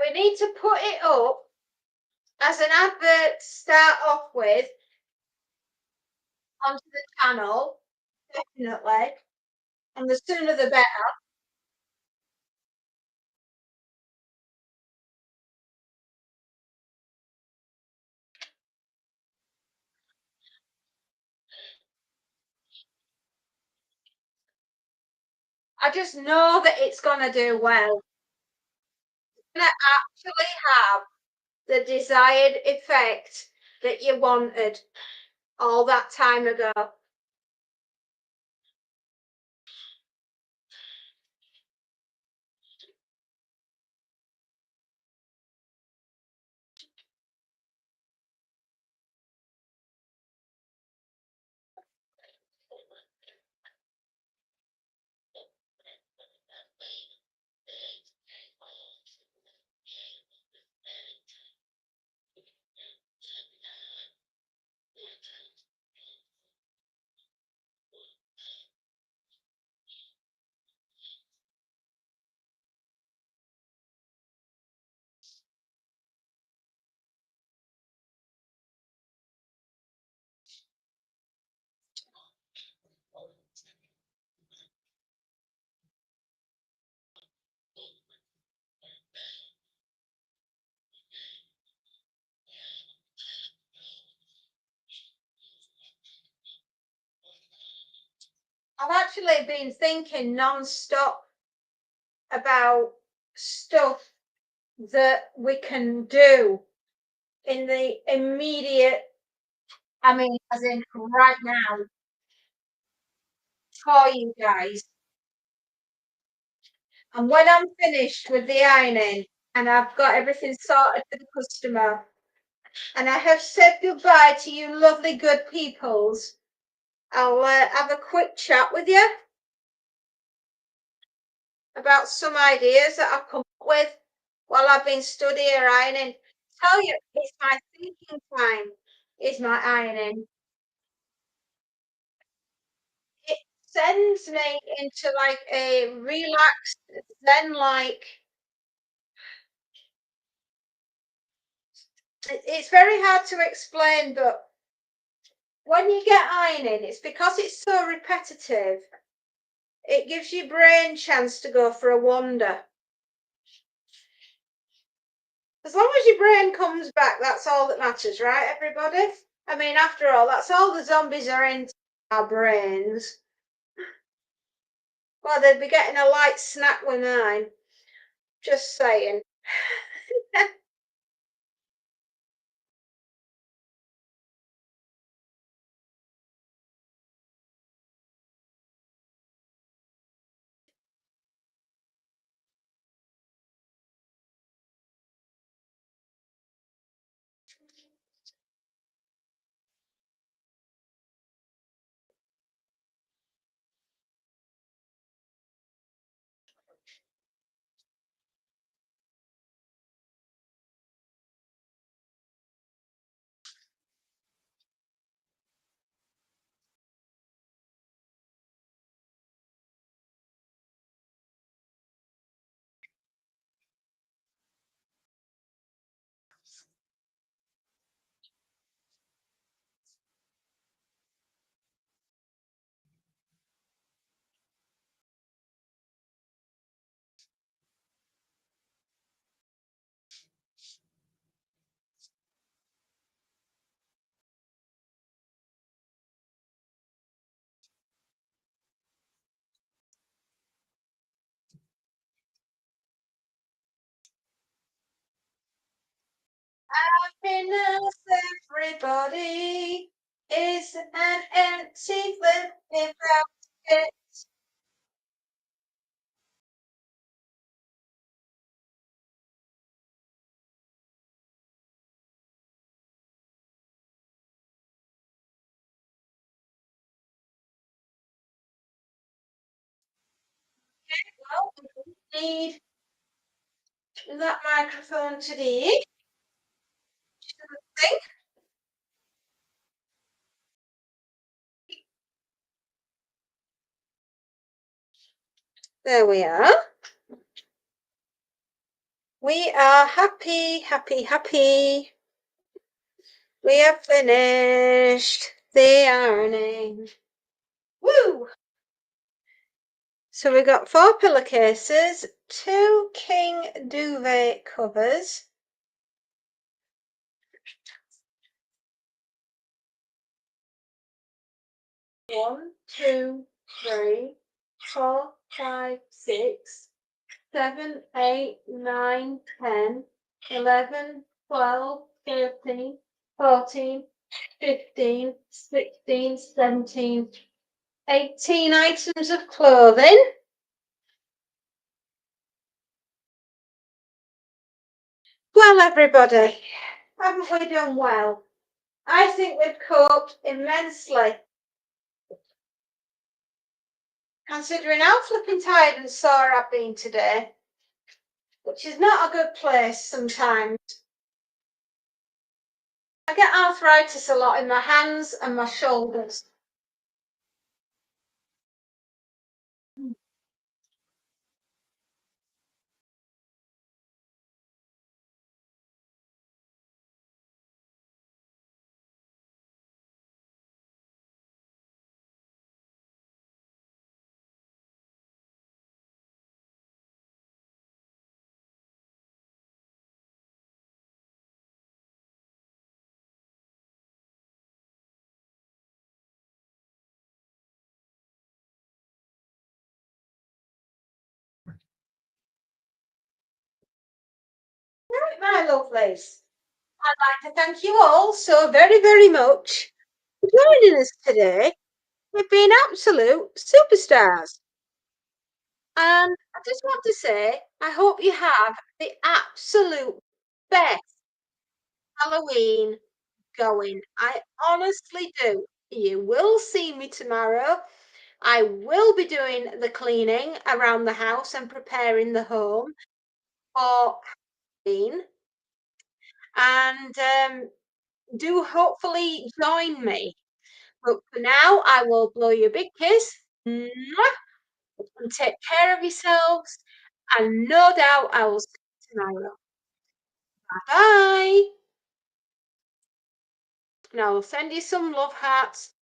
we need to put it up as an advert to start off with onto the channel, definitely. And the sooner the better. I just know that it's going to do well. It's going to actually have the desired effect that you wanted all that time ago. I've actually been thinking non-stop about stuff that we can do in the immediate, I mean, as in right now, for you guys. And when I'm finished with the ironing and I've got everything sorted for the customer and I have said goodbye to you lovely good peoples, I'll have a quick chat with you about some ideas that I've come up with while I've been studying ironing. Tell you, it's my thinking time, is my ironing. It sends me into like a relaxed, zen like. It's very hard to explain, but when you get ironing, it's because it's so repetitive. It gives your brain chance to go for a wander. As long as your brain comes back, that's all that matters, right, everybody? I mean, after all, that's all the zombies are into, our brains. Well, they'd be getting a light snack with mine. Just saying. Happiness, everybody, is an empty flip without it. Well, we need that microphone today. Think. There we are. We are happy, happy, happy. We have finished the ironing. Woo! So we got 4 pillowcases, 2 king duvet covers. One, two, three, 4, 5, 6, 7, 8, 9, 10, 11, 12, 13, 14, 15, 16, 17, 18 items of clothing. Well, everybody, haven't we done well? I think we've coped immensely, considering how flipping tired and sore I've been today, which is not a good place sometimes. I get arthritis a lot in my hands and my shoulders. Right, my lovelies. I'd like to thank you all so very, very much for joining us today. You've been absolute superstars. And I just want to say, I hope you have the absolute best Halloween going. I honestly do. You will see me tomorrow. I will be doing the cleaning around the house and preparing the home for Halloween. And do hopefully join me. But for now, I will blow you a big kiss. Mwah, and take care of yourselves. And no doubt I will see you tomorrow. Bye bye. And I will send you some love hearts